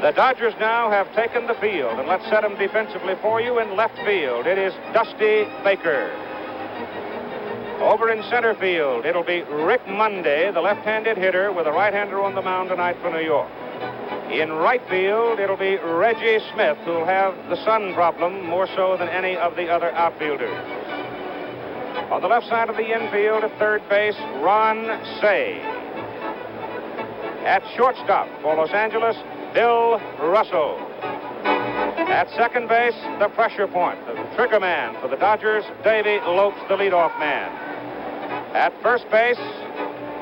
The Dodgers now have taken the field, and let's set them defensively for you in left field. It is Dusty Baker. Over in center field, it'll be Rick Monday, the left-handed hitter with a right-hander on the mound tonight for New York. In right field, it'll be Reggie Smith, who'll have the sun problem more so than any of the other outfielders. On the left side of the infield at third base, Ron Cey. At shortstop for Los Angeles, Bill Russell. At second base, the pressure point, the trigger man for the Dodgers, Davey Lopes, the leadoff man. At first base,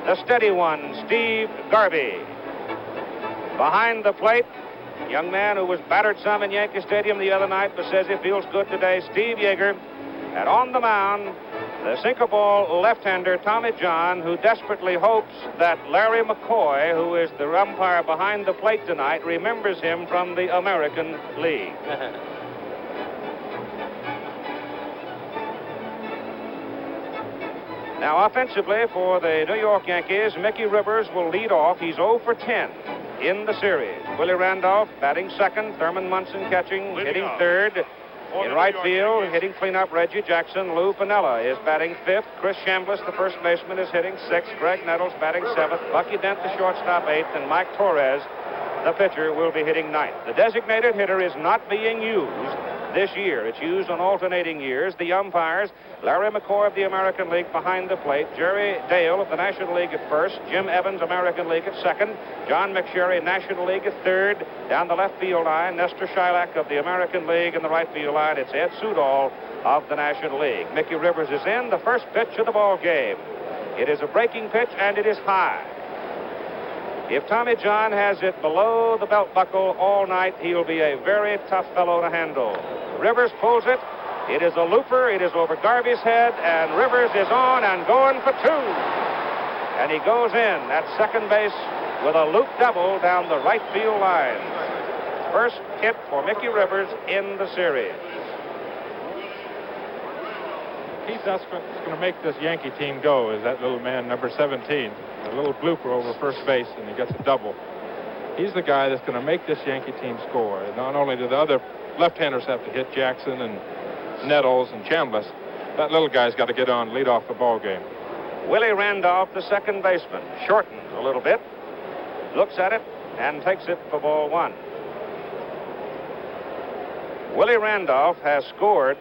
the steady one, Steve Garvey. Behind the plate, a young man who was battered some in Yankee Stadium the other night but says he feels good today, Steve Yeager. And on the mound, the sinker ball left-hander, Tommy John, who desperately hopes that Larry McCoy, who is the umpire behind the plate tonight, remembers him from the American League. Now, offensively for the New York Yankees, Mickey Rivers will lead off. He's 0 for 10 in the series. Willie Randolph batting second, Thurman Munson catching, hitting third. In right field, hitting cleanup, Reggie Jackson. Lou Piniella is batting fifth. Chris Chambliss, the first baseman, is hitting sixth. Greg Nettles batting seventh. Bucky Dent, the shortstop, eighth. And Mike Torres, the pitcher, will be hitting ninth. The designated hitter is not being used this year. It's used on alternating years. The umpires, Larry McCoy of the American League behind the plate, Jerry Dale of the National League at first, Jim Evans, American League at second, John McSherry, National League at third. Down the left field line, Nestor Shilak of the American League. In the right field line, it's Ed Sudol of the National League. Mickey Rivers is in, the first pitch of the ball game. It is a breaking pitch, and it is high. If Tommy John has it below the belt buckle all night, he'll be a very tough fellow to handle. Rivers pulls it. It is a looper. It is over Garvey's head, and Rivers is on and going for two. And he goes in at second base with a loop double down the right field line. First hit for Mickey Rivers in the series. Keith, that's what's going to make this Yankee team go, is that little man, number 17. A little blooper over first base, and he gets a double. He's the guy that's going to make this Yankee team score. Not only do the other left-handers have to hit, Jackson and Nettles and Chambliss, that little guy's got to get on, lead off the ball game. Willie Randolph, the second baseman, shortens a little bit, looks at it, and takes it for ball one. Willie Randolph has scored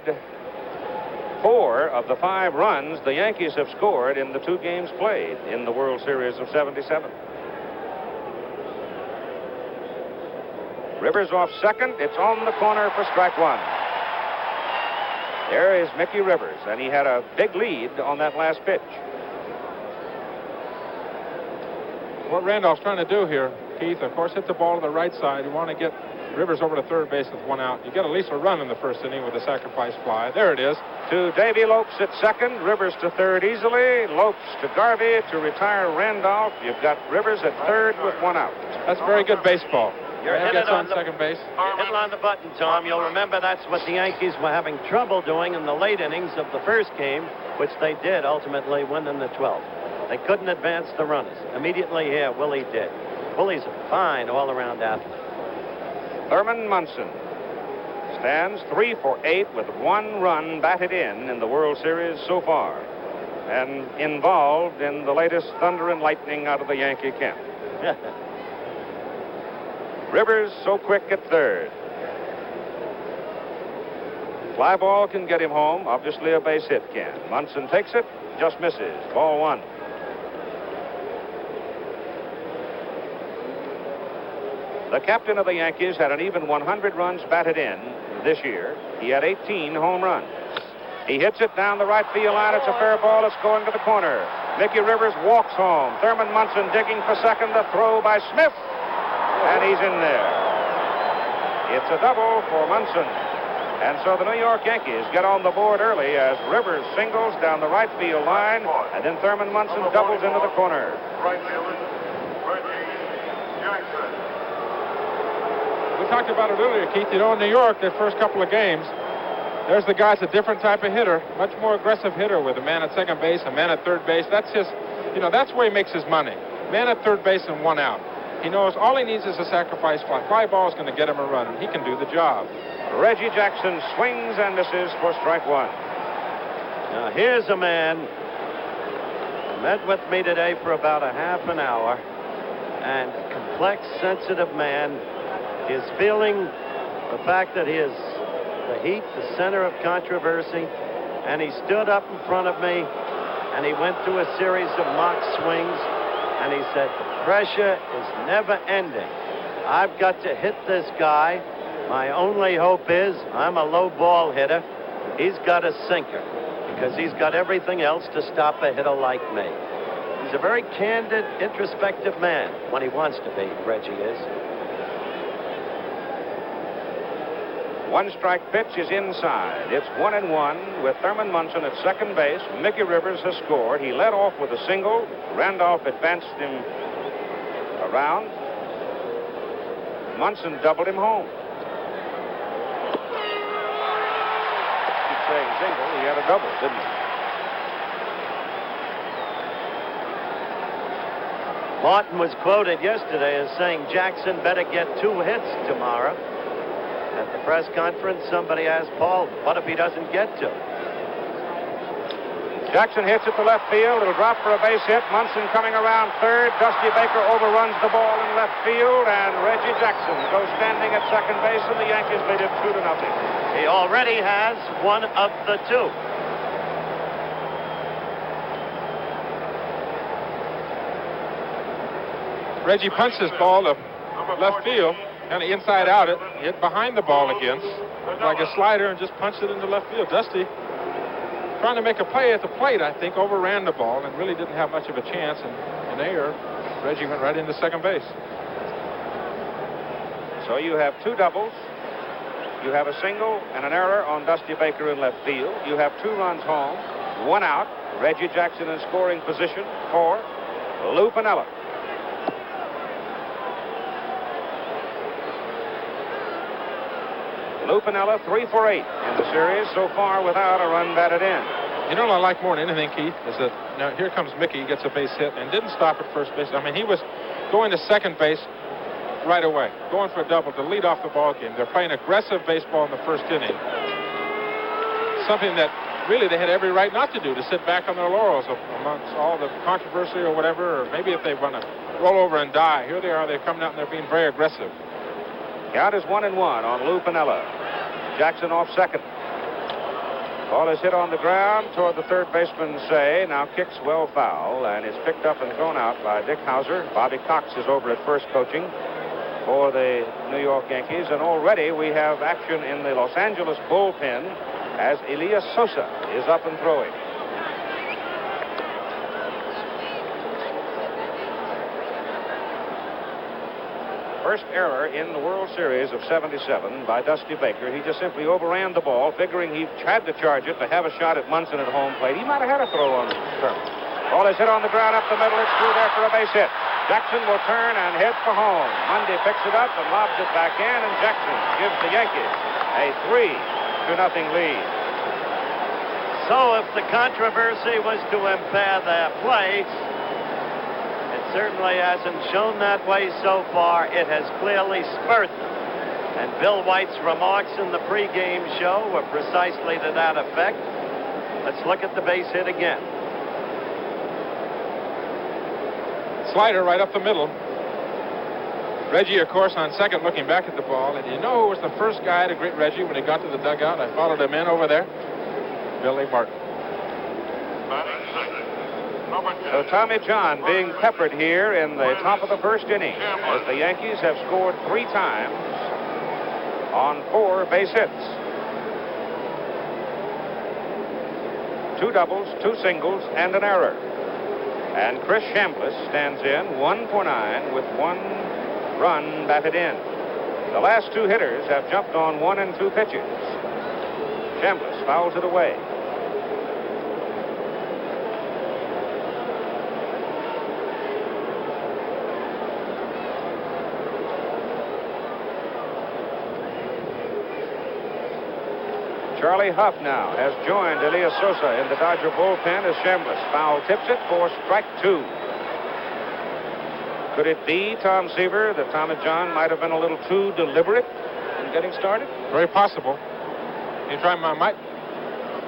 4 of the 5 runs the Yankees have scored in the 2 games played in the World Series of '77. Rivers off second. It's on the corner for strike one. There is Mickey Rivers, and he had a big lead on that last pitch. What Randolph's trying to do here, Keith, of course, hit the ball to the right side. You want to get Rivers over to third base with 1 out. You get at least a run in the first inning with a sacrifice fly. There it is. To Davey Lopes at second, Rivers to third easily, Lopes to Garvey to retire Randolph. You've got Rivers at third with 1 out. That's very good baseball. You're hitting on second base. You're hitting on the button, Tom. You'll remember that's what the Yankees were having trouble doing in the late innings of the first game, which they did ultimately win in the 12th. They couldn't advance the runners. Immediately here, Willie did. Willie's a fine all-around athlete. Thurman Munson stands 3 for 8 with 1 run batted in the World Series so far, and involved in the latest thunder and lightning out of the Yankee camp. Rivers so quick at third. Fly ball can get him home. Obviously a base hit can. Munson takes it, just misses. Ball 1. The captain of the Yankees had an even 100 runs batted in this year. He had 18 home runs. He hits it down the right field line. It's a fair ball. It's going to the corner. Mickey Rivers walks home. Thurman Munson digging for second. The throw by Smith. And he's in there. It's a double for Munson. And so the New York Yankees get on the board early as Rivers singles down the right field line. And then Thurman Munson doubles into the corner. Right fielder, Reggie Jackson. We talked about it earlier, Keith. You know, in New York, their first couple of games, there's the guy's a different type of hitter, much more aggressive hitter with a man at second base, a man at third base. That's his, you know, that's where he makes his money. Man at third base and 1 out. He knows all he needs is a sacrifice fly. Fly ball is going to get him a run, and he can do the job. Reggie Jackson swings and misses for strike one. Now here's a man who met with me today for about a half an hour, and a complex, sensitive man is feeling the fact that he is the heat, the center of controversy, and he stood up in front of me and he went through a series of mock swings, and he said, the pressure is never ending. I've got to hit this guy. My only hope is I'm a low ball hitter. He's got a sinker because he's got everything else to stop a hitter like me. He's a very candid, introspective man when he wants to be, Reggie is. One strike pitch is inside. It's 1-1 with Thurman Munson at second base. Mickey Rivers has scored. He led off with a single. Randolph advanced him around. Munson doubled him home. You'd say single. He had a double, didn't he? Martin was quoted yesterday as saying Jackson better get 2 hits tomorrow. At the press conference, somebody asked Paul, what if he doesn't get to? Jackson hits it to left field. It'll drop for a base hit. Munson coming around third. Dusty Baker overruns the ball in left field, and Reggie Jackson goes standing at second base, and the Yankees lead it 2-0. He already has one of the two. Reggie punched his ball to left field, kind of inside out. It hit behind the ball again, like a slider, and just punched it into left field. Dusty, trying to make a play at the plate, I think, overran the ball and really didn't have much of a chance. And in air, Reggie went right into second base. So you have 2 doubles. You have a single and an error on Dusty Baker in left field. You have 2 runs home, 1 out. Reggie Jackson in scoring position for Lou Piniella. Lou Piniella 3 for 8 in the series so far without a run batted in. You know what I like more than anything, Keith, is that now here comes Mickey, gets a base hit, and didn't stop at first base. I mean, he was going to second base right away, going for a double to lead off the ball game. They're playing aggressive baseball in the first inning. Something that really they had every right not to do, to sit back on their laurels amongst all the controversy or whatever, or maybe if they want to roll over and die. Here they are, they're coming out and they're being very aggressive. Count is 1-1 on Lou Piniella. Jackson off second. Ball is hit on the ground toward the third baseman, Say. Now kicks well foul, and is picked up and thrown out by Dick Hauser. Bobby Cox is over at first coaching for the New York Yankees, and already we have action in the Los Angeles bullpen as Elias Sosa is up and throwing. First error in the World Series of '77 by Dusty Baker. He just simply overran the ball, figuring he had to charge it to have a shot at Munson at home plate. He might have had a throw on Thurman. Ball is hit on the ground up the middle. It's through there for a base hit. Jackson will turn and head for home. Mundy picks it up and lobs it back in, and Jackson gives the Yankees a 3-0 lead. So if the controversy was to impair their play, it certainly hasn't shown that way so far. It has clearly spurred them. And Bill White's remarks in the pregame show were precisely to that effect. Let's look at the base hit again. Slider right up the middle. Reggie, of course, on second, looking back at the ball. And you know who was the first guy to greet Reggie when he got to the dugout? I followed him in over there. Billy Martin. So Tommy John being peppered here in the top of the first inning as the Yankees have scored 3 times on 4 base hits. 2 doubles, 2 singles, and an error. And Chris Chambliss stands in 1 for 9 with 1 run batted in. The last 2 hitters have jumped on 1 and 2 pitches. Chambliss fouls it away. Charlie Huff now has joined Elias Sosa in the Dodger bullpen as Chambliss foul tips it for strike 2. Could it be, Tom Seaver, that Tommy John might have been a little too deliberate in getting started? Very possible. Might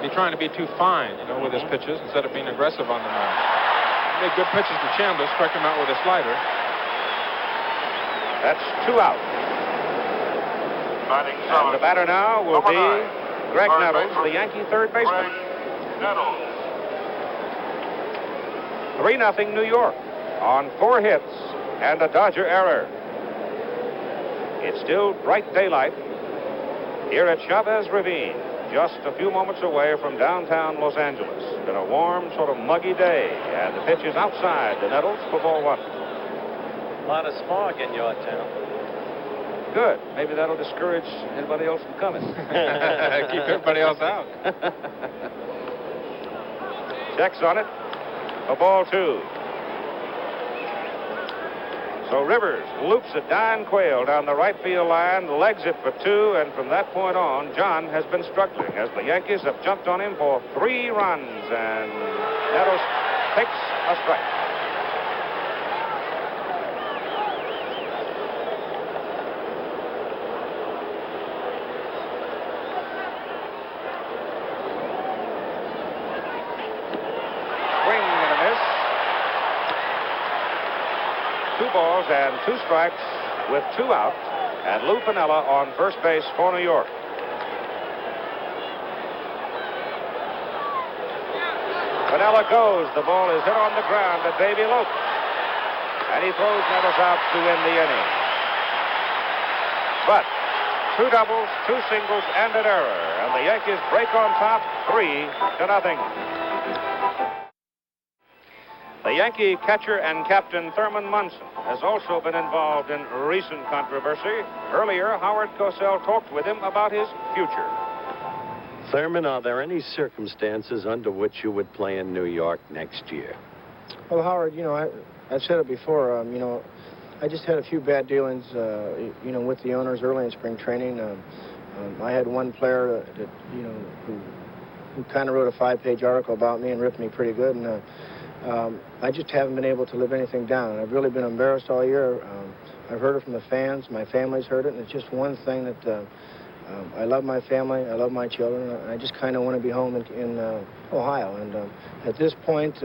be trying to be too fine, with his pitches instead of being aggressive on the mound. Made good pitches to Chambliss, struck him out with a slider. That's 2 out. And the batter now will be Greg Nettles, the Yankee third baseman. 3-0 New York on 4 hits and a Dodger error. It's still bright daylight here at Chavez Ravine, just a few moments away from downtown Los Angeles. It's been a warm, sort of muggy day, and the pitch is outside the Nettles for ball 1. A lot of smog in your town. Good. Maybe that'll discourage anybody else from coming. Keep everybody else out. Checks on it. A ball 2. So Rivers loops it down Quayle down the right field line, legs it for 2, and from that point on, John has been struggling as the Yankees have jumped on him for 3 runs, and Nettles takes a strike. Swing and a miss. 2 balls and 2 strikes with 2 out, and Lou Piniella on first base for New York. Piniella goes. The ball is hit on the ground to Davy Lopes, and he throws Nettles out to win the inning. But 2 doubles, 2 singles, and an error, and the Yankees break on top 3-0. The Yankee catcher and captain Thurman Munson has also been involved in recent controversy. Earlier, Howard Cosell talked with him about his future. Thurman, are there any circumstances under which you would play in New York next year? Well, Howard, I've said it before. I just had a few bad dealings, with the owners early in spring training. I had one player that who kind of wrote a 5-page article about me and ripped me pretty good, and I just haven't been able to live anything down. I've really been embarrassed all year. I've heard it from the fans. My family's heard it, and it's just one thing that I love my family. I love my children. I just kind of want to be home in Ohio. And at this point,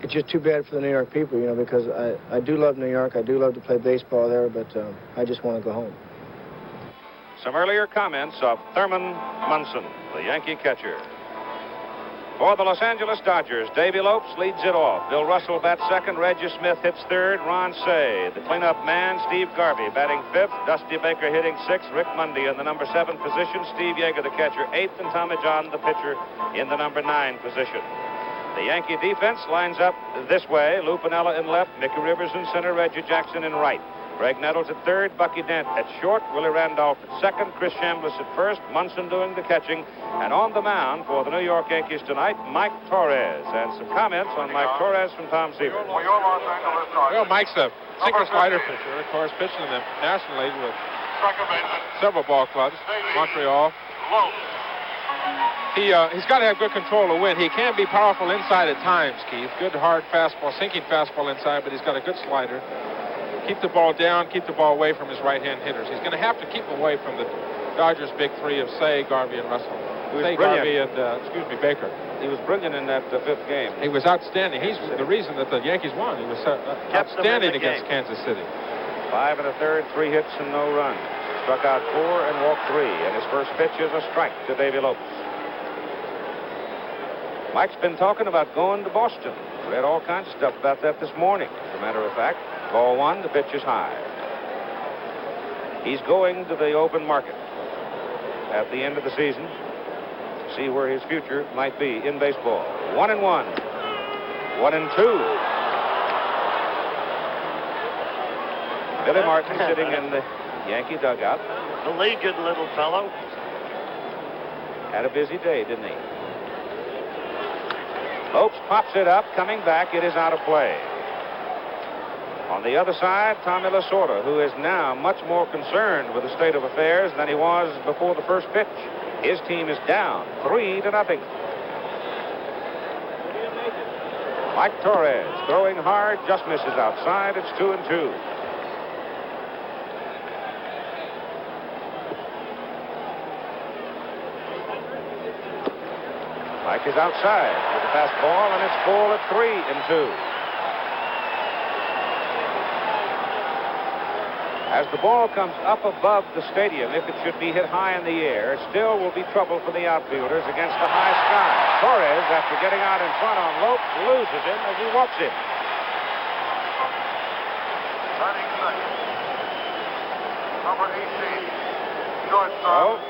it's just too bad for the New York people, because I do love New York. I do love to play baseball there, but I just want to go home. Some earlier comments of Thurman Munson, the Yankee catcher. For the Los Angeles Dodgers, Davy Lopes leads it off. Bill Russell bats second. Reggie Smith hits third. Ron Say, the cleanup man. Steve Garvey batting 5th. Dusty Baker hitting 6th. Rick Mundy in the number 7 position. Steve Yeager, the catcher, 8th. And Tommy John, the pitcher, in the number 9 position. The Yankee defense lines up this way. Lou Piniella in left. Mickey Rivers in center. Reggie Jackson in right. Greg Nettles at third, Bucky Dent at short, Willie Randolph at second, Chris Chambliss at first, Munson doing the catching, and on the mound for the New York Yankees tonight, Mike Torres. And some comments on Mike Torres from Tom Seaver. Well, Mike's a sinker slider pitcher, of course, pitching in the National League with several ball clubs, Montreal. He's got to have good control to win. He can be powerful inside at times, Keith. Good hard fastball, sinking fastball inside, but he's got a good slider. Keep the ball down, keep the ball away from his right-hand hitters. He's going to have to keep away from the Dodgers' big 3 of Say, Garvey, and Russell. Say, Garvey, and, Baker. He was brilliant in that 5th game. He was outstanding. He's the reason that the Yankees won. He was outstanding against Kansas City. 5 1/3, 3 hits and no runs. Struck out 4 and walked 3, and his first pitch is a strike to Davy Lopes. Mike's been talking about going to Boston. Read all kinds of stuff about that this morning, as a matter of fact. Ball 1, the pitch is high. He's going to the open market at the end of the season to see where his future might be in baseball. 1-1. 1-2. Billy Martin sitting in the Yankee dugout. A legged little fellow. Had a busy day, didn't he? Lopes pops it up, coming back. It is out of play. On the other side, Tommy Lasorda, who is now much more concerned with the state of affairs than he was before the first pitch. His team is down 3-0. Mike Torres throwing hard, just misses outside. It's 2-2. Mike is outside with the fastball, and it's ball at 3-2. As the ball comes up above the stadium, if it should be hit high in the air, still will be trouble for the outfielders against the high sky. Torres, after getting out in front on Lopes, loses him as he walks him. Batting second. Number 18, shortstop.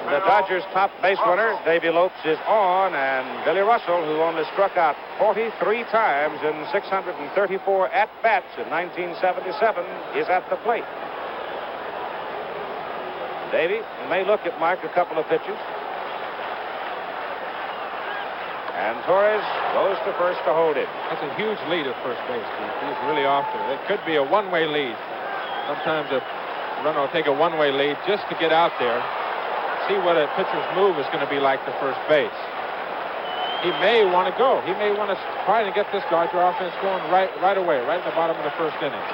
The Dodgers' top base runner, Davy Lopes, is on, and Billy Russell, who only struck out 43 times in 634 at-bats in 1977, is at the plate. Davy may look at Mike a couple of pitches. And Torres goes to first to hold it. That's a huge lead at first base, Keith. He's really off there. It could be a one-way lead. Sometimes a runner will take a one-way lead just to get out there, see what a pitcher's move is going to be like to first base. He may want to go. He may want to try to get this Dodger offense going right away, right in the bottom of the first inning.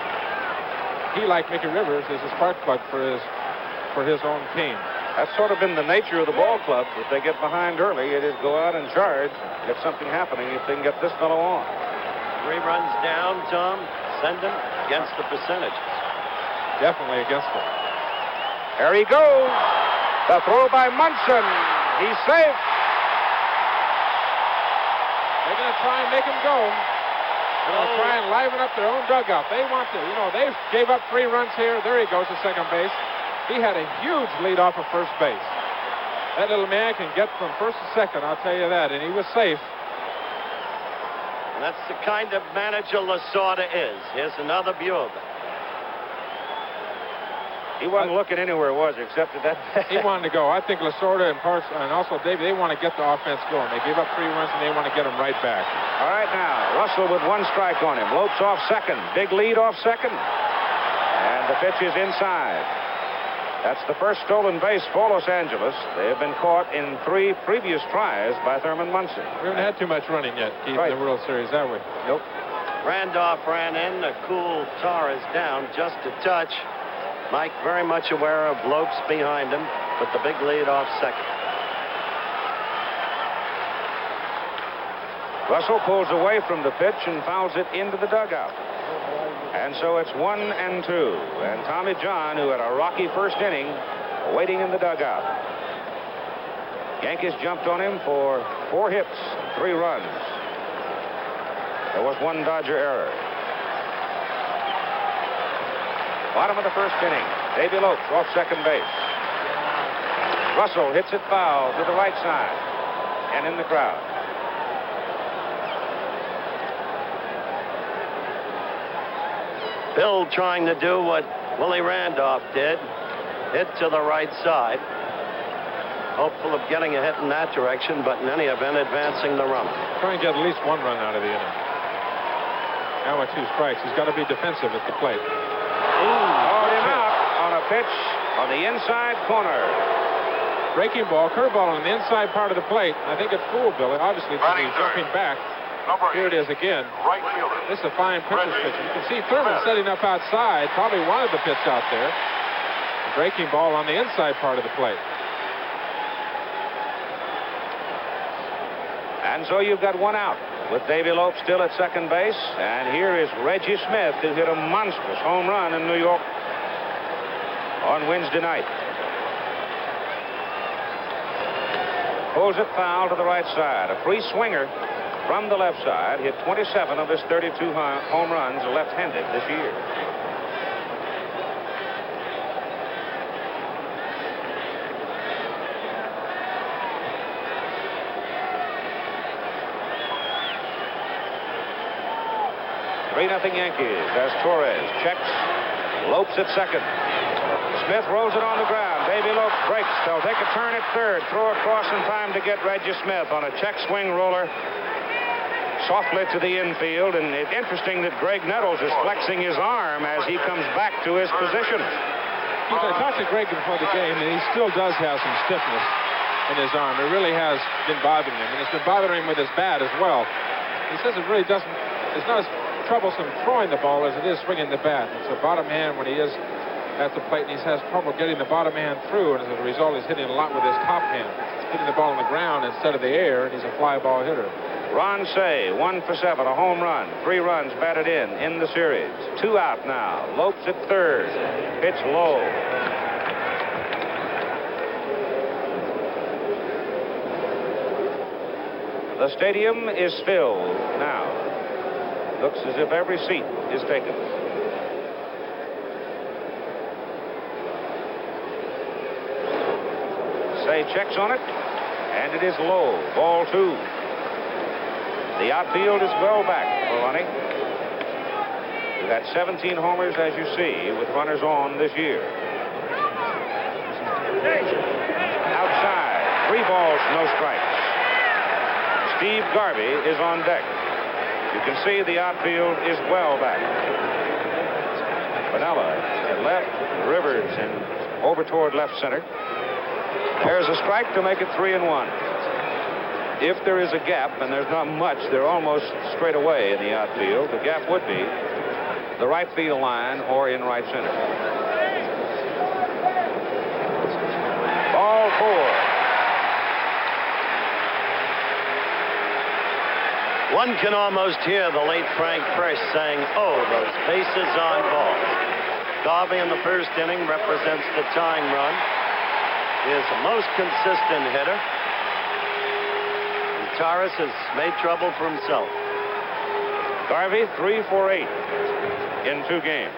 He, like Mickey Rivers, is a spark plug for his own team. That's sort of been the nature of the ball club. If they get behind early, it is go out and charge, get something happening if they can get this fellow on. 3 runs down, Tom. Send him against the percentages. Definitely against it. There he goes. The throw by Munson. He's safe. They're going to try and make him go. They're going to try and liven up their own dugout. They want to, they gave up 3 runs here. There he goes to second base. He had a huge lead off of first base. That little man can get from first to second, I'll tell you that, and he was safe. And that's the kind of manager Lasorda is. Here's another view of it. He wasn't looking anywhere, was he, except at that. He wanted to go. I think Lasorda and Parks and also Davey, they want to get the offense going. They gave up 3 runs, and they want to get them right back. All right, now, Russell with 1 strike on him. Lopes off second. Big lead off second. And the pitch is inside. That's the first stolen base for Los Angeles. They have been caught in 3 previous tries by Thurman Munson. We haven't had too much running yet, Keith, in the World Series, have we? Nope. Randolph ran in to cool Torres down just a touch. Mike very much aware of Lopes behind him, but the big lead off second. Russell pulls away from the pitch and fouls it into the dugout. And so it's 1-2. And Tommy John, who had a rocky first inning, waiting in the dugout. Yankees jumped on him for 4 hits, 3 runs. There was 1 Dodger error. Bottom of the first inning. Davy Lopes off second base. Russell hits it foul to the right side and in the crowd. Bill trying to do what Willie Randolph did. Hit to the right side. Hopeful of getting a hit in that direction, but in any event, advancing the runner. Try and get at least 1 run out of the inning. Now with 2 strikes, he's got to be defensive at the plate. Hauled him out on a pitch on the inside corner. Breaking ball, curveball on the inside part of the plate. I think it fooled Billy, obviously, because he's jumping back. Here it is again. Right fielder. This is a fine pitcher's pitch. You can see Thurman setting up outside. Probably wanted the pitch out there. Breaking ball on the inside part of the plate. And so you've got 1 out with Davy Lopes still at second base. And here is Reggie Smith, who hit a monstrous home run in New York on Wednesday night. Pulls it foul to the right side. A free swinger from the left side, hit 27 of his 32 home runs left-handed this year. Three-0 Yankees as Torres checks. Lopes at second. Smith rolls it on the ground. Davy Lopes breaks. They'll take a turn at third. Throw across in time to get Reggie Smith on a check swing roller. Softly to the infield, and it's interesting that Greg Nettles is flexing his arm as he comes back to his position. I talked to Greg before the game, and he still does have some stiffness in his arm. It really has been bothering him, and it's been bothering him with his bat as well. He says it really doesn't, it's not as troublesome throwing the ball as it is swinging the bat. It's a bottom hand when he is at the plate, and he has trouble getting the bottom hand through, and as a result, he's hitting a lot with his top hand, hitting the ball on the ground instead of the air, and he's a fly ball hitter. Ron Say, 1 for 7, a home run, 3 runs batted in the series. 2 out now. Lopes at third. Pitch low. The stadium is filled now. Looks as if every seat is taken. Say checks on it, and it is low. Ball 2. The outfield is well back for Lonnie. We've had 17 homers, as you see, with runners on this year. Outside, 3 balls, no strikes. Steve Garvey is on deck. You can see the outfield is well back. Vanilla at left, Rivers and over toward left center. There's a strike to make it 3-1. If there is a gap, and there's not much, they're almost straight away in the outfield. The gap would be the right field line or in right center. Ball 4. One can almost hear the late Frank Frisch saying, "Oh, those bases on balls." Garvey in the first inning represents the tying run. He is the most consistent hitter. And Torres has made trouble for himself. Garvey 3 for 8 in 2 games.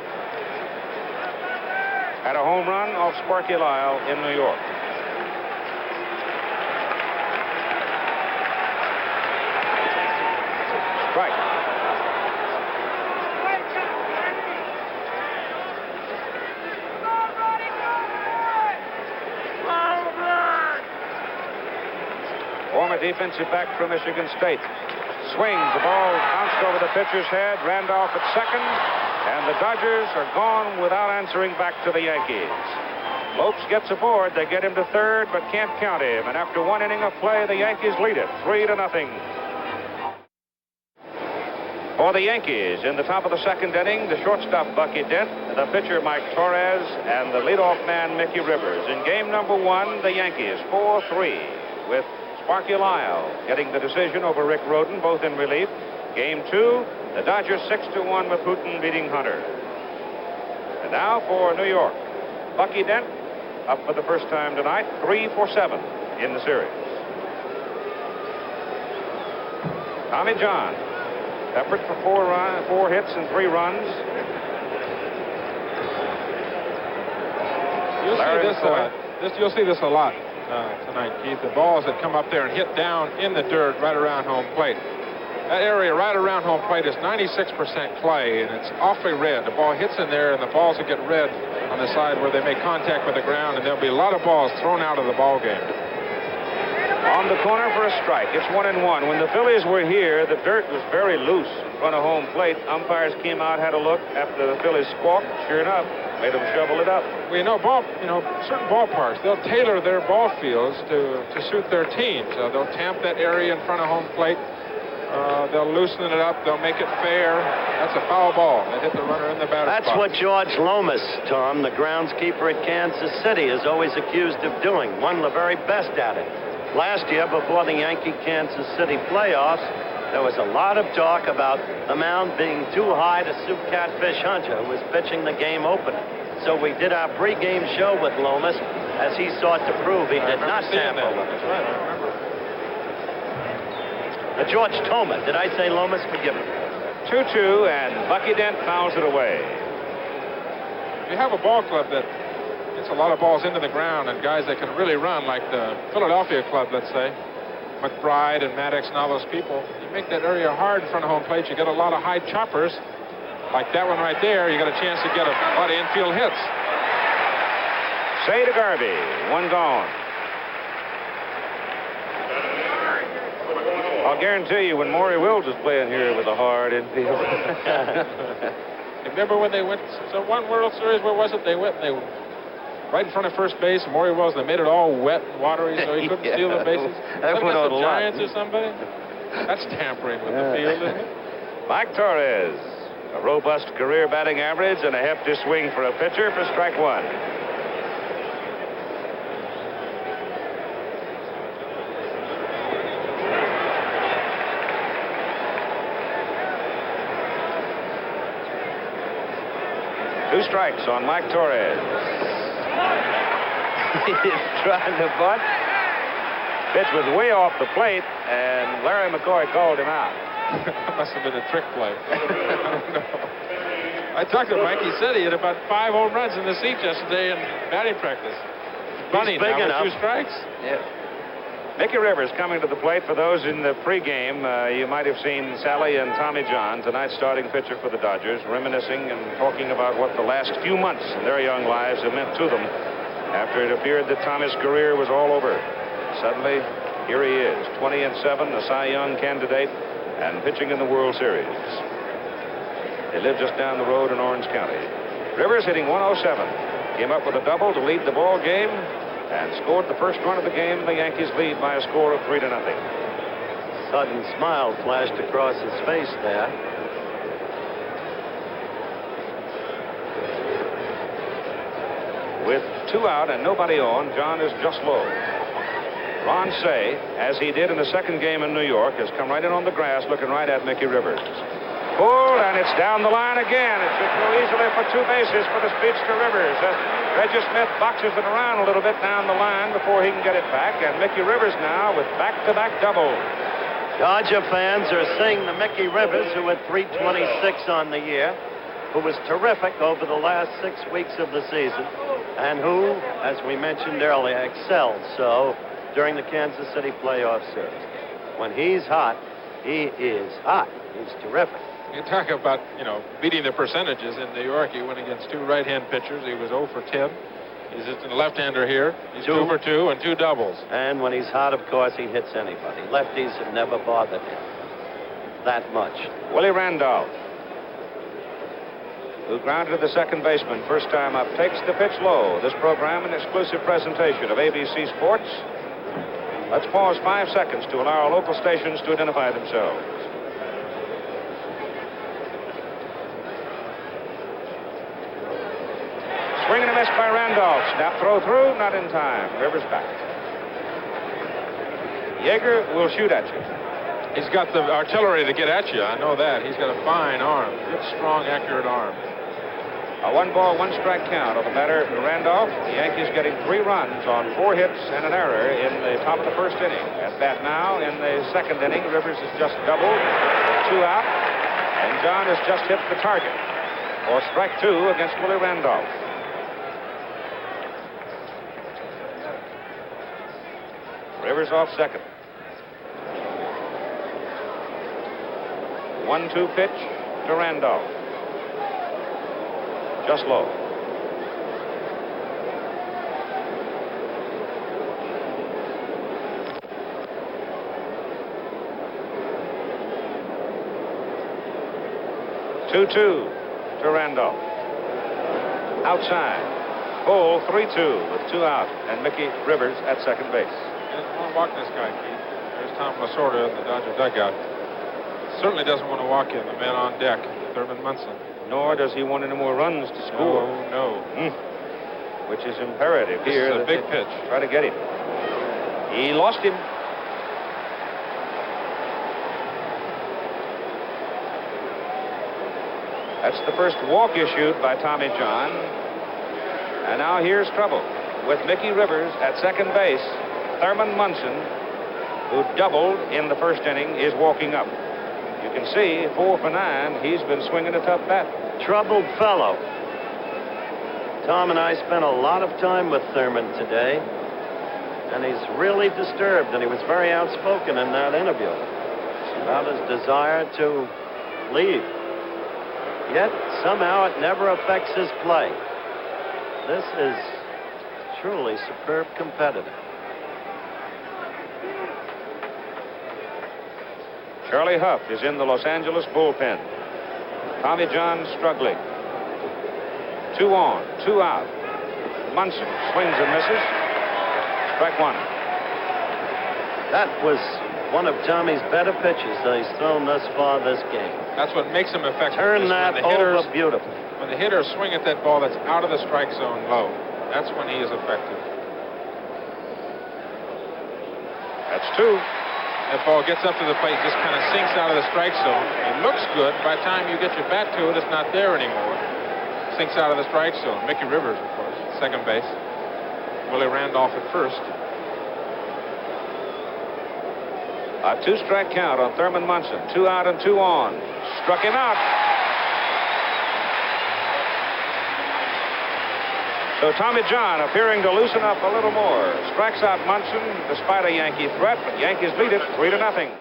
Had a home run off Sparky Lyle in New York. Strike. Former defensive back from Michigan State. Swings, the ball bounced over the pitcher's head, Randolph at second, and the Dodgers are gone without answering back to the Yankees. Lopes gets aboard, they get him to third, but can't count him, and after 1 inning of play, the Yankees lead it 3-0. For the Yankees, in the top of the second inning, the shortstop Bucky Dent, the pitcher Mike Torres, and the leadoff man Mickey Rivers. In game number 1, the Yankees 4-3 with Sparky Lyle getting the decision over Rick Rhoden, both in relief. Game 2, the Dodgers 6-1 with Houghton beating Hunter. And now for New York. Bucky Dent up for the first time tonight, 3 for 7 in the series. Tommy John, peppered for 4 hits and 3 runs. You'll see this a lot tonight, Keith. The balls that come up there and hit down in the dirt right around home plate. That area right around home plate is 96% clay, and it's awfully red. The ball hits in there, and the balls will get red on the side where they make contact with the ground, and there'll be a lot of balls thrown out of the ball game. On the corner for a strike. It's 1-1. When the Phillies were here, the dirt was very loose in front of home plate. Umpires came out, had a look after the Phillies squawked. Sure enough, made them shovel it up. Well, certain ballparks, they'll tailor their ball fields to suit their teams. They'll tamp that area in front of home plate. They'll loosen it up. They'll make it fair. That's a foul ball. They hit the runner in the batter's That's box. what George Lomas, Tom, the groundskeeper at Kansas City, is always accused of doing. One of the very best at it. Last year, before the Yankee-Kansas City playoffs, there was a lot of talk about the mound being too high to suit Catfish Hunter, who was pitching the game opener. So we did our pregame show with Lomas as he sought to prove he did not tamper with it. That's right, I remember. George Toma. Did I say Lomas? Forgive me. 2-2, and Bucky Dent fouls it away. You have a ball club that gets a lot of balls into the ground and guys that can really run, like the Philadelphia club, let's say, McBride and Maddox and all those people. You make that area hard in front of home plate, you get a lot of high choppers. Like that one right there, you got a chance to get a lot of infield hits. Say to Garvey, 1 gone. I'll guarantee you when Maury Wills was playing here with a hard infield. Remember when they went, so one World Series, where was it? They went and they right in front of first base, and Maury Wills, they made it all wet and watery so he couldn't steal the bases. That went the out a lot. Giants or somebody? That's tampering with the field, isn't it? Mike Torres, a robust career batting average and a hefty swing for a pitcher for strike one. Two strikes on Mike Torres. He's trying to bunt. Pitch was way off the plate, and Larry McCoy called him out. Must have been a trick play. I don't know. I talked to Mike. He said he had about 5 home runs in the seats yesterday in batting practice. Bunny big now enough. with 2 strikes. Yeah. Mickey Rivers coming to the plate. For those in the pregame, you might have seen Sally and Tommy John, tonight's starting pitcher for the Dodgers, reminiscing and talking about what the last few months in their young lives have meant to them after it appeared that Tommy's career was all over. Suddenly, here he is, 20-7, a Cy Young candidate, and pitching in the World Series. They live just down the road in Orange County. Rivers hitting 107. Came up with a double to lead the ball game and scored the first run of the game. The Yankees lead by a score of 3-0. Sudden smile flashed across his face there. With 2 out and nobody on, John is just low. Ron Say, as he did in the second game in New York, has come right in on the grass looking right at Mickey Rivers. Pulled, and it's down the line again. It should go easily for 2 bases for the speedster Rivers. Reggie Smith boxes it around a little bit down the line before he can get it back, and Mickey Rivers now with back-to-back doubles. Dodger fans are seeing the Mickey Rivers, who had 326 on the year, who was terrific over the last 6 weeks of the season, and who, as we mentioned earlier, excelled so during the Kansas City playoff series. When he's hot, he is hot. He's terrific. You talk about, beating the percentages in New York. He went against 2 right-hand pitchers. He was 0 for 10. He's just a left-hander here. He's 2 for 2 and 2 doubles. And when he's hot, of course, he hits anybody. Lefties have never bothered him that much. Willie Randolph, who grounded to the second baseman first time up, takes the pitch low. This program, an exclusive presentation of ABC Sports. Let's pause 5 seconds to allow our local stations to identify themselves. Swing and a miss by Randolph. Snap throw through, not in time. Rivers back. Yeager will shoot at you. He's got the artillery to get at you. I know that. He's got a fine arm. Good, strong, accurate arm. A 1-ball, 1-strike count on the batter, Randolph. The Yankees getting 3 runs on 4 hits and an error in the top of the first inning. At bat now, in the second inning, Rivers has just doubled, 2 out, and John has just hit the target for strike 2 against Willie Randolph. Rivers off second. 1-2 pitch to Randolph. Just low. Two-two to Randolph. Outside. Pull 3-2 with 2 out, and Mickey Rivers at second base. He doesn't want to walk this guy, Keith. There's Tom Lasorda in the Dodger dugout. Certainly doesn't want to walk him, the man on deck, Thurman Munson. Nor does he want any more runs to score. No. Which is imperative This here. is a big pitch. Try to get him. He lost him. That's the first walk issued by Tommy John. And now here's trouble. With Mickey Rivers at second base, Thurman Munson, who doubled in the first inning, is walking up. You can see 4 for 9. He's been swinging a tough bat. Troubled fellow. Tom and I spent a lot of time with Thurman today, and he's really disturbed, and he was very outspoken in that interview about his desire to leave. Yet, somehow, it never affects his play. This is truly superb competitor. Charlie Huff is in the Los Angeles bullpen. Tommy John struggling. 2 on, 2 out. Munson swings and misses. Strike 1. That was one of Tommy's better pitches that he's thrown thus far this game. That's what makes him effective. Turn that over beautifully. When the hitters swing at that ball that's out of the strike zone low, that's when he is effective. That's 2. That ball gets up to the plate, just kind of sinks out of the strike zone. It looks good. By the time you get your bat to it, it's not there anymore. Sinks out of the strike zone. Mickey Rivers, of course, second base. Willie Randolph at first. A 2-strike count on Thurman Munson. 2 out and 2 on. Struck him out. So Tommy John appearing to loosen up a little more. Strikes out Munson despite a Yankee threat, but Yankees lead it 3-0.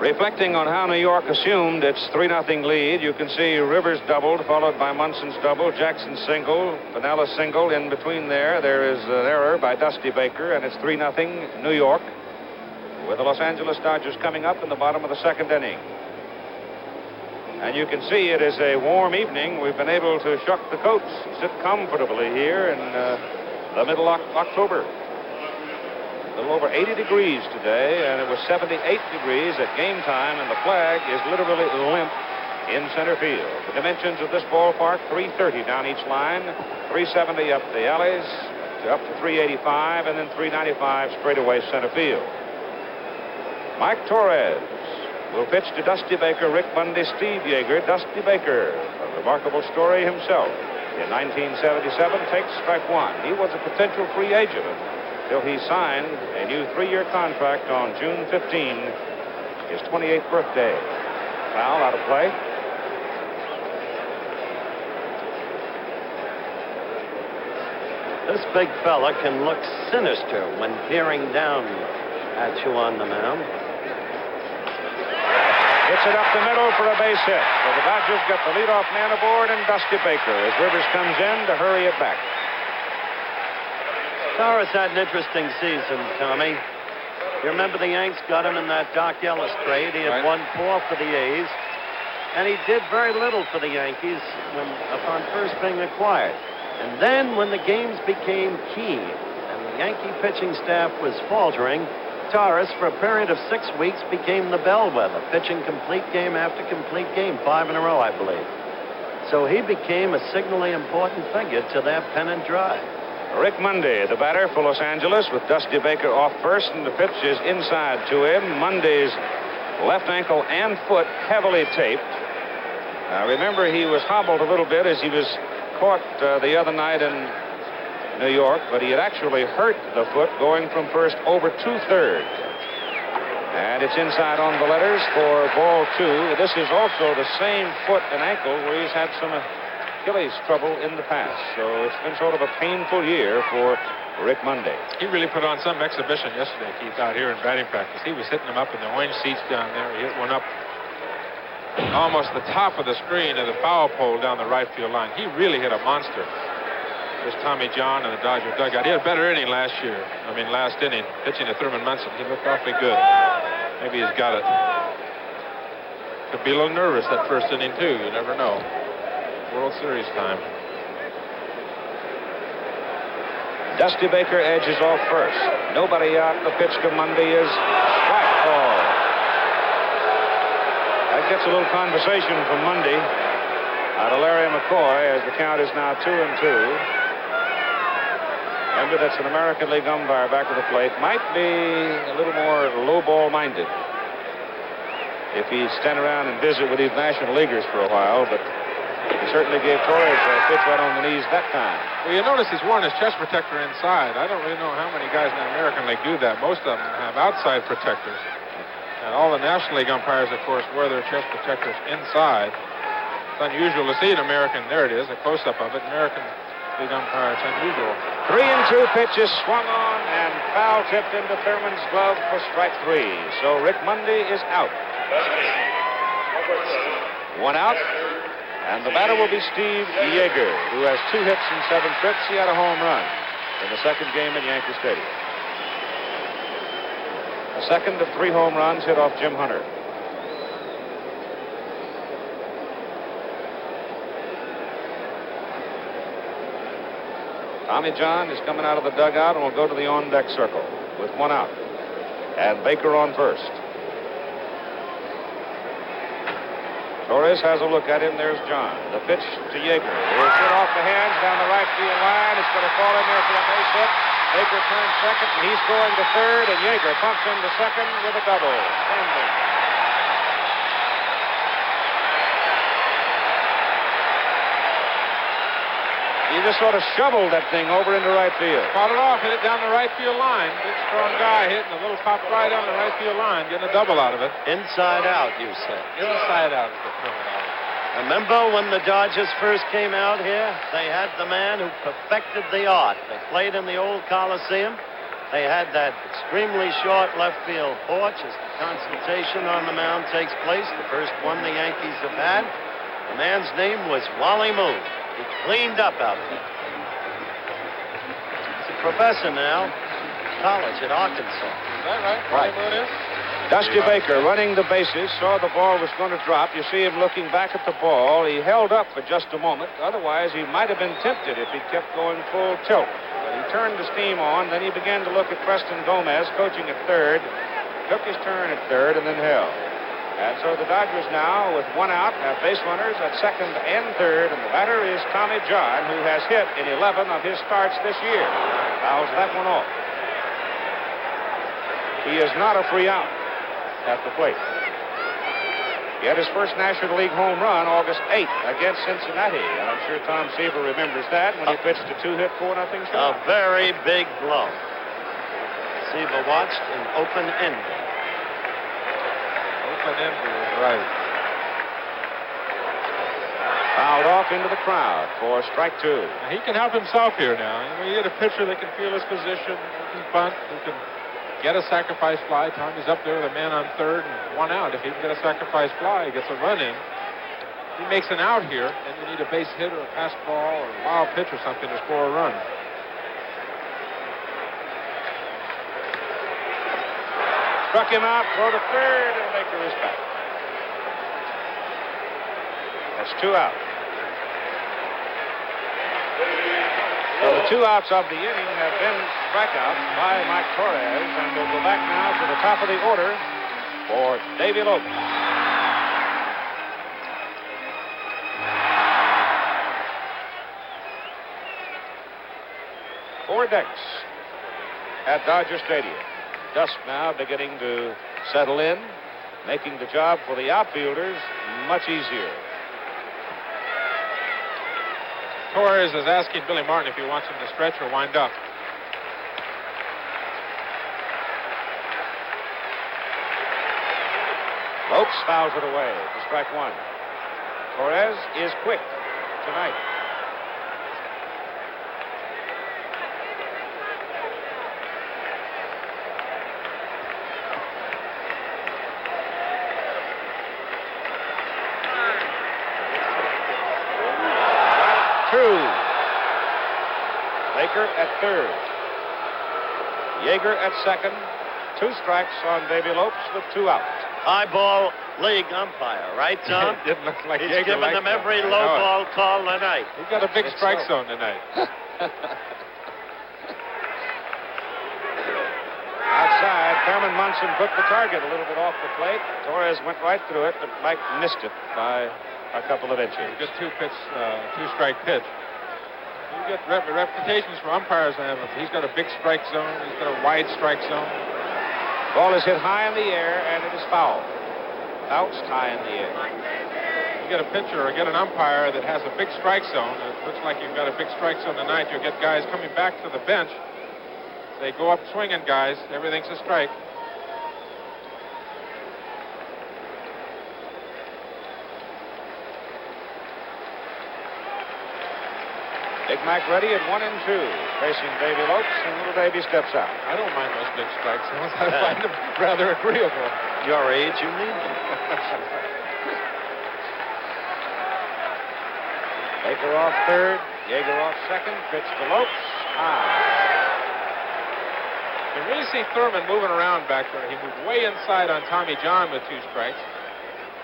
Reflecting on how New York assumed its 3-0 lead, you can see Rivers doubled, followed by Munson's double, Jackson single, Pinella single. In between there is an error by Dusty Baker, and it's 3-0 New York, with the Los Angeles Dodgers coming up in the bottom of the 2nd inning. And you can see it is a warm evening. We've been able to shuck the coats, sit comfortably here in the middle of October. A little over 80 degrees today, and it was 78 degrees at game time, and the flag is literally limp in center field. The dimensions of this ballpark: 330 down each line, 370 up the alleys, up to 385, and then 395 straight away center field. Mike Torres will pitch to Dusty Baker, Rick Bundy, Steve Yeager. Dusty Baker, a remarkable story himself. In 1977, takes strike 1. He was a potential free agent until he signed a new 3-year contract on June 15, his 28th birthday. Foul out of play. This big fella can look sinister when peering down at you on the mound. Hits it up the middle for a base hit. So the Dodgers get the leadoff man aboard, and Dusty Baker as Rivers comes in to hurry it back. Torres had an interesting season, Tommy. You remember the Yanks got him in that Doc Ellis trade. He had won 4 for the A's, and he did very little for the Yankees upon first being acquired. And then when the games became key and the Yankee pitching staff was faltering, Torres, for a period of 6 weeks, became the bellwether, pitching complete game after complete game, 5 in a row, I believe. So he became a signally important figure to their pennant drive. Rick Mundy, the batter for Los Angeles, with Dusty Baker off first, and the pitch is inside to him. Mundy's left ankle and foot heavily taped. Remember, he was hobbled a little bit as he was caught the other night in New York, but he had actually hurt the foot going from first over 2/3. And it's inside on the letters for ball 2. This is also the same foot and ankle where he's had some Achilles trouble in the past. So it's been sort of a painful year for Rick Mundy. He really put on some exhibition yesterday, Keith, out here in batting practice. He was hitting them up in the orange seats down there. He hit one up almost the top of the screen of the foul pole down the right field line. He really hit a monster. There's Tommy John in the Dodger dugout. He had a better inning last inning, pitching to Thurman Munson. He looked awfully good. Maybe he's got it. Could be a little nervous that first inning, too. You never know. World Series time. Dusty Baker edges off first. Nobody out. The pitch to Mundy is strike ball. That gets a little conversation from Mundy out of Larry McCoy as the count is now 2-2. Remember, that's an American League umpire back at the plate. Might be a little more low-ball minded if he'd stand around and visit with these National Leaguers for a while, but he certainly gave Torres a pitch right on the knees that time. Well, you notice he's worn his chest protector inside. I don't really know how many guys in the American League do that. Most of them have outside protectors. And all the National League umpires, of course, wear their chest protectors inside. It's unusual to see an American. There it is, a close-up of it. American League umpire. It's unusual. 3-2 pitches swung on and foul tipped into Thurman's glove for strike 3. So Rick Mundy is out. 1 out. And the batter will be Steve Yeager, who has 2 hits in 7 trips. He had a home run in the second game at Yankee Stadium. The second of 3 home runs hit off Jim Hunter. Tommy John is coming out of the dugout and will go to the on-deck circle with 1 out. and Baker on first. Torres has a look at him. There's John. The pitch to Yeager. It's hit off the hands down the right field line. It's going to fall in there for a base hit. Baker turns second, and he's going to third, and Yeager pumps into second with a double. Standing. He just sort of shoveled that thing over into right field. Caught it off, hit it down the right field line. Big, strong guy hitting a little pop right on the right field line, getting a double out of it. Inside out, you said. Inside out is the terminology. Remember when the Dodgers first came out here? They had the man who perfected the art. They played in the old Coliseum. They had that extremely short left field porch as the consultation on the mound takes place, the first one the Yankees have had. The man's name was Wally Moon. He cleaned up out there. He's a professor now, college at Arkansas. Is that right? Right. Wally Moon is? Dusty Baker running the bases, saw the ball was going to drop. You see him looking back at the ball. He held up for just a moment. Otherwise, he might have been tempted if he kept going full tilt. But he turned the steam on. Then he began to look at Preston Gomez, coaching at third. Took his turn at third and then held. And so the Dodgers now, with one out, have base runners at second and third. And the batter is Tommy John, who has hit in 11 of his starts this year. Fouls that one off. He is not a free out at the plate. He had his first National League home run August 8th against Cincinnati. And I'm sure Tom Seaver remembers that when he pitched a 2-hit 4-0 shot. A very big blow. Seaver watched an open-ended. Open-ended is right. Fouled off into the crowd for strike two. Now, he can help himself here now. You get a pitcher that can feel his position, who can bunt, who can get a sacrifice fly. Tommy's up there with a man on third and one out. If he can get a sacrifice fly, he gets a run in. He makes an out here, and you need a base hit or a pass ball or a wild pitch or something to score a run. Struck him out, throw to third, and Baker is back. That's two out. So the two outs of the inning have been strikeouts by Mike Torres, and we'll go back now to the top of the order for Davy Lopes. Four decks at Dodger Stadium. Dusk now beginning to settle in, making the job for the outfielders much easier. Torres is asking Billy Martin if he wants him to stretch or wind up. Lopes fouls it away for strike one. Torres is quick tonight. Baker at third. Yeager at second. Two strikes on Davy Lopes with two outs. High ball league umpire, right, Tom? It didn't look like He's Yeager giving them every I low know it. ball call tonight. He's got a big strike zone tonight. Outside, Thurman Munson put the target a little bit off the plate. Torres went right through it, but Mike missed it by a couple of inches. Good two-strike pitch. You get reputations for umpires. He's got a big strike zone. He's got a wide strike zone. Ball is hit high in the air, and it is fouled. Bounced high in the air. You get a pitcher or get an umpire that has a big strike zone. It looks like you've got a big strike zone tonight. You'll get guys coming back to the bench. They go up swinging, guys. Everything's a strike. Big Mac ready at 1-2, facing Davy Lopes, and little Davy steps out. I don't mind those big strike zones. I find them rather agreeable. Your age, you need them. Baker off third, Yeager off second, pitch to Lopes, high. You really see Thurman moving around back there. He moved way inside on Tommy John with two strikes.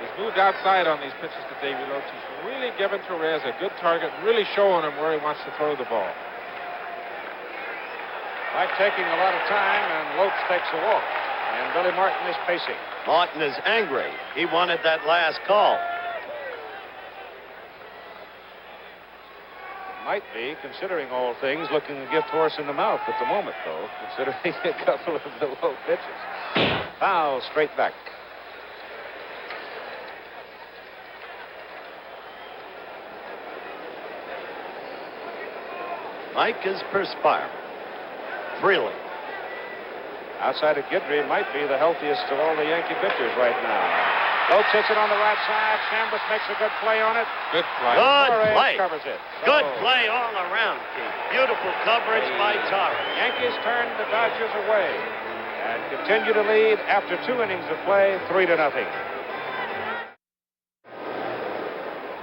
He's moved outside on these pitches to Davy Lopes. He's really giving Torres a good target, really showing him where he wants to throw the ball. Mike taking a lot of time, and Lopes takes a walk. and Billy Martin is pacing. Martin is angry. He wanted that last call. Might be, considering all things, looking a gift horse in the mouth at the moment, though, considering a couple of the low pitches. Foul straight back. Mike is perspiring freely. Outside of Guidry might be the healthiest of all the Yankee pitchers right now. Lopes hits it on the right side. Chambliss makes a good play on it. Good play. Good Torres play. covers it. Good So, play all around, Keith. Beautiful coverage by Torres. Yankees turn the Dodgers away and continue to lead after 2 innings of play, 3-0.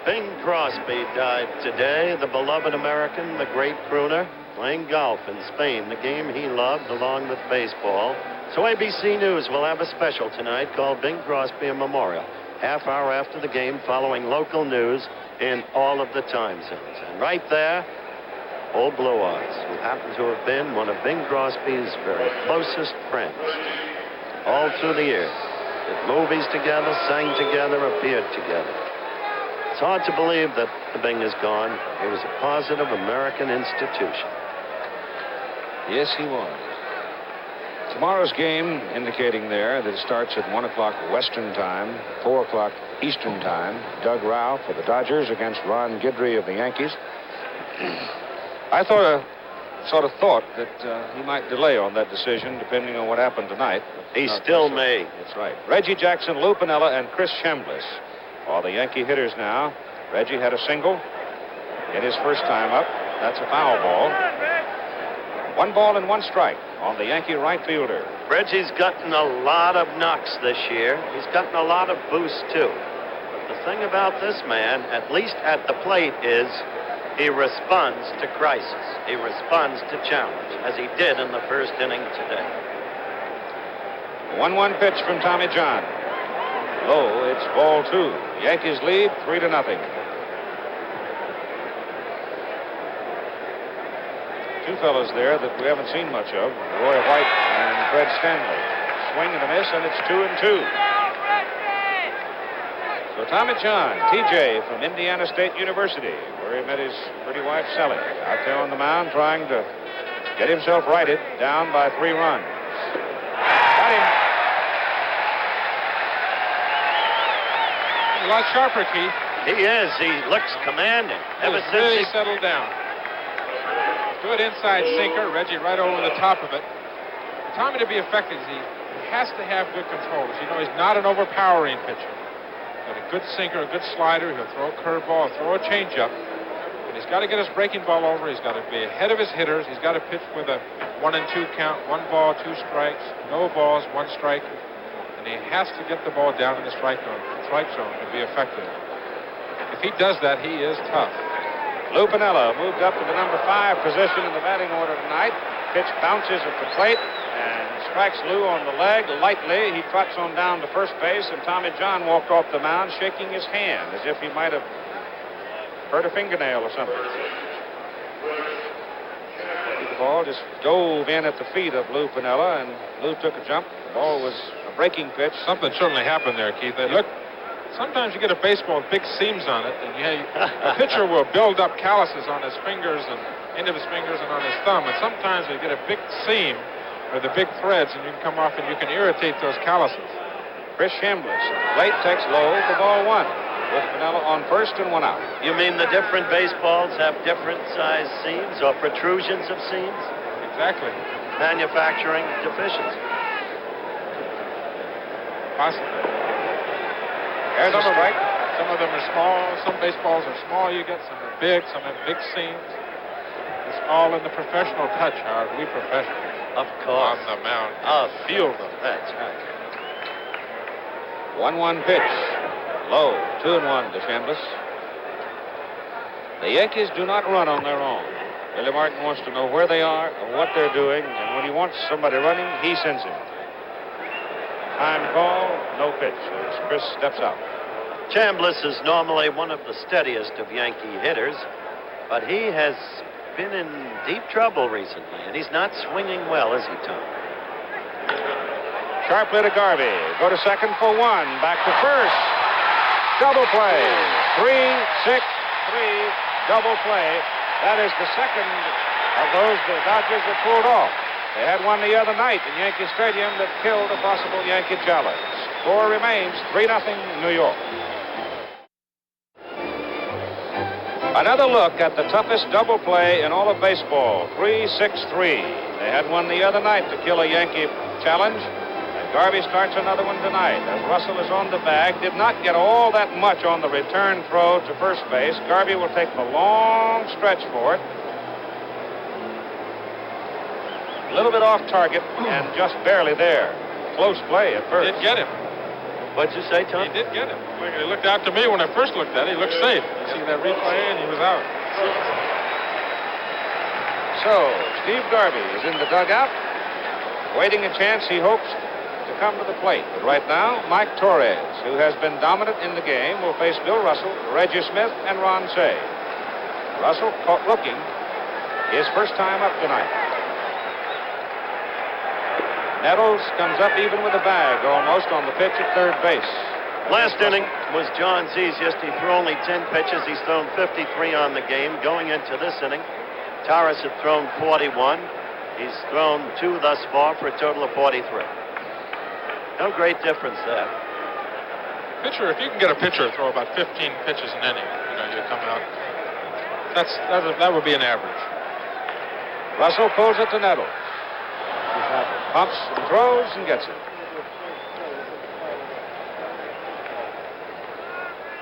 Bing Crosby died today, the beloved American, the great crooner, playing golf in Spain, the game he loved along with baseball. So ABC News will have a special tonight called Bing Crosby a Memorial. Half hour after the game, following local news in all of the time zones. And right there, old Blue Eyes, who happened to have been one of Bing Crosby's very closest friends. All through the years, did movies together, sang together, appeared together. It's hard to believe that the Bing is gone. He was a positive American institution. Yes, he was. Tomorrow's game indicating there that it starts at 1 o'clock Western time, 4 o'clock Eastern time. Doug Rauch for the Dodgers against Ron Guidry of the Yankees. I sort of thought that he might delay on that decision depending on what happened tonight. He still may. That's right. Reggie Jackson, Lou Piniella, and Chris Chambliss are the Yankee hitters now. Reggie had a single in his first time up. That's a foul ball. 1 ball and 1 strike on the Yankee right fielder. Reggie's gotten a lot of knocks this year. He's gotten a lot of boosts, too. But the thing about this man, at least at the plate, is he responds to crisis. He responds to challenge, as he did in the first inning today. 1-1 pitch from Tommy John. Low, it's ball 2. Yankees lead 3-0. Two fellows there that we haven't seen much of, Roy White and Fred Stanley. Swing and a miss, and it's 2-2. So Tommy John, TJ from Indiana State University, where he met his pretty wife Sally, out there on the mound trying to get himself righted, down by 3 runs. Got him. A lot sharper, Keith. He is. He looks commanding. Ever He's since really he settled down. Good inside sinker. Reggie right over the top of it. For Tommy to be effective, he has to have good control. As you know, he's not an overpowering pitcher. Got a good sinker, a good slider. He'll throw a curveball, throw a changeup. And he's got to get his breaking ball over. He's got to be ahead of his hitters. He's got to pitch with a 1-2 count, 1 ball, 2 strikes, no balls, 1 strike. And he has to get the ball down in the strike zone to be effective. If he does that, he is tough. Lou Piniella moved up to the number 5 position in the batting order tonight. Pitch bounces at the plate and strikes Lou on the leg lightly. He trots on down to first base, and Tommy John walked off the mound shaking his hand as if he might have hurt a fingernail or something. The ball just dove in at the feet of Lou Piniella, and Lou took a jump. The ball was a breaking pitch. Something certainly happened there, Keith. Sometimes you get a baseball with big seams on it, and a pitcher will build up calluses on his fingers and end of his fingers and on his thumb. And sometimes you get a big seam or the big threads, and you can come off and you can irritate those calluses. Chris Chambliss, late takes low for ball 1 with Piniella on first and 1 out. You mean the different baseballs have different size seams or protrusions of seams? Exactly. Manufacturing deficiency. Possibly. There's a strike. Some of them are small. Some baseballs are small. You get some are big. Some have big seams. It's all in the professional touch, Howard. We professionals. Of course. On the mound. Feel them. That's right. 1-1 pitch. Low. 2-1 to Chambliss. The Yankees do not run on their own. Billy Martin wants to know where they are or what they're doing, and when he wants somebody running, he sends him. Time call, no pitch as Chris steps out. Chambliss is normally one of the steadiest of Yankee hitters, but he has been in deep trouble recently, and he's not swinging well, is he, Tom? Sharply to Garvey. Go to second for one. Back to first. Double play. 3-6-3 double play. That is the second of those the Dodgers have pulled off. They had one the other night in Yankee Stadium that killed a possible Yankee challenge. Score remains 3-0 New York. Another look at the toughest double play in all of baseball, 3-6-3. They had one the other night to kill a Yankee challenge, and Garvey starts another one tonight. As Russell is on the bag, did not get all that much on the return throw to first base. Garvey will take the long stretch for it. A little bit off target and just barely there. Close play at first. Did get him. What'd you say, Tom? He did get him. He looked out to me when I first looked at it. He looked safe. You see that replay, and he was out. So, Steve Garvey is in the dugout, waiting a chance he hopes to come to the plate. But right now, Mike Torres, who has been dominant in the game, will face Bill Russell, Reggie Smith, and Ron Cey. Russell caught looking his first time up tonight. Nettles comes up even with a bag almost on the pitch at third base. Last inning was John's easiest. He threw only 10 pitches. He's thrown 53 on the game. Going into this inning, Torres had thrown 41. He's thrown 2 thus far for a total of 43. No great difference there. Pitcher, if you can get a pitcher to throw about 15 pitches an inning, you come out. That would be an average. Russell pulls it to Nettles. Pumps and throws and gets it.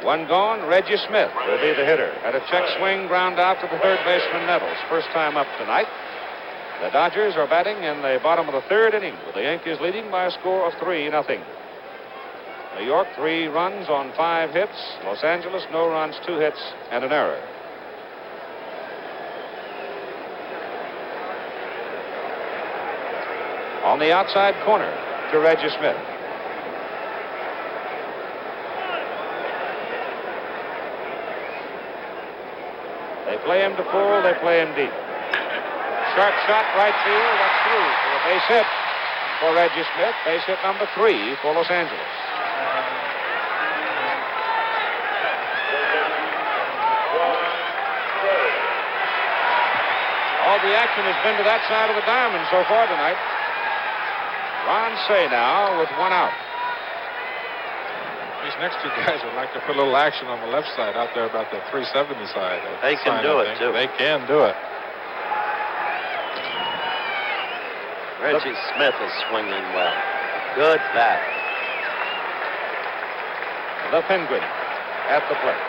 One gone, Reggie Smith will be the hitter. At a check swing, ground out to the third baseman Nettles. First time up tonight. The Dodgers are batting in the bottom of the third inning, with the Yankees leading by a score of 3-0. New York, 3 runs on 5 hits. Los Angeles, no runs, 2 hits, and an error. On the outside corner to Reggie Smith. They play him to full, they play him deep. Sharp shot, right field, that's through for a base hit for Reggie Smith. Base hit number 3 for Los Angeles. All the action has been to that side of the diamond so far tonight. Ron Cey now with 1 out. These next 2 guys would like to put a little action on the left side out there about the 370 side. They can do it, too. They can do it. Reggie Smith is swinging well. Good bat. The Penguin at the plate.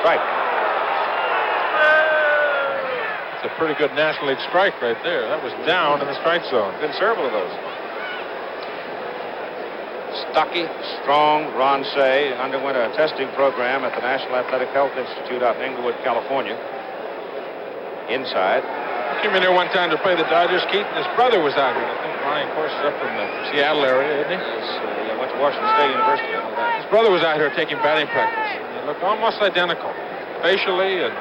Strike. A pretty good National League strike right there. That was down in the strike zone. Been several of those. Stocky, strong Ron Cey underwent a testing program at the National Athletic Health Institute out in Inglewood, California. Inside. Came in here one time to play the Dodgers. Keaton, his brother was out here. I think Ronnie, of course, is up from the Seattle area, isn't he? Yes, went to Washington State University. I know that. His brother was out here taking batting practice. They looked almost identical, facially, and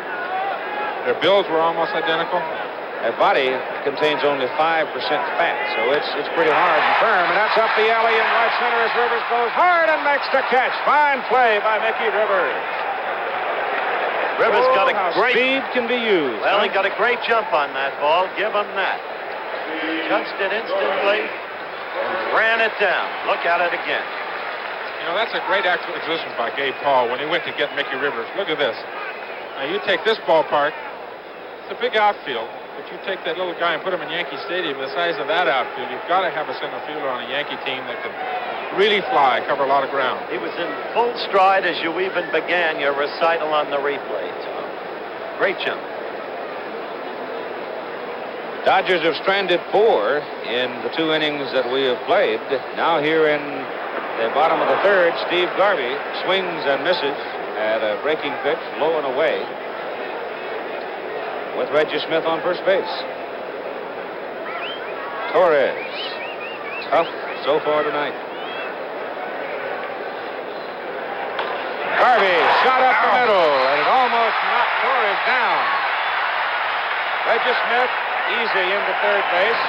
their builds were almost identical. Their body contains only 5% fat, so it's pretty hard and firm. And that's up the alley in right center as Rivers goes hard and makes the catch. Fine play by Mickey Rivers. Rivers got a great speed can be used. Well, he got a great jump on that ball. Give him that. Touched it instantly and ran it down. Look at it again. That's a great acquisition by Gabe Paul when he went to get Mickey Rivers. Look at this. Now, you take this ballpark. It's a big outfield, but you take that little guy and put him in Yankee Stadium, the size of that outfield, you've got to have a center fielder on a Yankee team that can really fly, cover a lot of ground. He was in full stride as you even began your recital on the replay, Tom. Great jump. Dodgers have stranded 4 in the 2 innings that we have played. Now here in the bottom of the third, Steve Garvey swings and misses at a breaking pitch, low and away, with Reggie Smith on first base. Torres, tough so far tonight. Garvey shot up the middle, and it almost knocked Torres down. Reggie Smith easy into third base.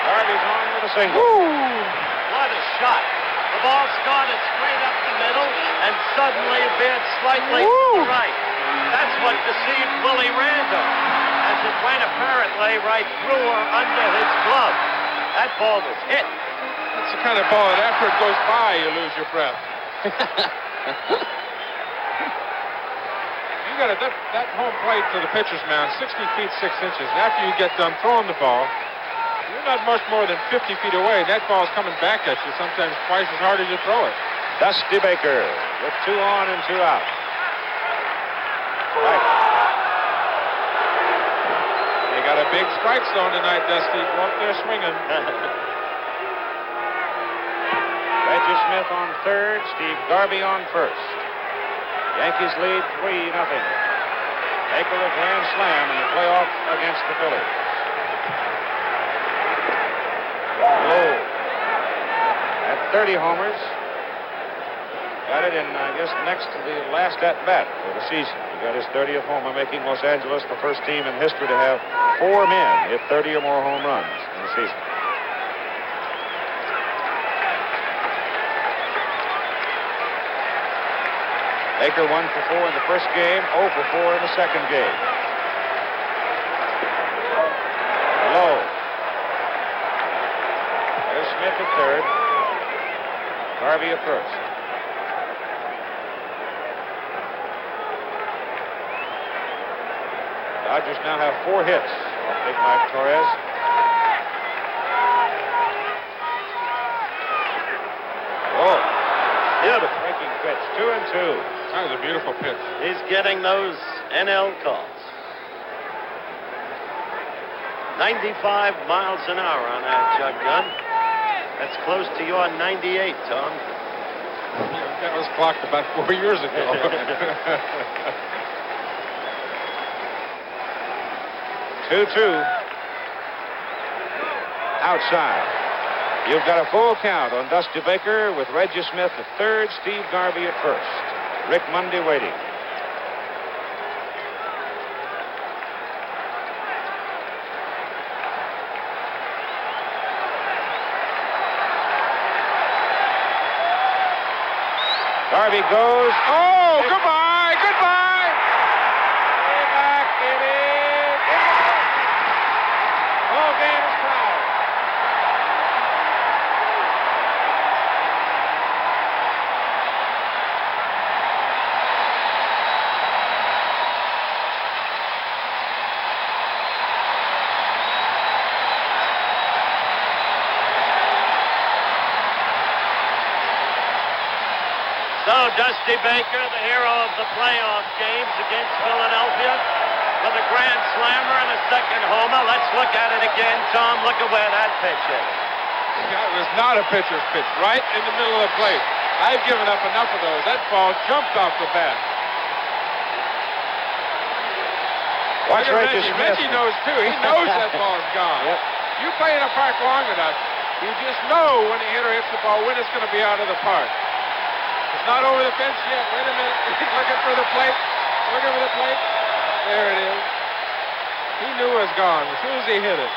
Garvey's on with a single. What a shot. The ball started straight up the middle and suddenly veered slightly to the right. That's what deceived Willie Randall, as it went apparently right through or under his glove. That ball was hit. That's the kind of ball that after it goes by, you lose your breath. You got that home plate to the pitcher's mound, 60 feet 6 inches. And after you get done throwing the ball, you're not much more than 50 feet away. And that ball's coming back at you, sometimes twice as hard as you throw it. Dusty Baker with 2 on and 2 out. Right. They got a big strike zone tonight, Dusty. Go up there swinging. Reggie Smith on third, Steve Garvey on first. Yankees lead 3-0. Baker a grand slam in the playoff against the Phillies. Low at 30 homers. Got it in, I guess, next to the last at-bat for the season. He got his 30th homer, making Los Angeles the first team in history to have 4 men hit 30 or more home runs in the season. Baker 1 for 4 in the first game, 0 for 4 in the second game. Low. There's Smith at third. Garvey at first. Dodgers now have 4 hits off Big Mike Torres. Oh, beautiful breaking pitch, 2-2. That was a beautiful pitch. He's getting those NL calls. 95 miles an hour on that jug gun. That's close to your 98, Tom. That was clocked about 4 years ago. 2-2. Outside. You've got a full count on Dusty Baker with Reggie Smith at third, Steve Garvey at first. Rick Monday waiting. Garvey goes. Oh, goodbye, goodbye. Way back, it is. Ball game is tied. So Dusty Baker, the hero of the playoff games against Philadelphia, with a grand slammer and a second homer. Let's look at it again, Tom. Look at where that pitch is. That was not a pitcher's pitch, right in the middle of the plate. I've given up enough of those. That ball jumped off the bat. Watch Reggie Smith. Reggie knows, too. He knows that ball's gone. Yep. You play in a park long enough, you just know when the hitter hits the ball when it's going to be out of the park. It's not over the fence yet. Wait a minute. He's looking for the plate. Looking for the plate. There it is. He knew it was gone as soon as he hit it.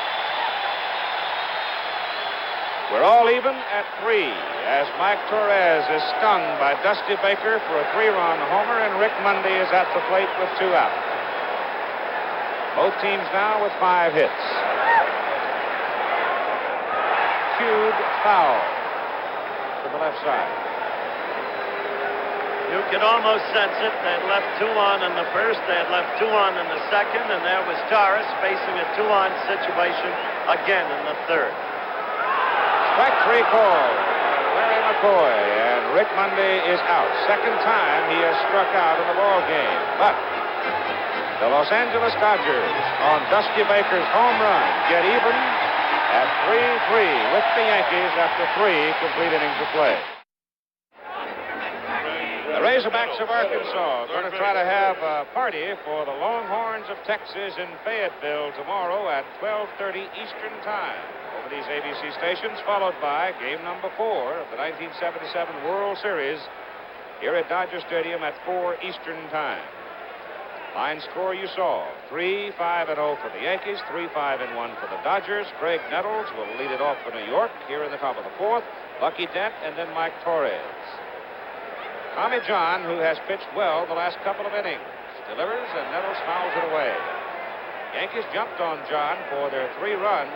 We're all even at 3 as Mike Torres is stung by Dusty Baker for a 3-run homer, and Rick Monday is at the plate with 2 out. Both teams now with 5 hits. Cued foul to the left side. You could almost sense it. They had left 2 on in the first. They had left 2 on in the second. And there was Torres facing a 2-on situation again in the third. Strike 3 call. Larry McCoy, and Rick Monday is out. Second time he has struck out in the ball game. But the Los Angeles Dodgers on Dusty Baker's home run get even at 3-3 with the Yankees after 3 complete innings of play. The Razorbacks of Arkansas are going to try to have a party for the Longhorns of Texas in Fayetteville tomorrow at 12:30 Eastern Time over these ABC stations, followed by game number 4 of the 1977 World Series here at Dodger Stadium at 4 Eastern Time. Line score you saw. 3-5-0 for the Yankees, 3-5-1 for the Dodgers. Greg Nettles will lead it off for New York here in the top of the fourth. Bucky Dent and then Mike Torres. Tommy John, who has pitched well the last couple of innings, delivers and Nettles fouls it away. Yankees jumped on John for their 3 runs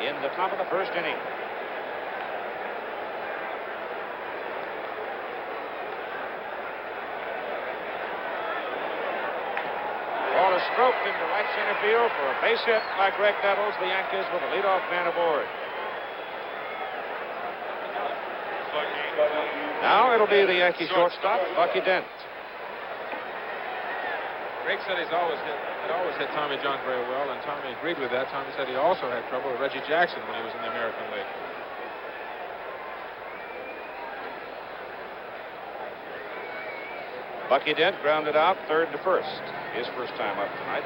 in the top of the first inning. Ball is stroked into right center field for a base hit by Greg Nettles. The Yankees with a leadoff man aboard. Now it'll be the Yankee shortstop, Bucky Dent. Greg said had always hit Tommy John very well, and Tommy agreed with that. Tommy said he also had trouble with Reggie Jackson when he was in the American League. Bucky Dent grounded out third to first. His first time up tonight.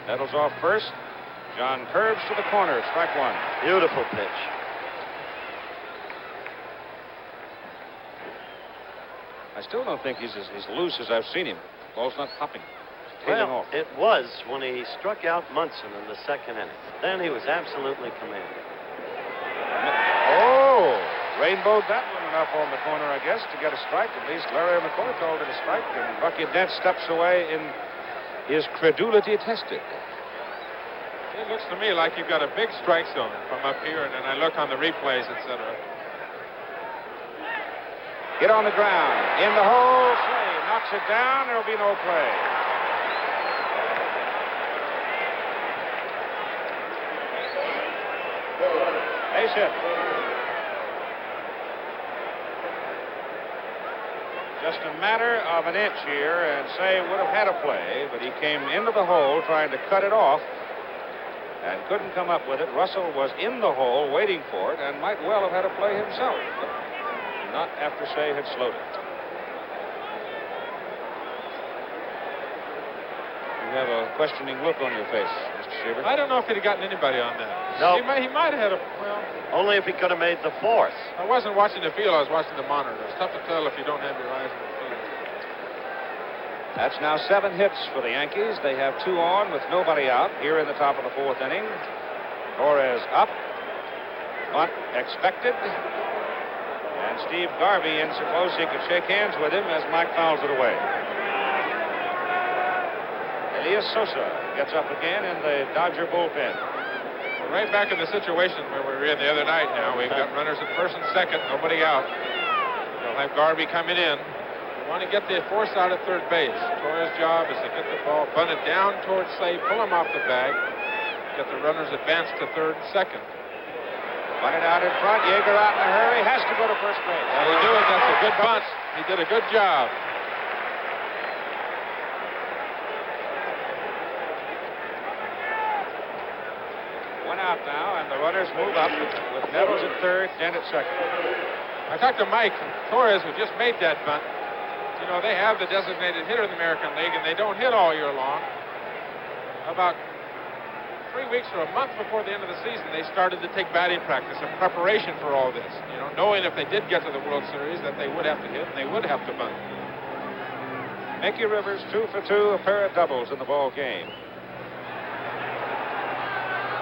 Nettles off first. John curves to the corner. Strike one. Beautiful pitch. I still don't think he's as loose as I've seen him. Ball's not popping. Tailing Well, off. it was when he struck out Munson in the second inning. Then he was absolutely commanding. Oh! Rainbowed that one enough on the corner, I guess, to get a strike. At least Larry McCoy called it a strike, and Bucky Dent steps away in his credulity tested. It looks to me like you've got a big strike zone from up here, and then I look on the replays, etc. Hit on the ground. In the hole, Slay knocks it down. There'll be no play. Base hit. Just a matter of an inch here, and Say would have had a play, but he came into the hole trying to cut it off and couldn't come up with it. Russell was in the hole waiting for it and might well have had a play himself, but not after Say had slowed it. You have a questioning look on your face, Mr. Siebert. I don't know if he'd have gotten anybody on that. No. He might have had a, well, Only if he could have made the fourth. I wasn't watching the field, I was watching the monitor. It's tough to tell if you don't have your eyes on the field. That's now 7 hits for the Yankees. They have 2 on with nobody out here in the top of the 4th inning. Torres up. Bunt expected. And Steve Garvey in so close he could shake hands with him as Mike fouls it away. Elias Sosa gets up again in the Dodger bullpen. We're right back in the situation where we were in the other night now. We've got runners at first and second, nobody out. They'll have Garvey coming in. We want to get the force out at third base. Torres' job is to get the ball bunted down towards Slade, pull him off the bag, get the runners advanced to third and second. Bunted out in front. Yeager out in a hurry. Has to go to first base. Well, he knew it. That's a good bunt. He did a good job. One out now, and the runners move up with Nettles at third, Dent at second. I talked to Mike Torres, who just made that bunt. You know, they have the designated hitter in the American League, and they don't hit all year long. About 3 weeks or a month before the end of the season, they started to take batting practice in preparation for all this. You know, knowing if they did get to the World Series that they would have to hit and they would have to bunt. Mickey Rivers 2 for 2, a pair of doubles in the ball game.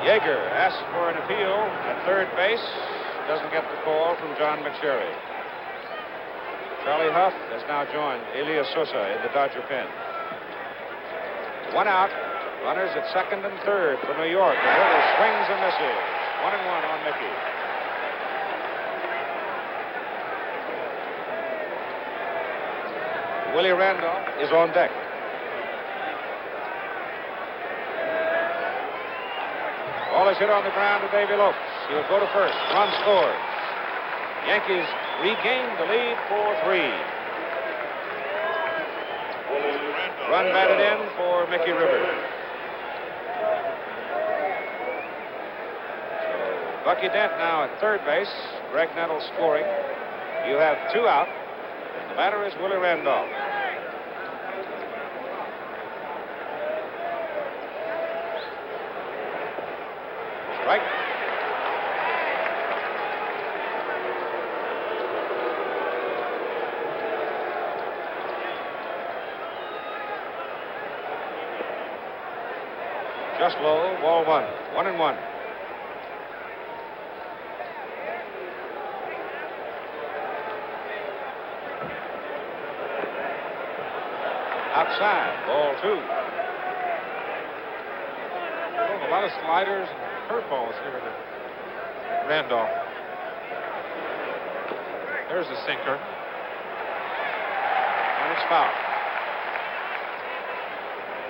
Yeager asks for an appeal at third base. Doesn't get the call from John McSherry. Charlie Huff has now joined Elias Sosa in the Dodger pen. 1 out. Runners at second and third for New York. And Rivers swings and misses. 1-1 on Mickey. Willie Randolph is on deck. Ball is hit on the ground to Davy Lopes. He'll go to first. Run scores. Yankees regain the lead 4-3. Run batted in for Mickey Rivers. So Bucky Dent now at third base. Greg Nettles scoring. You have 2 out. And the batter is Willie Randolph. Strike. Just low, ball one. 1-1. Outside, ball two. Oh, a lot of sliders and curveballs here to Randolph. There's a sinker. And it's foul.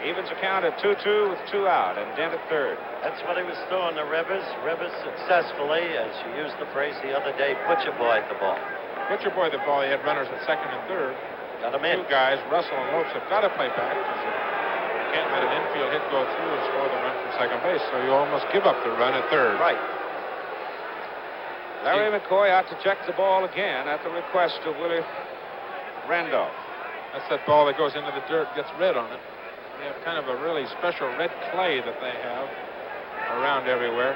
Evens a count at 2-2 with 2 out, and Dent at third. That's what he was throwing to Rivers. Rivers successfully, as you used the phrase the other day, butcher boyed the ball. Butcher boy the ball. He had runners at second and third. Got him in. Two guys, Russell and Lopes, have got to play back because you can't let an infield hit go through and score the run from second base. So you almost give up the run at third. Right. Larry McCoy out to check the ball again at the request of Willie Randolph. That's that ball that goes into the dirt, gets red on it. They have kind of a really special red clay that they have around everywhere.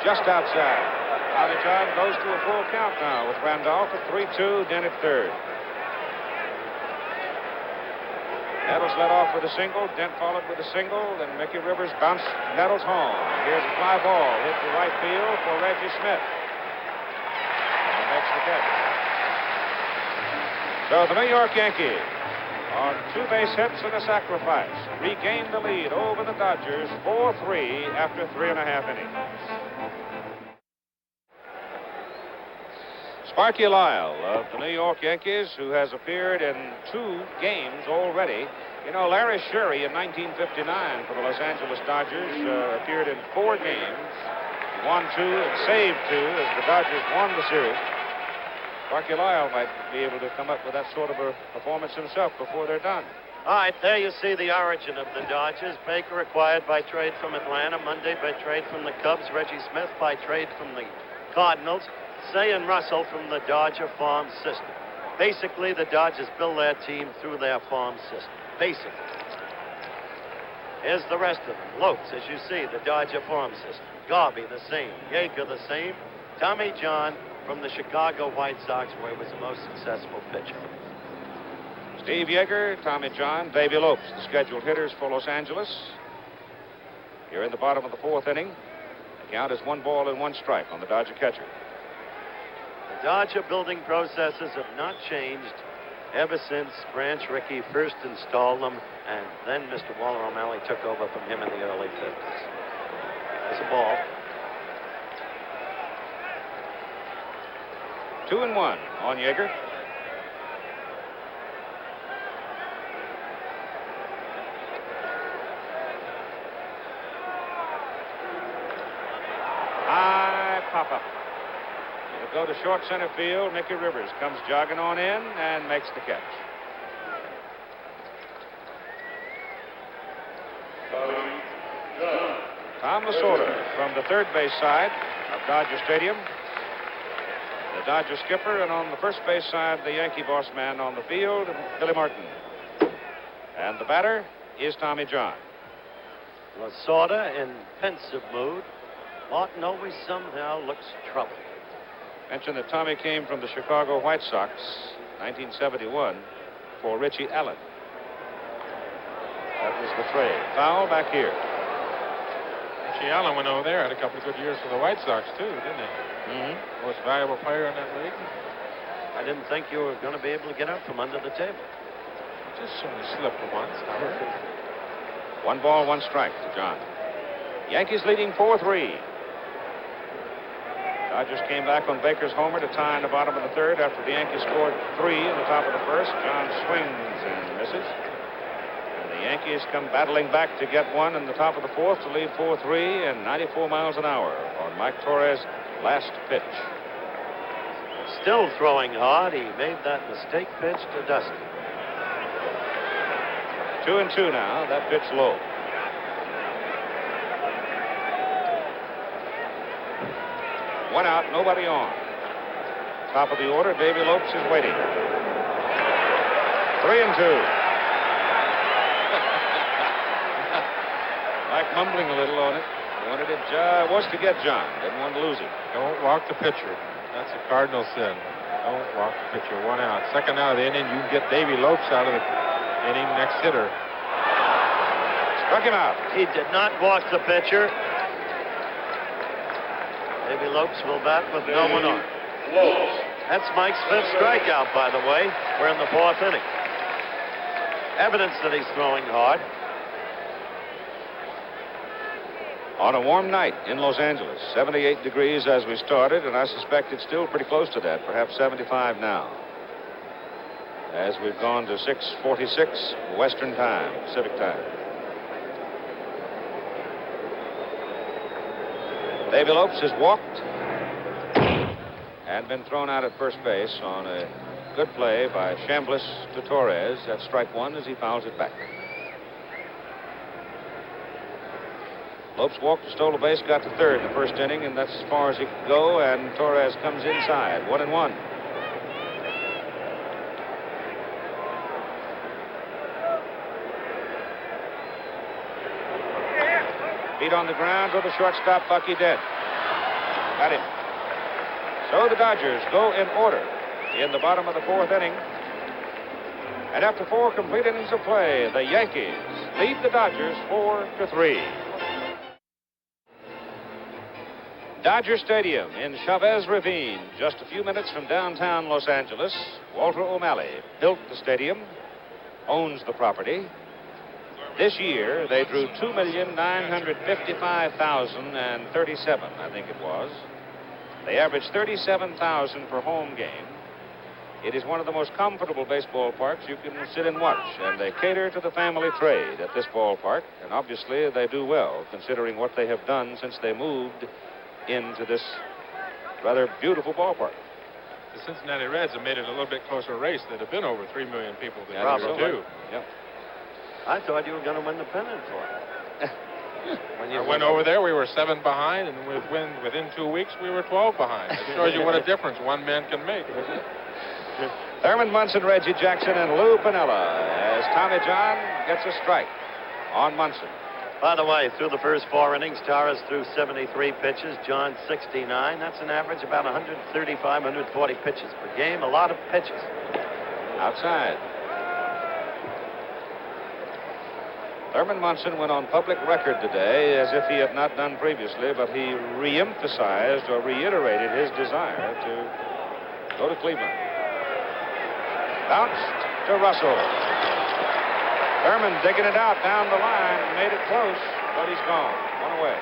Just outside. Tommy John goes to a full count now with Randolph at 3-2, Dent at third. Nettles led off with a single. Dent followed with a single. Then Mickey Rivers bounced Nettles home. Here's a fly ball hit to right field for Reggie Smith. And he makes the catch. So the New York Yankees, on 2 base hits and a sacrifice, regained the lead over the Dodgers 4-3 after 3.5 innings. Sparky Lyle of the New York Yankees, who has appeared in 2 games already. You know, Larry Sherry in 1959 for the Los Angeles Dodgers appeared in 4 games, won 2 and saved 2 as the Dodgers won the series. Sparky Lyle might be able to come up with that sort of a performance himself before they're done. All right, there you see the origin of the Dodgers. Baker acquired by trade from Atlanta, Monday by trade from the Cubs, Reggie Smith by trade from the Cardinals, Say and Russell from the Dodger farm system. Basically, the Dodgers build their team through their farm system. Basically. Here's the rest of them. Lopes, as you see, the Dodger farm system. Garvey, the same. Yeager, the same. Tommy John from the Chicago White Sox, where he was the most successful pitcher. Steve Yeager, Tommy John, Davy Lopes, the scheduled hitters for Los Angeles. Here in the bottom of the 4th inning. The count is 1 ball and 1 strike on the Dodger catcher. The Dodger building processes have not changed ever since Branch Rickey first installed them, and then Mr. Waller O'Malley took over from him in the early 50s. There's a ball. 2-1 on Yeager. High pop-up. It'll go to short center field. Mickey Rivers comes jogging on in and makes the catch. Tom Lasorda from the third base side of Dodger Stadium. The Dodger skipper, and on the first base side, the Yankee boss man on the field, Billy Martin. And the batter is Tommy John. Lasorda in pensive mood. Martin always somehow looks troubled. Mentioned that Tommy came from the Chicago White Sox, 1971, for Richie Allen. That was the trade. Foul back here. Richie Allen went over there, had a couple of good years for the White Sox, too, didn't he? Mm-hmm. Most valuable player in that league. I didn't think you were going to be able to get out from under the table. Just only slipped once. 1 ball, 1 strike to John. Yankees leading 4-3. Dodgers came back on Baker's homer to tie in the bottom of the 3rd after the Yankees scored 3 in the top of the 1st. John swings and misses. And the Yankees come battling back to get 1 in the top of the 4th to lead 4-3 and 94 miles an hour on Mike Torres' last pitch. Still throwing hard. He made that mistake pitch to Dusty. 2-2 now. That pitch low. One out, nobody on. Top of the order, Davy Lopes is waiting. 3-2. Mike mumbling a little on it. Wanted it was to get John. Didn't want to lose him. Don't walk the pitcher. That's a cardinal sin. Don't walk the pitcher. 1 out. Second out of the inning, you can get Davy Lopes out of the inning, next hitter. Struck him out. He did not walk the pitcher. Davy Lopes will bat with no one on. That's Mike's 5th strikeout, by the way. We're in the 4th inning. Evidence that he's throwing hard. On a warm night in Los Angeles, 78 degrees as we started, and I suspect it's still pretty close to that, perhaps 75 now. As we've gone to 6:46 Western time, Pacific time. Davy Lopes has walked and been thrown out at first base on a good play by Chambliss to Torres. That's strike 1 as he fouls it back. Lopes walked, stole a base, got to third in the first inning, and that's as far as he could go, and Torres comes inside. 1-1. Feet on the ground to the shortstop, Bucky Dent. Got him. So the Dodgers go in order in the bottom of the 4th inning. And after 4 complete innings of play, the Yankees lead the Dodgers 4-3. Dodger Stadium in Chavez Ravine, just a few minutes from downtown Los Angeles. Walter O'Malley built the stadium, owns the property. This year, they drew 2,955,037, I think it was. They averaged 37,000 per home game. It is one of the most comfortable baseball parks you can sit and watch, and they cater to the family trade at this ballpark, and obviously they do well, considering what they have done since they moved into this rather beautiful ballpark. The Cincinnati Reds have made it a little bit closer race. There'd have been over 3 million people this Probably. year, too. Yep. I thought you were going to win the pennant for it. When I went over there, we were 7 behind, and within 2 weeks, we were 12 behind. It shows you what a difference one man can make. Thurman Munson, Reggie Jackson, and Lou Piniella as Tommy John gets a strike on Munson. By the way, through the first 4 innings, Torres threw 73 pitches, John 69. That's an average about 135, 140 pitches per game. A lot of pitches. Outside. Thurman Munson went on public record today as if he had not done previously, but he re-emphasized or reiterated his desire to go to Cleveland. Bounced to Russell. Thurman digging it out down the line, made it close, but he's gone. 1 away.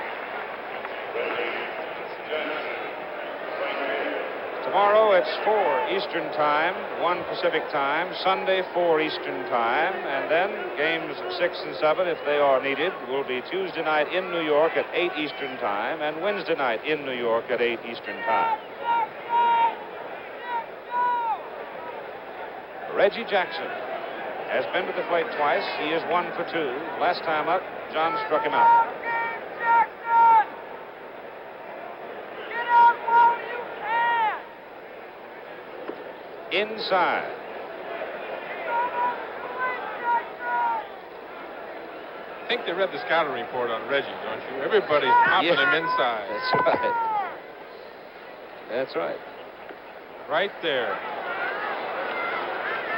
Tomorrow it's 4 Eastern time, 1 Pacific time, Sunday 4 Eastern time, and then games 6 and 7, if they are needed, will be Tuesday night in New York at 8 Eastern time and Wednesday night in New York at 8 Eastern time. Reggie Jackson has been to the plate twice. He is 1 for 2. Last time up, John struck him out. Inside. I think they read the scouting report on Reggie, don't you? Everybody's popping him inside. That's right. That's right. Right there.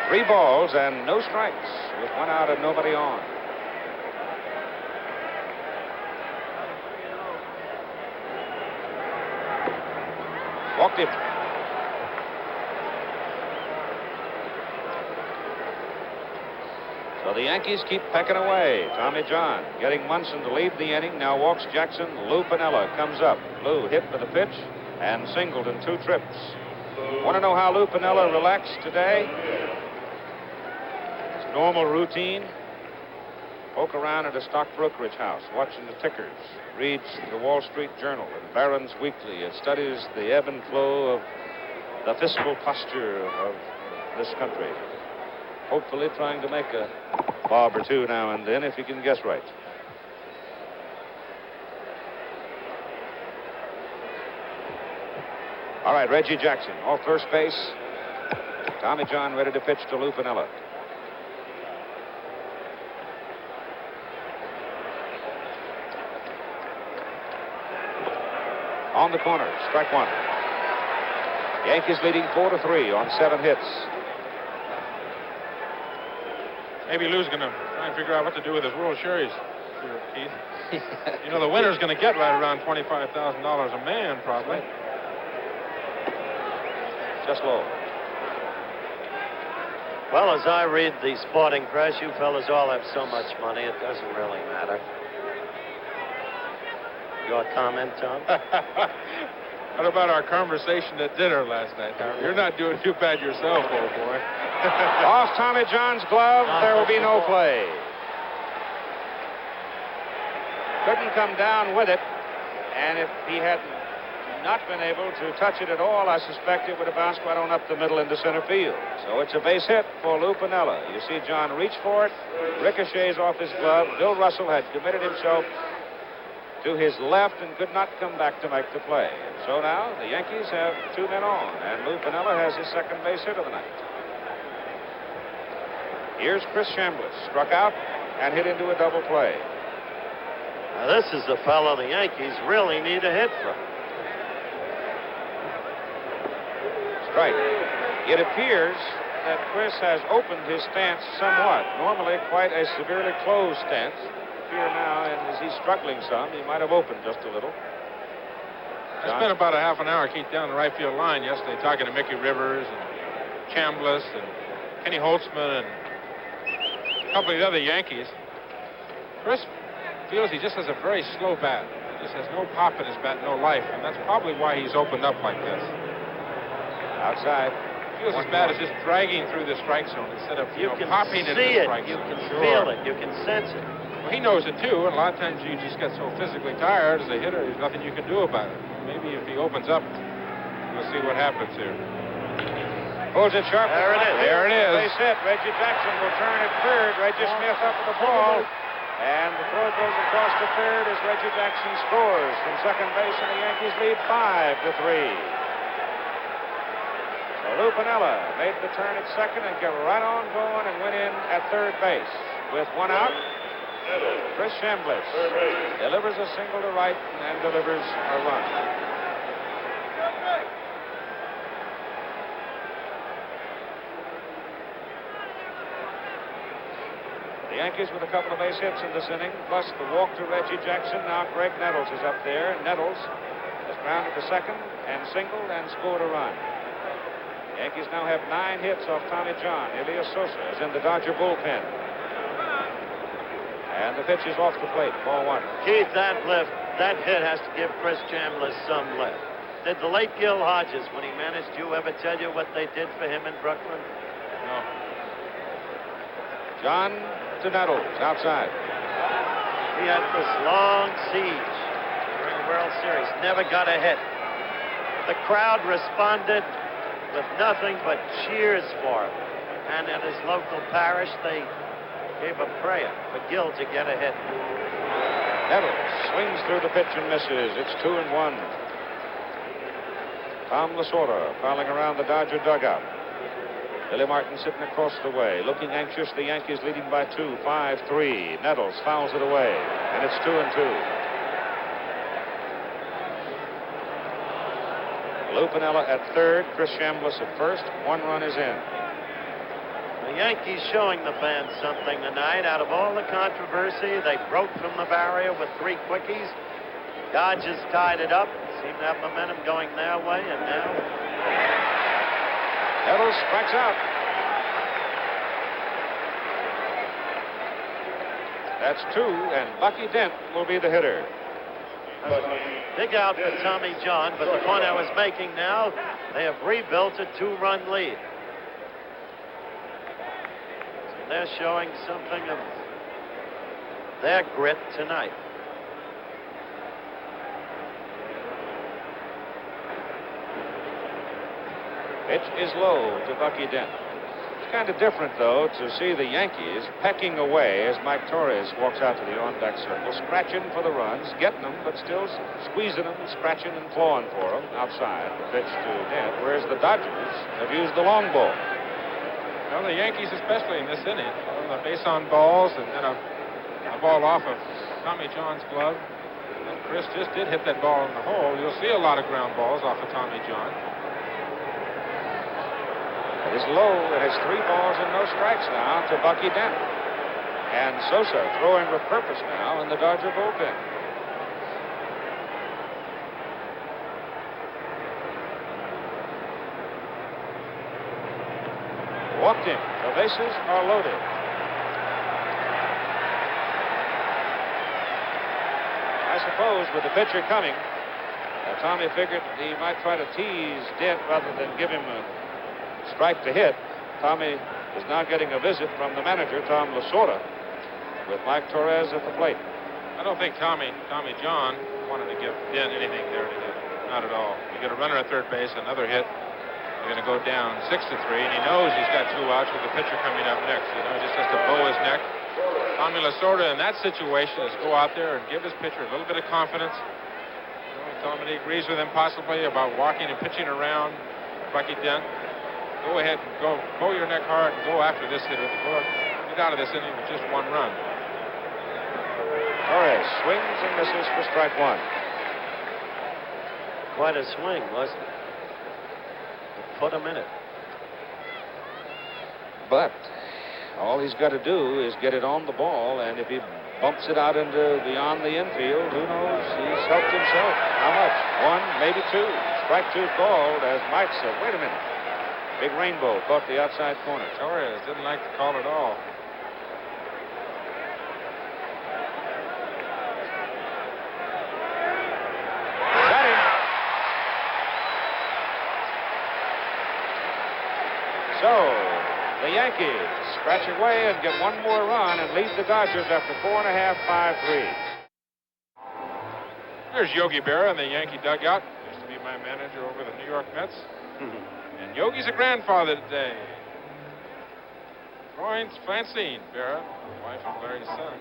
3 balls and no strikes with 1 out and nobody on. Walked him. So the Yankees keep pecking away. Tommy John getting Munson to lead the inning. Now walks Jackson. Lou Piniella comes up. Lou hit for the pitch and singled in 2 trips. Want to know how Lou Piniella relaxed today? His normal routine. Poke around at a stock brokerage house, watching the tickers, reads the Wall Street Journal and Barron's Weekly, and studies the ebb and flow of the fiscal posture of this country. Hopefully trying to make a bob or 2 now and then if he can guess right. All right, Reggie Jackson off first base. Tommy John ready to pitch to Lou Piniella. On the corner, strike 1. Yankees leading 4-3 on 7 hits. Maybe Lou's going to try and figure out what to do with his World Series here, Keith. You know, the winner's going to get right around $25,000 a man, probably. Just low. Well, as I read the sporting press, you fellas all have so much money, it doesn't really matter. Your comment, Tom? What about our conversation at dinner last night, Harry? You're not doing too bad yourself, old boy. Off Tommy John's glove, there will be no play. Couldn't come down with it, and if he had not been able to touch it at all, I suspect it would have bounced right on up the middle into center field. So it's a base hit for Lou Piniella. You see John reach for it, ricochets off his glove. Bill Russell had committed himself to his left and could not come back to make the play. And so now the Yankees have 2 men on, and Lou Piniella has his second base hit of the night. Here's Chris Chambliss, struck out and hit into a double play. Now, this is the fellow the Yankees really need a hit from. Strike. It appears that Chris has opened his stance somewhat. Normally quite a severely closed stance. Here now, and as he's struggling some, he might have opened just a little. I spent about a half an hour, Keith, down the right field line yesterday talking to Mickey Rivers and Chambliss and Kenny Holtzman and a couple of the other Yankees. Chris feels he just has a very slow bat. He just has no pop in his bat, no life, and that's probably why he's opened up like this. Outside. Feels his bat is just dragging through the strike zone instead of popping into the strike zone. You can feel it. You can sense it. Well, he knows it too, and a lot of times you just get so physically tired as a hitter, there's nothing you can do about it. Maybe if he opens up, we'll see what happens here. Pulls it sharp. There it is. There it is. Base hit. Reggie Jackson will turn at third. Reggie Smith up with the ball. And the throw goes across to third as Reggie Jackson scores from second base, and the Yankees lead 5-3. So Lou Piniella made the turn at second and kept right on going and went in at third base. With 1 out, Chris Chambliss delivers a single to right and delivers a run. The Yankees with a couple of base hits in this inning, plus the walk to Reggie Jackson. Now Greg Nettles is up there. Nettles has grounded to second and singled and scored a run. The Yankees now have 9 hits off Tommy John. Elias Sosa is in the Dodger bullpen. And the pitch is off the plate. Ball 1. Keith, that hit has to give Chris Chambliss some lift. Did the late Gil Hodges, when he managed you, ever tell you what they did for him in Brooklyn? No. John to Nettles, outside. He had this long siege during the World Series. Never got a hit. The crowd responded with nothing but cheers for him. And in his local parish, they gave a prayer for Gil to get a hit. Nettles swings through the pitch and misses. It's 2-1. Tom Lasorda fouling around the Dodger dugout. Billy Martin sitting across the way, looking anxious. The Yankees leading by 2, 5-3. Nettles fouls it away, and it's 2-2. Lou Piniella at third, Chris Chambliss at first. 1 run is in. The Yankees showing the fans something tonight. Out of all the controversy, they broke from the barrier with 3 quickies. Dodgers tied it up. Seem to have momentum going their way, and now Nettles strikes out. That's 2, and Bucky Dent will be the hitter. Big out for Tommy John, but the point I was making now, they have rebuilt a 2-run lead. So they're showing something of their grit tonight. Pitch is low to Bucky Dent. It's kind of different, though, to see the Yankees pecking away as Mike Torres walks out to the on-deck circle, scratching for the runs, getting them, but still squeezing them, scratching and clawing for them outside. The pitch to Dent, whereas the Dodgers have used the long ball. Well, the Yankees, especially in this inning, the base on balls and then a ball off of Tommy John's glove. And Chris just did hit that ball in the hole. You'll see a lot of ground balls off of Tommy John. It is low. It has 3 balls and no strikes now to Bucky Dent. And Sosa throwing with purpose now in the Dodger bullpen. Walked him. The bases are loaded. I suppose with the pitcher coming, Tommy figured he might try to tease Dent rather than give him a strike to hit. Tommy is now getting a visit from the manager, Tom Lasorda, with Mike Torres at the plate. I don't think Tommy John wanted to give Dent anything there to hit. Not at all. You get a runner at third base, another hit. You're going to go down 6-3, and he knows he's got 2 outs with the pitcher coming up next. You know, he just has to bow his neck. Tommy Lasorda in that situation is go out there and give his pitcher a little bit of confidence. You know, tell him that he agrees with him possibly about walking and pitching around Bucky Dent. Go ahead and go bow your neck hard and go after this hitter. Get out of this inning with just 1 run. Torres swings and misses for strike 1. Quite a swing, wasn't it? Put him in it. But all he's got to do is get it on the ball, and if he bumps it out into beyond the infield, who knows? He's helped himself. How much? 1, maybe 2. Strike 2 called, as Mike said. Wait a minute. Big Rainbow caught the outside corner. Torres didn't like the call at all. Got him. So, the Yankees scratch away and get 1 more run and lead the Dodgers after 4.5, 5-3. There's Yogi Berra in the Yankee dugout. Used to be my manager over the New York Mets. And Yogi's a grandfather today. Florence Francine Berra, wife of Larry's son.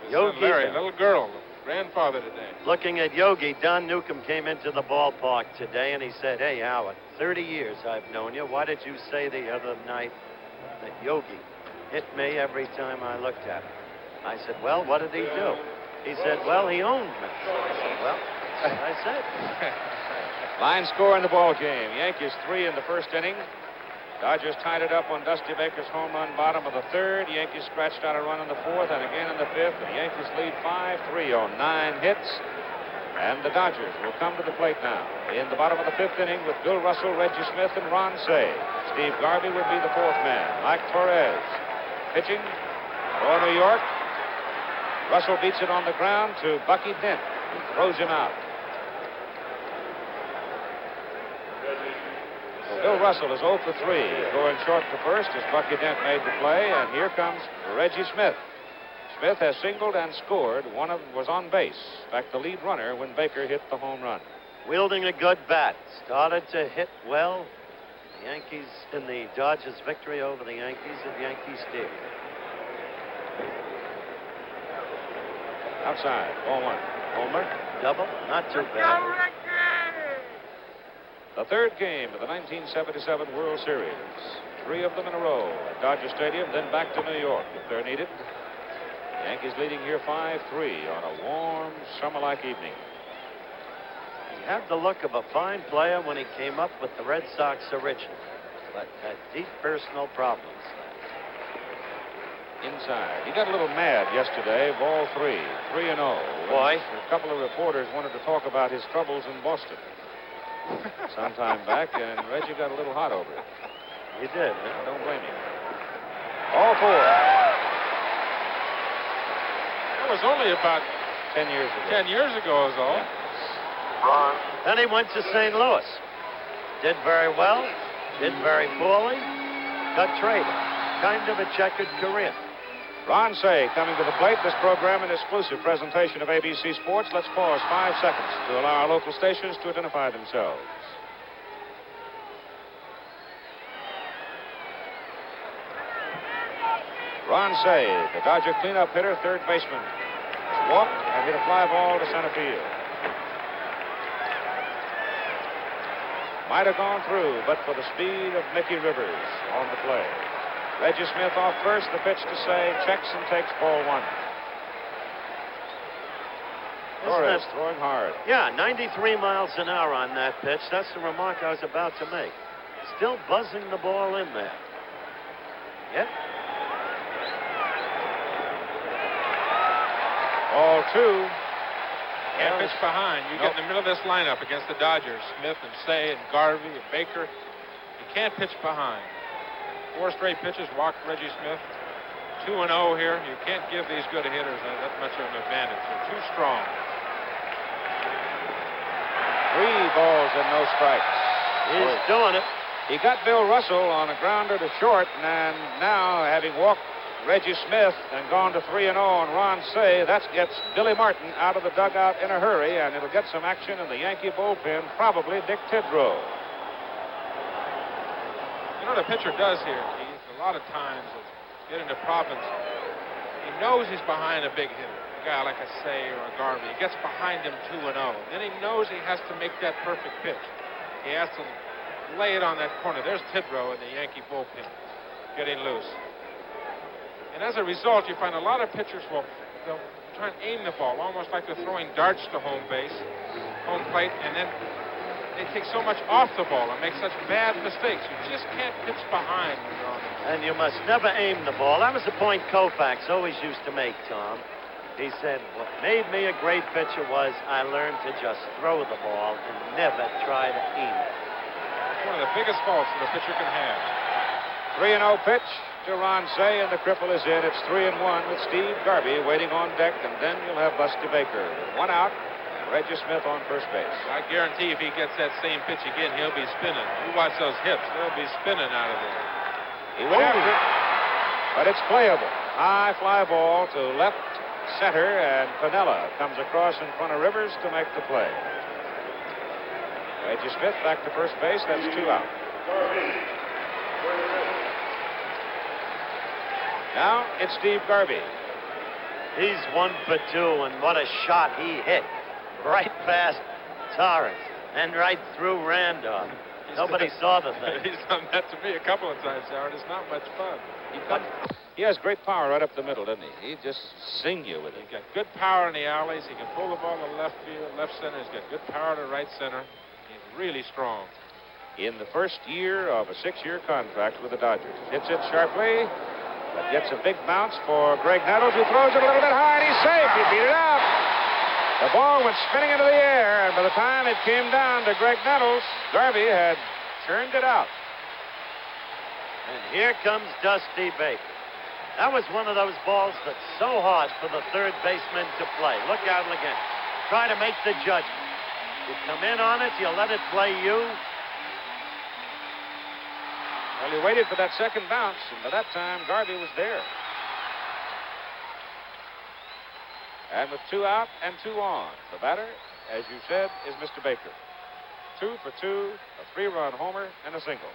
His son Larry, little girl, grandfather today. Looking at Yogi, Don Newcomb came into the ballpark today and he said, "Hey, Howard, 30 years I've known you. Why did you say the other night that Yogi hit me every time I looked at him?" I said, "Well, what did he do?" He said, "Well, he owned me." I said, "Well, that's what I said." Line score in the ball game. Yankees 3 in the first inning. Dodgers tied it up on Dusty Baker's home run bottom of the 3rd. Yankees scratched out a run in the 4th and again in the 5th. The Yankees lead 5-3 on 9 hits. And the Dodgers will come to the plate now. In the bottom of the 5th inning with Bill Russell, Reggie Smith, and Ron Cey. Steve Garvey would be the 4th man. Mike Torres pitching for New York. Russell beats it on the ground to Bucky Dent, who throws him out. Bill Russell is 0 for 3, going short to first as Bucky Dent made the play, and here comes Reggie Smith. Smith has singled and scored. One was on base. In fact, the lead runner when Baker hit the home run. Wielding a good bat. Started to hit well. The Yankees in the Dodgers' victory over the Yankees at Yankee Stadium. Outside, ball 1. Homer, double, not too bad. The 3rd game of the 1977 World Series. 3 of them in a row at Dodger Stadium, then back to New York if they're needed. Yankees leading here 5-3 on a warm, summer-like evening. He had the look of a fine player when he came up with the Red Sox originally, but had deep personal problems. Inside. He got a little mad yesterday, ball 3, 3-0. Why? A couple of reporters wanted to talk about his troubles in Boston some time back, and Reggie got a little hot over it. He did, huh? Don't blame him. All 4. That was only about 10 years ago. 10 years ago is all. Run. Then he went to St. Louis. Did very well, did very poorly, got traded. Kind of a checkered career. Ron Cey coming to the plate. This program an exclusive presentation of ABC Sports. Let's pause 5 seconds to allow our local stations to identify themselves. Ron Cey, the Dodger cleanup hitter, 3rd baseman, walked and hit a fly ball to center field. Might have gone through, but for the speed of Mickey Rivers on the play. Reggie Smith off first. The pitch to Cey, checks and takes ball 1. Torres throwing hard. Yeah, 93 miles an hour on that pitch. That's the remark I was about to make. Still buzzing the ball in there. Yep. Ball 2. Can't pitch behind. You get in the middle of this lineup against the Dodgers, Smith and Say and Garvey and Baker. You can't pitch behind. 4 straight pitches, walked Reggie Smith. 2-0 here. You can't give these good hitters that much of an advantage. They're too strong. 3 balls and no strikes. He's doing it. He got Bill Russell on a grounder to short, and now, having walked Reggie Smith and gone to 3-0 on Ron Say, that gets Billy Martin out of the dugout in a hurry, and it'll get some action in the Yankee bullpen, probably Dick Tidrow. You know what a pitcher does here, Keith? A lot of times, get into problems. He knows he's behind a big hitter, a guy like a Say or a Garvey. He gets behind him 2-0. Then he knows he has to make that perfect pitch. He has to lay it on that corner. There's Tidrow in the Yankee bullpen getting loose. And as a result, you find a lot of pitchers they'll try and aim the ball, almost like they're throwing darts to home plate, and then they take so much off the ball and make such bad mistakes. You just can't pitch behind when you're on the ball. And you must never aim the ball. That was the point Koufax always used to make, Tom. He said, what made me a great pitcher was I learned to just throw the ball and never try to aim it. It's one of the biggest faults that a pitcher can have. 3-0 pitch to Ron Say, and the cripple is in. It's 3-1 with Steve Garvey waiting on deck, and then you'll have Busty Baker. 1 out, and Reggie Smith on first base. I guarantee if he gets that same pitch again, he'll be spinning. You watch those hips, they'll be spinning out of there. He went after it, but it's playable. High fly ball to left center, and Piniella comes across in front of Rivers to make the play. Reggie Smith back to first base. That's 2 out. Now it's Steve Garvey. He's 1 for 2, and what a shot he hit. Right past Torres and right through Randolph. Nobody saw the thing. He's done that to me a couple of times, Howard. It's not much fun. He has great power right up the middle, doesn't he? He just sing you with it. He's got good power in the alleys. He can pull the ball to left field, left center. He's got good power to right center. He's really strong. In the first year of a 6-year contract with the Dodgers. Hits it sharply, but gets a big bounce for Greg Nettles, who throws it a little bit high, and he's safe. He beat it out. The ball went spinning into the air, and by the time it came down to Greg Nettles, Garvey had churned it out. And here comes Dusty Baker. That was one of those balls that's so hard for the third baseman to play. Look out again. Try to make the judgment. You come in on it, you let it play you. Well, he waited for that second bounce, and by that time, Garvey was there. And with 2 out and 2 on, the batter, as you said, is Mr. Baker. 2 for 2, a 3-run homer, and a single.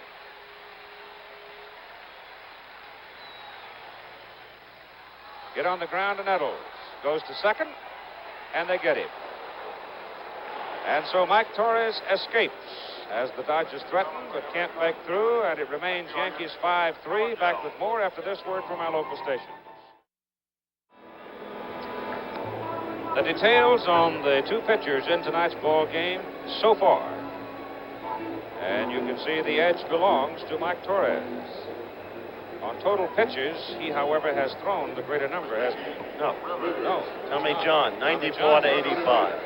Get on the ground to Nettles. Goes to second, and they get him. And so Mike Torres escapes as the Dodgers threaten, but can't break through, and it remains Yankees 5-3. Back with more after this word from our local station. The details on the 2 pitchers in tonight's ball game so far. And you can see the edge belongs to Mike Torres. On total pitches, he, however, has thrown the greater number, hasn't he? No. Tommy John, 94 to 85.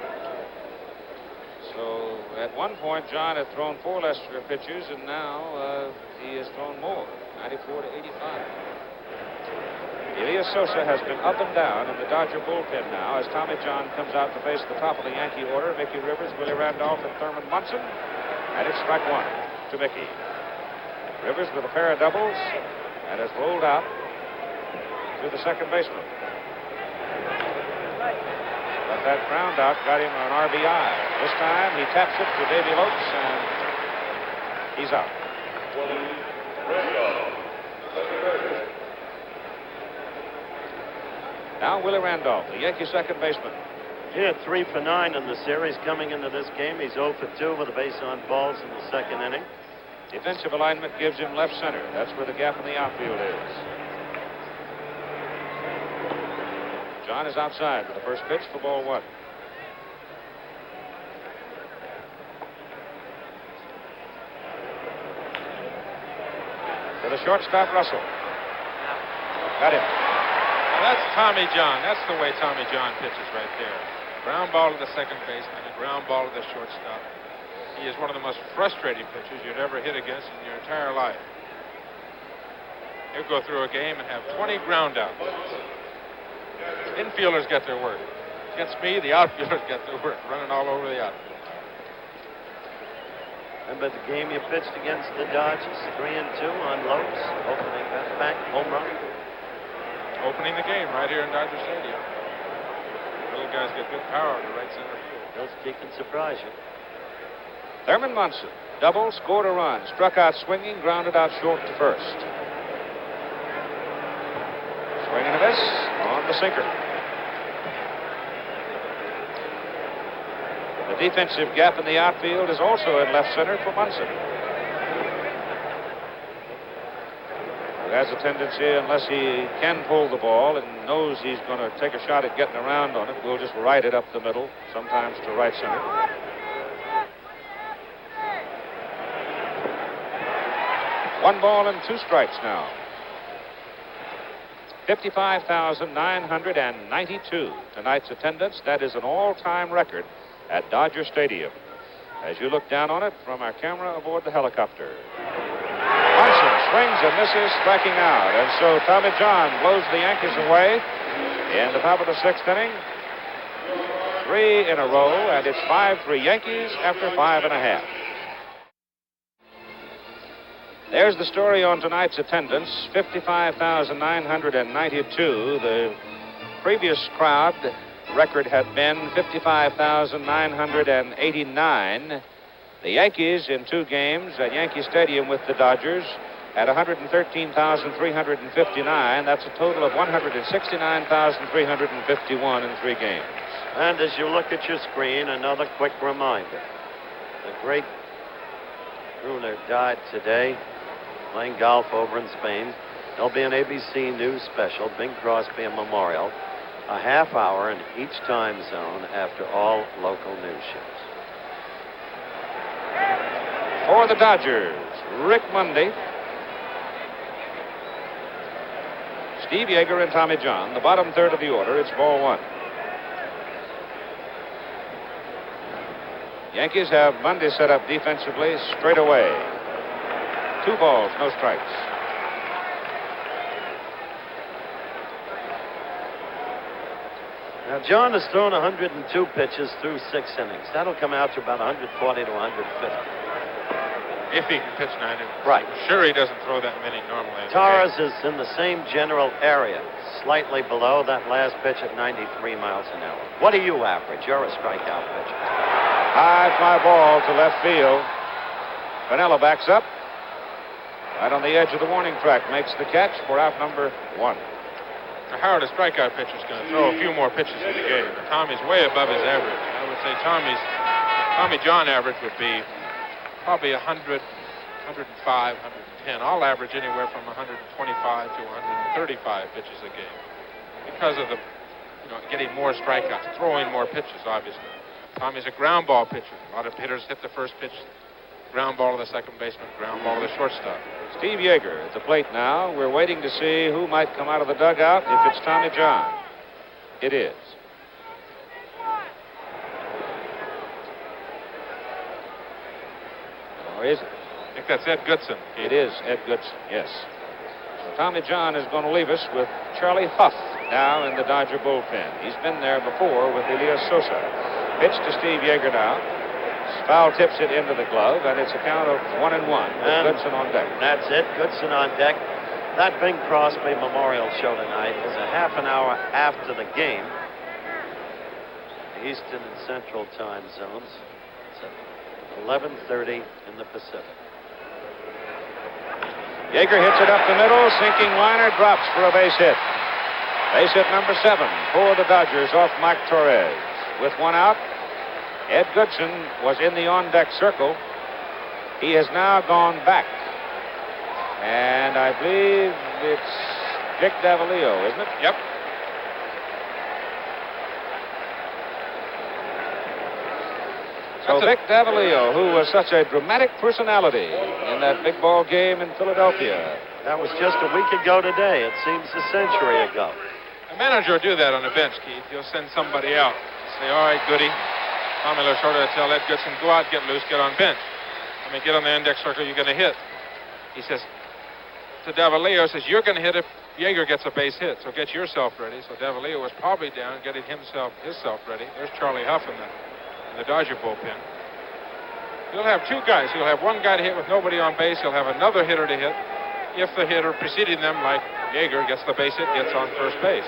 So at one point, John had thrown 4 less pitches, and now he has thrown more, 94 to 85. Elias Sosa has been up and down in the Dodger bullpen now as Tommy John comes out to face the top of the Yankee order, Mickey Rivers, Willie Randolph, and Thurman Munson. And it's strike 1 to Mickey. Rivers with a pair of doubles and has rolled out to the second baseman. But that ground out got him an RBI. This time he taps it to Davy Lopes, and he's out. Now Willie Randolph, the Yankee second baseman. Here, 3 for 9 in the series coming into this game. He's 0 for 2 with a base on balls in the second inning. Defensive alignment gives him left center. That's where the gap in the outfield is. John is outside with the first pitch for ball 1. to the shortstop, Russell. Got him. Now that's Tommy John. That's the way Tommy John pitches right there. Ground ball to the second baseman, a ground ball to the shortstop. He is one of the most frustrating pitchers you'd ever hit against in your entire life. He'll go through a game and have 20 ground outs. Infielders get their work. Against me, the outfielders get their work, running all over the outfield. Remember the game you pitched against the Dodgers, 3-2 on Lopes, opening that back home run? Opening the game right here in Dodger Stadium. Little guys get good power to right center field. Those he can surprise you. Thurman Munson, double, scored a run, struck out swinging, grounded out short to first. Swing and a miss on the sinker. The defensive gap in the outfield is also in left center for Munson, who has a tendency, unless he can pull the ball and knows he's going to take a shot at getting around on it, we'll just right it up the middle, sometimes to right center. One ball and two strikes now. 55,992 tonight's attendance. That is an all-time record at Dodger Stadium. As you look down on it from our camera aboard the helicopter. Munson swings and misses, striking out. And so Tommy John blows the Yankees away in the top of the sixth inning. 3 in a row, and it's 5-3 Yankees after 5.5. There's the story on tonight's attendance, 55,992. The previous crowd record had been 55,989. The Yankees in 2 games at Yankee Stadium with the Dodgers at 113,359. That's a total of 169,351 in 3 games. And as you look at your screen, another quick reminder. The great Gruner died today, playing golf over in Spain. There'll be an ABC News special, Bing Crosby a memorial, a half hour in each time zone after all local news shows. For the Dodgers, Rick Mundy, Steve Yeager, and Tommy John. The bottom third of the order. It's ball 1. Yankees have Mundy set up defensively straight away. 2 balls, no strikes. Now, John has thrown 102 pitches through 6 innings. That'll come out to about 140 to 150. If he can pitch 9 innings. Right. I'm sure he doesn't throw that many normally. Torres is in the same general area, slightly below that last pitch at 93 miles an hour. What do you average? You're a strikeout pitcher. High fly ball to left field. Vanilla backs up. Right on the edge of the warning track, makes the catch for out number 1. Now, Howard, a strikeout pitcher, is going to throw a few more pitches in the game. But Tommy's way above his average. I would say Tommy John average would be probably 100, 105, 110. I'll average anywhere from 125 to 135 pitches a game because of the, getting more strikeouts, throwing more pitches, obviously. Tommy's a ground ball pitcher. A lot of hitters hit the first pitch, ground ball to the second baseman, ground ball to the shortstop. Steve Yeager at the plate now. We're waiting to see who might come out of the dugout. If it's Tommy John, it is. Or is it? I think that's Ed Goodson. It is Ed Goodson, yes. So Tommy John is going to leave us with Charlie Huff now in the Dodger bullpen. He's been there before with Elias Sosa. Pitch to Steve Yeager now. Foul tips it into the glove, and it's a count of 1-1 with Goodson on deck. That's it, Goodson on deck. That Bing Crosby Memorial Show tonight is a half an hour after the game. The Eastern and Central time zones. It's at 11:30 in the Pacific. Yeager hits it up the middle, sinking liner, drops for a base hit. Base hit number 7 for the Dodgers off Mike Torres. With 1 out, Ed Goodson was in the on-deck circle. He has now gone back. And I believe it's Dick Davalillo, isn't it? Yep. So Vic Davalillo, who was such a dramatic personality in that big ball game in Philadelphia, That was just a week ago today. It seems a century ago. A manager will do that on the bench, Keith. He'll send somebody out. Say, all right, Goody. Tommy Lasorda will tell Ed Goodson, go out, get loose, get on bench. I mean, get on the index circle, you're going to hit. He says to Davalillo, says, you're going to hit if Yeager gets a base hit, so get yourself ready. So Davalillo was probably down getting himself ready. There's Charlie Huff in the Dodger bullpen. He'll have two guys. He'll have one guy to hit with nobody on base. He'll have another hitter to hit if the hitter preceding them, like Yeager, gets the base hit, gets on first base.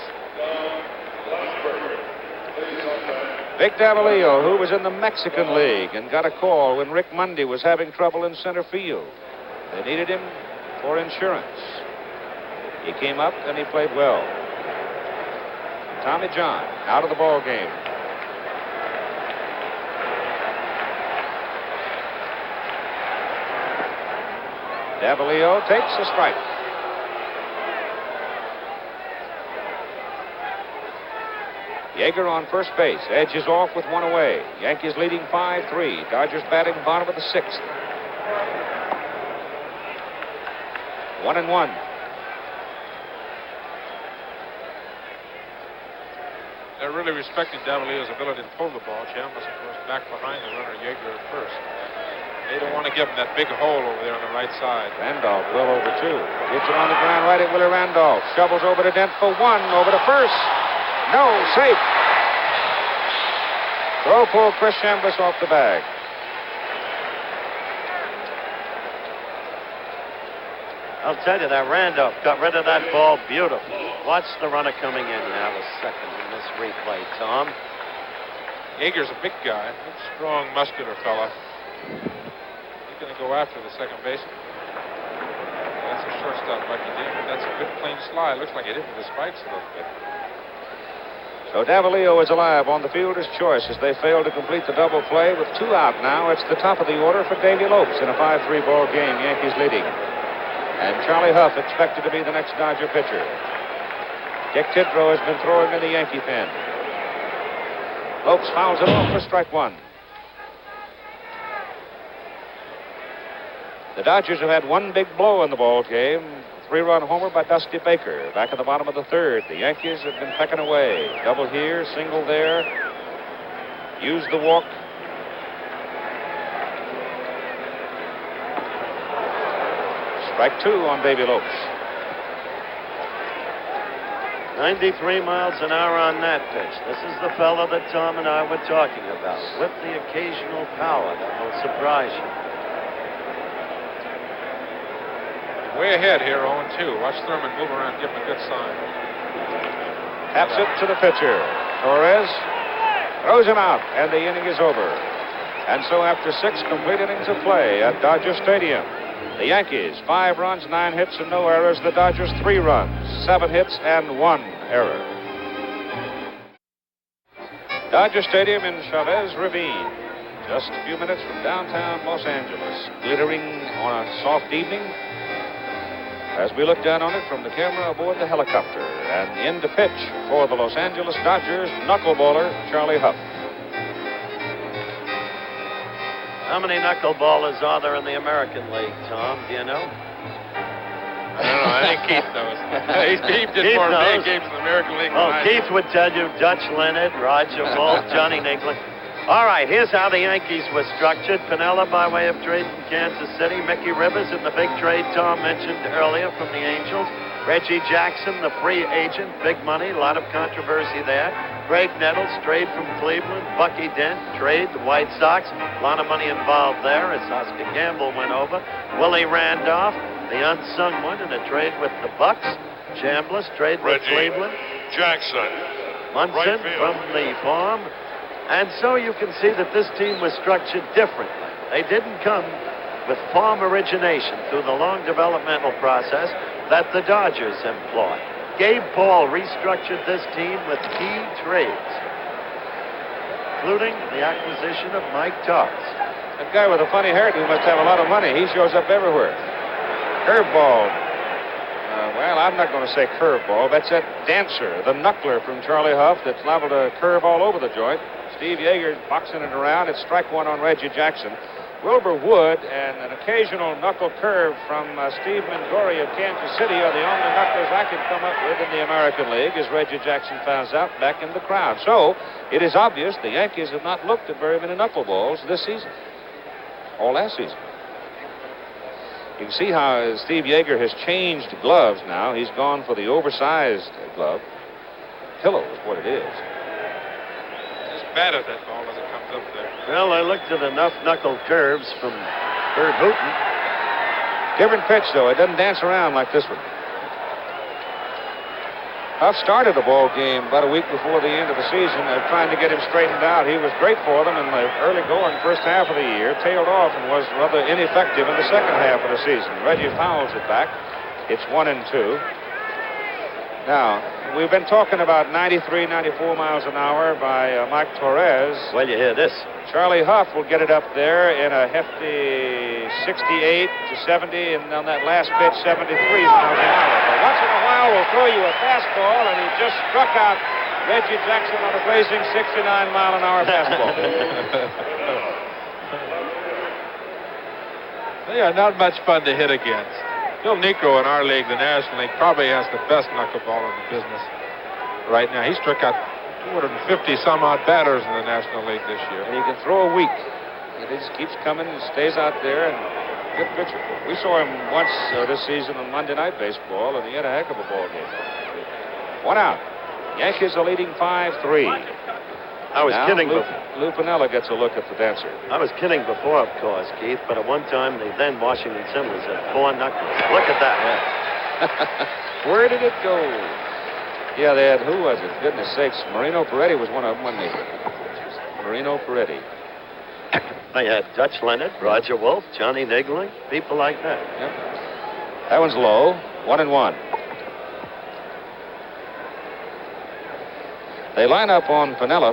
Vic Davalillo, who was in the Mexican League and got a call when Rick Mundy was having trouble in center field. They needed him for insurance. He came up and he played well. Tommy John out of the ball game. Davalillo takes a strike. Yeager on first base. Edge is off with one away. Yankees leading 5-3. Dodgers batting bottom of the sixth. 1-1. They're really respecting Davalillo's ability to pull the ball. Chambliss, of course, back behind the runner, Yeager at first. They don't want to give him that big hole over there on the right side. Randolph well over two. Gets it on the ground right at Willie Randolph. Shovels over to Dent for one. Over to first. No, safe. Throw pulled Chris Chambliss off the bag. I'll tell you, that Randolph got rid of that ball beautifully. Watch the runner coming in now, a second in this replay, Tom. Yeager's a big guy, big, strong, muscular fella. He's going to go after the second baseman. That's a shortstop like he did, but that's a good clean slide. Looks like he hit with the spikes a little bit. So Davalillo is alive on the fielder's choice as they fail to complete the double play with two out now. It's the top of the order for Davy Lopes in a 5-3 ball game, Yankees leading. And Charlie Huff expected to be the next Dodger pitcher. Dick Tidrow has been throwing in the Yankee pen. Lopes fouls it off for strike one. The Dodgers have had one big blow in the ball game. 3-run homer by Dusty Baker. Back at the bottom of the third. The Yankees have been pecking away. Double here, single there. Use the walk. Strike two on Davy Lopes. 93 miles an hour on that pitch. This is the fellow that Tom and I were talking about, with the occasional power that will surprise you. Way ahead here, 0-2. Watch Thurman move around, give him a good sign. Taps it to the pitcher. Torres throws him out, and the inning is over. And so after 6 complete innings of play at Dodger Stadium, the Yankees, 5 runs, 9 hits, and no errors. The Dodgers, 3 runs, 7 hits, and 1 error. Dodger Stadium in Chavez Ravine, just a few minutes from downtown Los Angeles, glittering on a soft evening. As we look down on it from the camera aboard the helicopter, and in to pitch for the Los Angeles Dodgers, knuckleballer Charlie Huff. How many knuckleballers are there in the American League, Tom? Do you know? I don't know. I think Keith knows. Keith did Keith more knows. big games in the American League Oh, than I Keith did. would tell you Dutch Leonard, Roger Wolf, Johnny Nicklin. All right, here's how the Yankees were structured. Pinella by way of trade from Kansas City. Mickey Rivers in the big trade Tom mentioned earlier from the Angels. Reggie Jackson, the free agent, big money, a lot of controversy there. Greg Nettles, trade from Cleveland. Bucky Dent, trade, the White Sox. A lot of money involved there as Oscar Gamble went over. Willie Randolph, the unsung one, in a trade with the Bucks. Chambliss, trade with Cleveland. Jackson. Munson Right field. from the farm. And so you can see that this team was structured differently. They didn't come with farm origination through the long developmental process that the Dodgers employ. Gabe Paul restructured this team with key trades, including the acquisition of Mike Toss. That guy with a funny hairdo must have a lot of money. He shows up everywhere. Curveball. Well, I'm not going to say curveball. That's that dancer, the knuckler from Charlie Huff that's liable to curve all over the joint. Steve Yeager boxing it around. It's strike one on Reggie Jackson. Wilbur Wood and an occasional knuckle curve from Steve Mingori of Kansas City are the only knucklers I can come up with in the American League, as Reggie Jackson finds out back in the crowd. So it is obvious the Yankees have not looked at very many knuckleballs this season, or last season. You can see how Steve Yeager has changed gloves now. He's gone for the oversized glove. Pillow is what it is. Just bat at that ball as it comes up there. Well, I looked at enough knuckle curves from Bert Hooton. Different pitch, though. It doesn't dance around like this one. Huff started the ball game about a week before the end of the season, trying to get him straightened out. He was great for them in the early going first half of the year, tailed off and was rather ineffective in the second half of the season. Reggie fouls it back. It's 1-2. Now, we've been talking about 93, 94 miles an hour by Mike Torres. Well, you hear this. Charlie Huff will get it up there in a hefty 68 to 70, and on that last pitch, 73 miles an hour. But once in a while, we'll throw you a fastball, and he just struck out Reggie Jackson on a blazing 69-mile-an-hour fastball. They are not much fun to hit against. Bill Necro in our league, the National League, probably has the best knuckleball in the business right now. He struck out 250-some-odd batters in the National League this year. And he can throw a week. He just keeps coming and stays out there, and good pitcher. We saw him once this season on Monday Night Baseball, and he had a heck of a ball game. 1 out. Yankees are leading 5-3. I was now, kidding Lou Piniella gets a look at the dancer. I was kidding before, of course, Keith, but at one time, the then Washington Senators had 4 knuckles. Look at that. Yeah. Where did it go? Yeah, they had, who was it? Goodness sakes. Marino Peretti was one of them, wasn't he? Marino Peretti. They had Dutch Leonard, Roger Wolf, Johnny Niggling, people like that. Yep. That one's low. 1-1. They line up on Piniella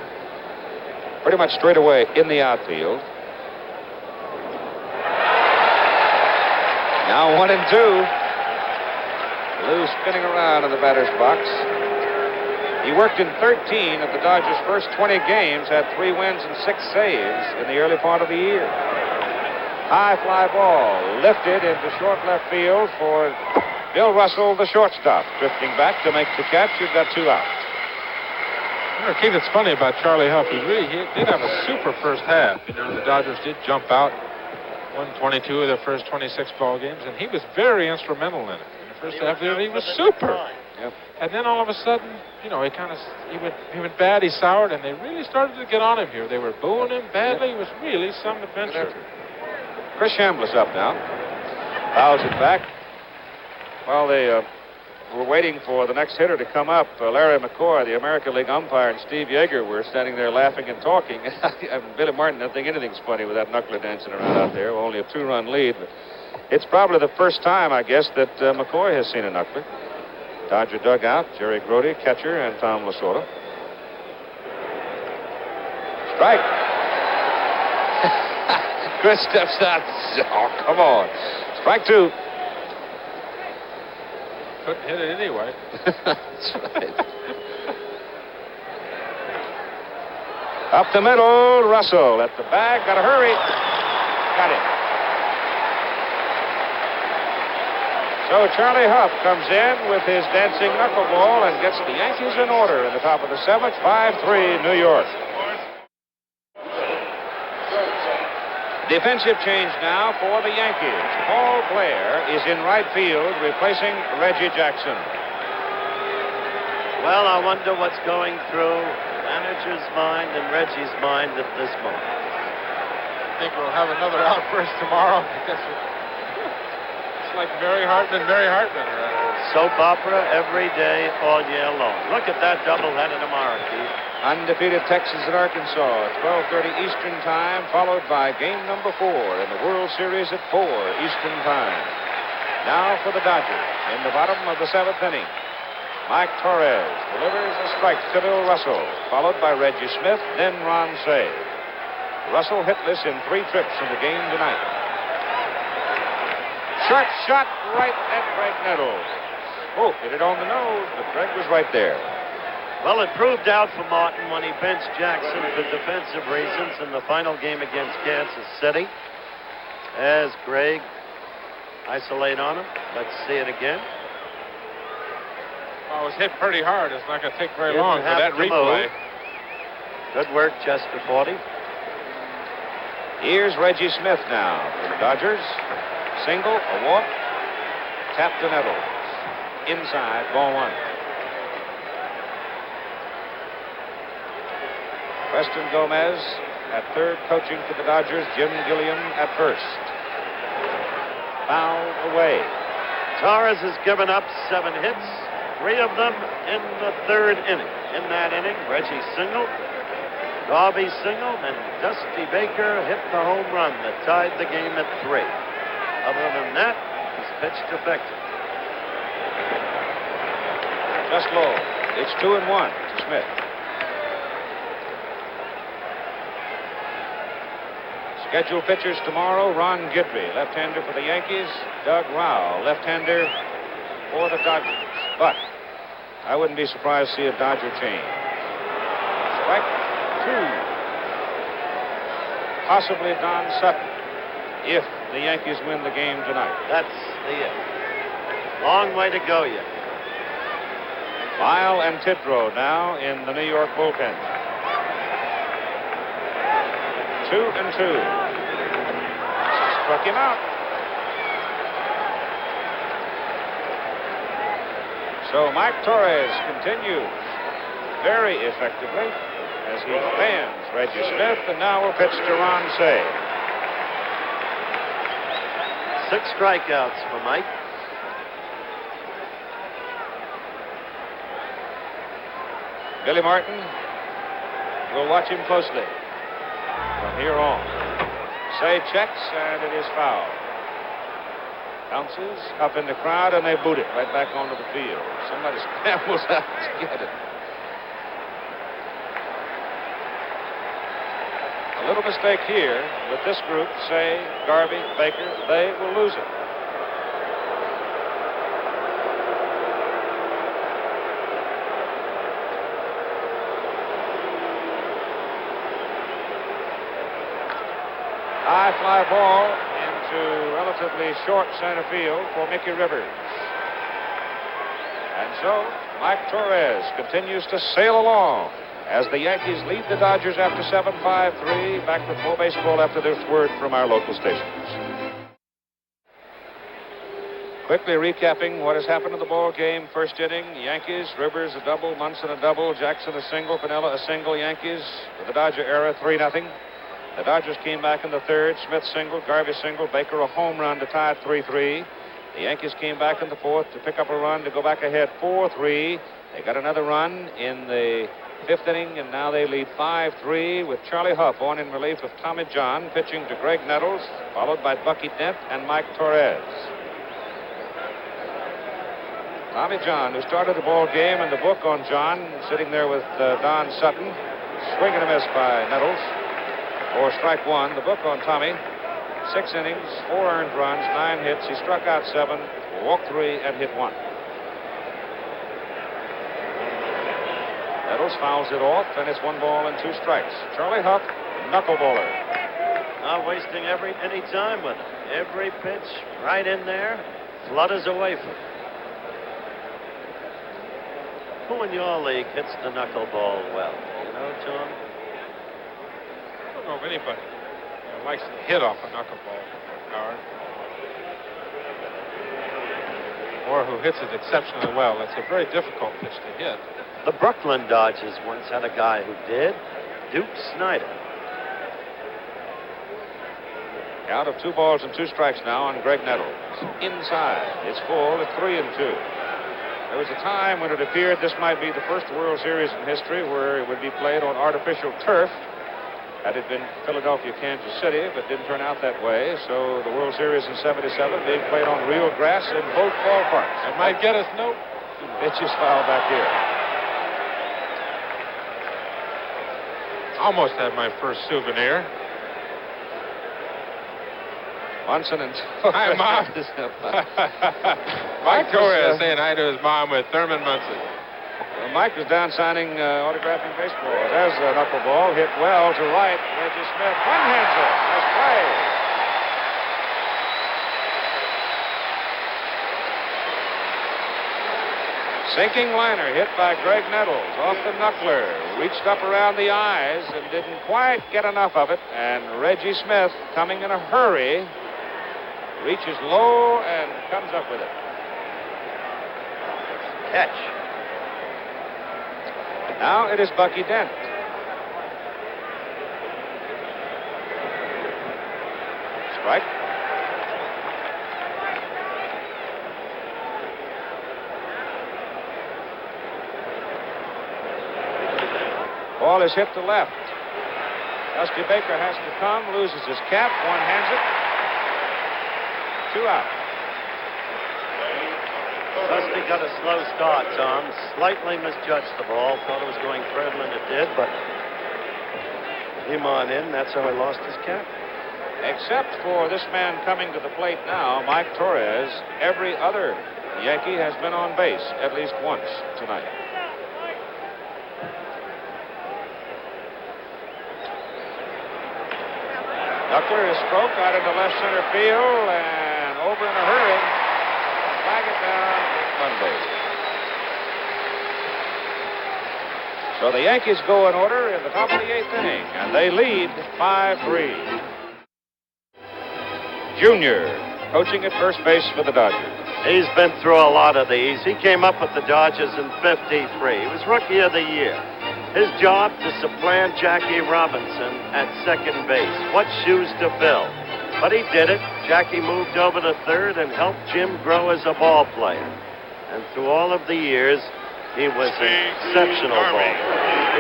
pretty much straight away in the outfield. Now 1-2. Lou spinning around in the batter's box. He worked in 13 of the Dodgers' first 20 games, had 3 wins and 6 saves in the early part of the year. High fly ball lifted into short left field for Bill Russell, the shortstop. Drifting back to make the catch. You've got 2 outs. You know, Keith, it's funny about Charlie Huff. He did have a super first half. You know, the Dodgers did jump out, won 22 of their first 26 ball games, and he was very instrumental in it. In the first half, he was super. Yep. And then all of a sudden, you know, he went bad. He soured, and they really started to get on him here. They were booing him badly. It was really some adventure. Chris Chambliss up now. Fouls it back. Well, they were waiting for the next hitter to come up. Larry McCoy, the American League umpire, and Steve Yeager were standing there laughing and talking. Billy Martin doesn't think anything's funny with that knuckler dancing around out there. Only a 2-run lead. But it's probably the first time, I guess, that McCoy has seen a knuckler. Dodger dugout, Jerry Grody, catcher, and Tom Lasorda. Strike. Chris steps out. Oh, come on. Strike 2. Couldn't hit it anyway. That's right. Up the middle, Russell at the bag. Got to hurry. Got it. So Charlie Huff comes in with his dancing knuckleball and gets the Yankees in order in the top of the 7th. 5-3 New York. Defensive change now for the Yankees. Paul Blair is in right field, replacing Reggie Jackson. Well, I wonder what's going through the manager's mind and Reggie's mind at this moment. I think we'll have another outburst tomorrow. It's like Mary Hartman around here. Soap opera every day, all year long. Look at that doubleheader tomorrow, Keith. Undefeated Texas and Arkansas at 12:30 Eastern Time, followed by game number 4 in the World Series at 4 Eastern Time. Now for the Dodgers in the bottom of the 7th inning. Mike Torres delivers a strike to Bill Russell, followed by Reggie Smith, then Ron Cey. Russell hitless in 3 trips in the game tonight. Short shot right at Greg Nettles. Oh, hit it on the nose, but Greg was right there. Well, it proved out for Martin when he benched Jackson for defensive reasons in the final game against Kansas City. As Greg isolate on him. Let's see it again. Well, it was hit pretty hard. It's not going to take very Didn't long for have that to replay. move. Good work, Chester 40. Here's Reggie Smith now for the Dodgers. Single, a walk, tap to Nettles. Inside, ball one. Preston Gomez at third, coaching for the Dodgers. Jim Gilliam at first. Fouled away. Torres has given up 7 hits, 3 of them in the 3rd inning. In that inning, Reggie singled, Darby singled, and Dusty Baker hit the home run that tied the game at 3. Other than that, he's pitched effective. Just low. It's 2-1 to Smith. Scheduled pitchers tomorrow: Ron Gidry, left-hander for the Yankees; Doug Rowell, left-hander for the Dodgers. But I wouldn't be surprised to see a Dodger change. Strike 2. Possibly Don Sutton, if the Yankees win the game tonight. That's the it. Long way to go yet. Lyle and Tidrow now in the New York bullpen. 2-2. Struck him out. So Mike Torres continues very effectively as he fans Reggie Smith, and now will pitch to Ron Cey. 6 strikeouts for Mike. Billy Martin will watch him closely from here on. Cey checks, and it is foul. Bounces up in the crowd, and they boot it right back onto the field. Somebody scrambles out to get it. A little mistake here with this group. Cey, Garvey, Baker, they will lose it. High fly ball into relatively short center field for Mickey Rivers. And so Mike Torres continues to sail along as the Yankees lead the Dodgers after 7-5-3. Back with more baseball after this word from our local stations. Quickly recapping what has happened in the ball game. First inning, Yankees, Rivers a double, Munson a double, Jackson a single, Piniella a single. Yankees with the Dodger era 3-0. The Dodgers came back in the 3rd. Smith single, Garvey single, Baker a home run to tie it 3-3. The Yankees came back in the 4th to pick up a run to go back ahead 4-3. They got another run in the 5th inning, and now they lead 5-3 with Charlie Huff on in relief of Tommy John, pitching to Greg Nettles, followed by Bucky Dent and Mike Torres. Tommy John, who started the ball game, and the book on John, sitting there with Don Sutton. Swing and a miss by Nettles. For strike 1, the book on Tommy. 6 innings, 4 earned runs, 9 hits. He struck out 7, walked 3, and hit 1. Nettles fouls it off, and it's 1 ball and 2 strikes. Charlie Huff, knuckleballer. Not wasting any time with it. Every pitch right in there, flutters away from it. Who in your league hits the knuckleball well? You know, John? I don't know of anybody who likes to hit off a knuckleball, Howard. Or who hits it exceptionally well. It's a very difficult pitch to hit. The Brooklyn Dodgers once had a guy who did, Duke Snyder. Count of 2 balls and 2 strikes now on Greg Nettles. Inside, it's full at 3-2. There was a time when it appeared this might be the first World Series in history where it would be played on artificial turf. Had it been Philadelphia, Kansas City, but didn't turn out that way. So the World Series in '77 being played on real grass in both ballparks. It might get us no. Pitches foul back here. Almost had my first souvenir. Munson and Hi, Mom. Mike Torres saying hi to his mom with Thurman Munson. Well, Mike was down signing autographing baseball. There's a knuckleball hit well to right. Reggie Smith one-hands it. Nice play. Sinking liner hit by Greg Nettles off the knuckler. Reached up around the eyes and didn't quite get enough of it. And Reggie Smith, coming in a hurry, reaches low and comes up with it. Catch. Now it is Bucky Dent. Strike. Ball is hit to left. Dusty Baker has to come, loses his cap, one hands it. 2 out. Dusty got a slow start, Tom. Slightly misjudged the ball. Thought it was going further than it did, but came on in. That's how he lost his cap. Except for this man coming to the plate now, Mike Torres, every other Yankee has been on base at least once tonight. Knuckler is stroked out into left center field and over in a hurry. Flag it down Monday. So the Yankees go in order in the top of the 8th inning, and they lead 5-3. Junior coaching at first base for the Dodgers. He's been through a lot of these. He came up with the Dodgers in '53. He was Rookie of the Year. His job to supplant Jackie Robinson at second base. What shoes to fill. But he did it. Jackie moved over to third and helped Jim grow as a ball player. And through all of the years, he was an exceptional ball player.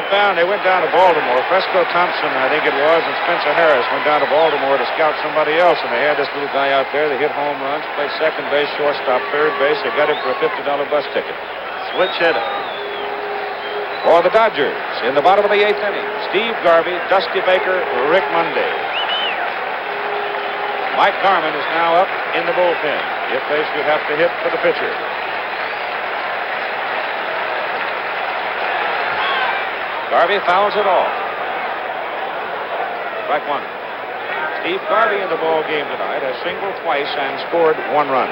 They went down to Baltimore. Fresco Thompson, I think it was, and Spencer Harris went down to Baltimore to scout somebody else, and they had this little guy out there. They hit home runs, played second base, shortstop, third base. They got him for a $50 bus ticket. Switch hitter. For the Dodgers, in the bottom of the 8th inning, Steve Garvey, Dusty Baker, Rick Monday. Mike Garman is now up in the bullpen if they should have to hit for the pitcher. Garvey fouls it off. Strike one. Steve Garvey in the ball game tonight has singled twice and scored 1 run.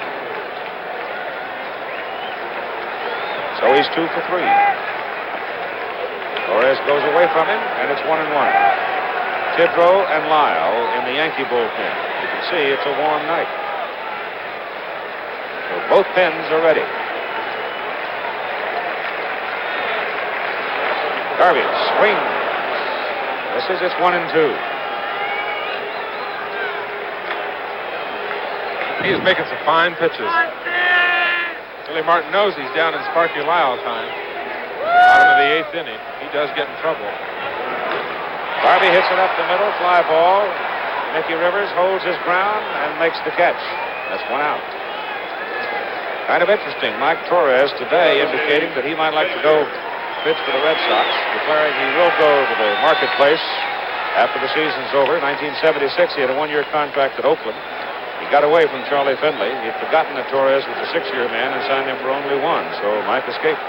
So he's 2 for 3. Torres goes away from him, and it's 1-1. Tidrow and Lyle in the Yankee bullpen. You can see it's a warm night. So both pens are ready. Garvey swings. This is it's 1-2. He is making some fine pitches. Billy Martin knows he's down in Sparky Lyle time. Bottom of the 8th inning. He does get in trouble. Garvey hits it up the middle, fly ball. Mickey Rivers holds his ground and makes the catch. That's 1 out. Kind of interesting. Mike Torres today indicating that he might like to go pitch for the Red Sox, declaring he will go to the marketplace after the season's over. 1976, he had a 1-year contract at Oakland. He got away from Charlie Finley. He'd forgotten that Torres was a 6-year man and signed him for only 1, so Mike escaped.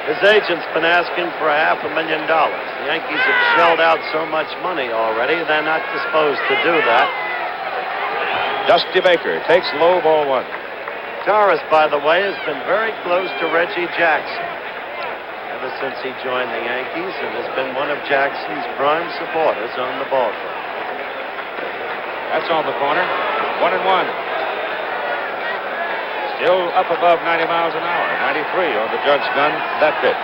His agent's been asking for $500,000. The Yankees have shelled out so much money already, they're not disposed to do that. Dusty Baker takes low, ball 1. Torres, by the way, has been very close to Reggie Jackson ever since he joined the Yankees and has been one of Jackson's prime supporters on the ballclub. That's on the corner. 1-1. Still up above 90 miles an hour. 93 on the Judge gun. That pitch.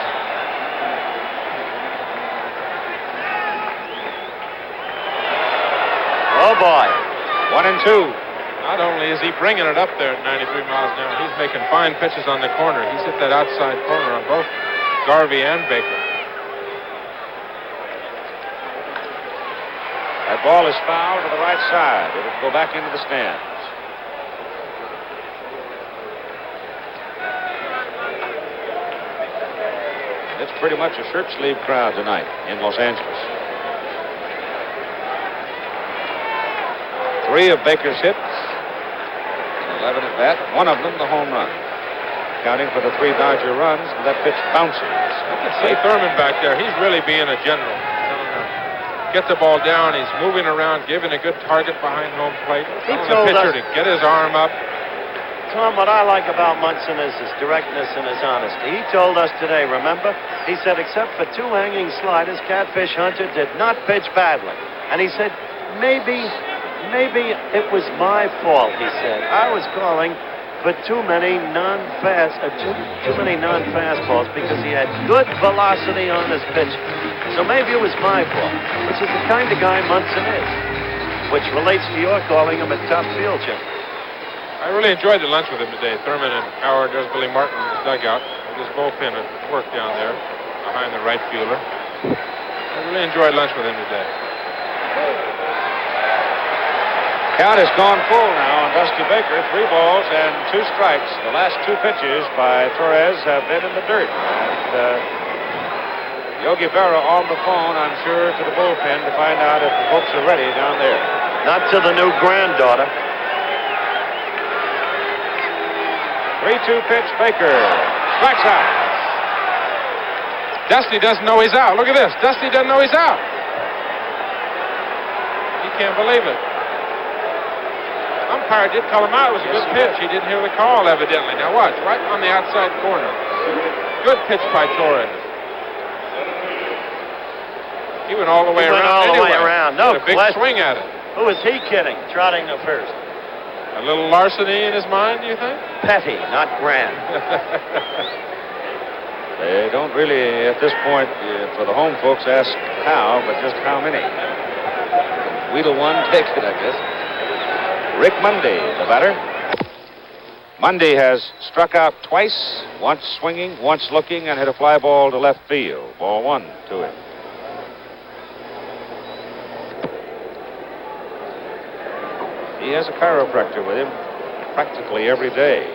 Oh boy. 1-2. Not only is he bringing it up there at 93 miles an hour, he's making fine pitches on the corner. He's hit that outside corner on both Garvey and Baker. That ball is fouled to the right side. It'll go back into the stands. It's pretty much a shirt sleeve crowd tonight in Los Angeles. 3 of Baker's hits, 11 at bat, 1 of them the home run. Counting for the 3 Dodger runs, that pitch bounces. I can see Thurman back there. He's really being a general. Get the ball down. He's moving around, giving a good target behind home plate. He Telling the told pitcher us to get his arm up. Tom, what I like about Munson is his directness and his honesty. He told us today, remember? He said, except for 2 hanging sliders, Catfish Hunter did not pitch badly. And he said, maybe it was my fault, he said. I was calling for too many non-fastballs because he had good velocity on his pitch. So maybe it was my fault, which is the kind of guy Munson is, which relates to your calling him a tough field general. I really enjoyed the lunch with him today. Thurman and Howard, there's Billy Martin in his dugout with his bullpen at work down there behind the right fielder. I really enjoyed lunch with him today. Count has gone full now on Dusty Baker. 3 balls and 2 strikes. The last 2 pitches by Torres have been in the dirt. And Yogi Berra on the phone, I'm sure, to the bullpen to find out if the folks are ready down there. Not to the new granddaughter. 3-2 pitch, Baker. Strikes out. Dusty doesn't know he's out. Look at this. Dusty doesn't know he's out. He can't believe it. Umpire did call him out. It was a good pitch. He didn't hear the call, evidently. Now watch, right on the outside corner. Good pitch by Torres. He went all the way around. All the way around. No a big swing at it. Who is he kidding? Trotting to first. A little larceny in his mind, do you think? Petty, not grand. They don't really, at this point, for the home folks, ask how, but just how many. Wheedle one, take it, I guess. Rick Mundy, the batter. Mundy has struck out twice, once swinging, once looking, and hit a fly ball to left field. Ball 1 to him. He has a chiropractor with him practically every day.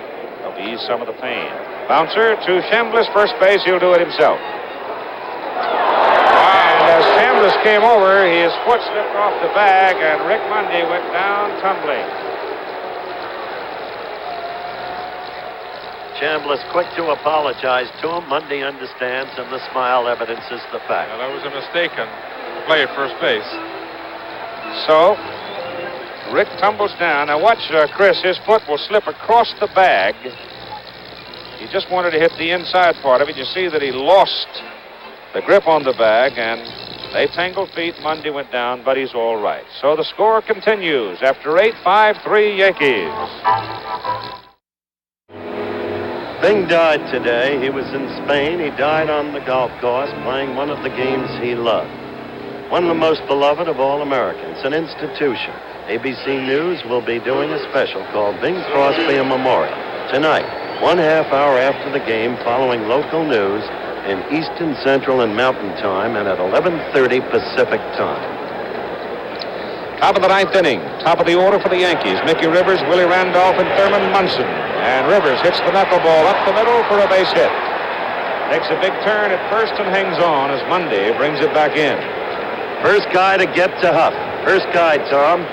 Help ease some of the pain. Bouncer to Chambliss, first base. He'll do it himself. And as Chambliss came over, his foot slipped off the bag, and Rick Mundy went down tumbling. Chambliss quick to apologize to him. Mundy understands, and the smile evidences the fact. Well, that was a mistake on the play at first base. So Rick tumbles down. Now watch, Chris. His foot will slip across the bag. He just wanted to hit the inside part of it. You see that he lost the grip on the bag, and they tangled feet. Mundy went down, but he's all right. So the score continues after 8, 5-3 Yankees. Bing died today. He was in Spain. He died on the golf course playing one of the games he loved. One of the most beloved of all Americans, an institution. ABC News will be doing a special called Bing Crosby a Memorial tonight, 1/2 hour after the game, following local news in Eastern, Central, and Mountain Time, and at 11:30 Pacific Time. Top of the 9th inning. Top of the order for the Yankees. Mickey Rivers, Willie Randolph, and Thurman Munson. And Rivers hits the knuckleball up the middle for a base hit. Takes a big turn at first and hangs on as Mundy brings it back in. First guy to get to Huff. First guy, Tom.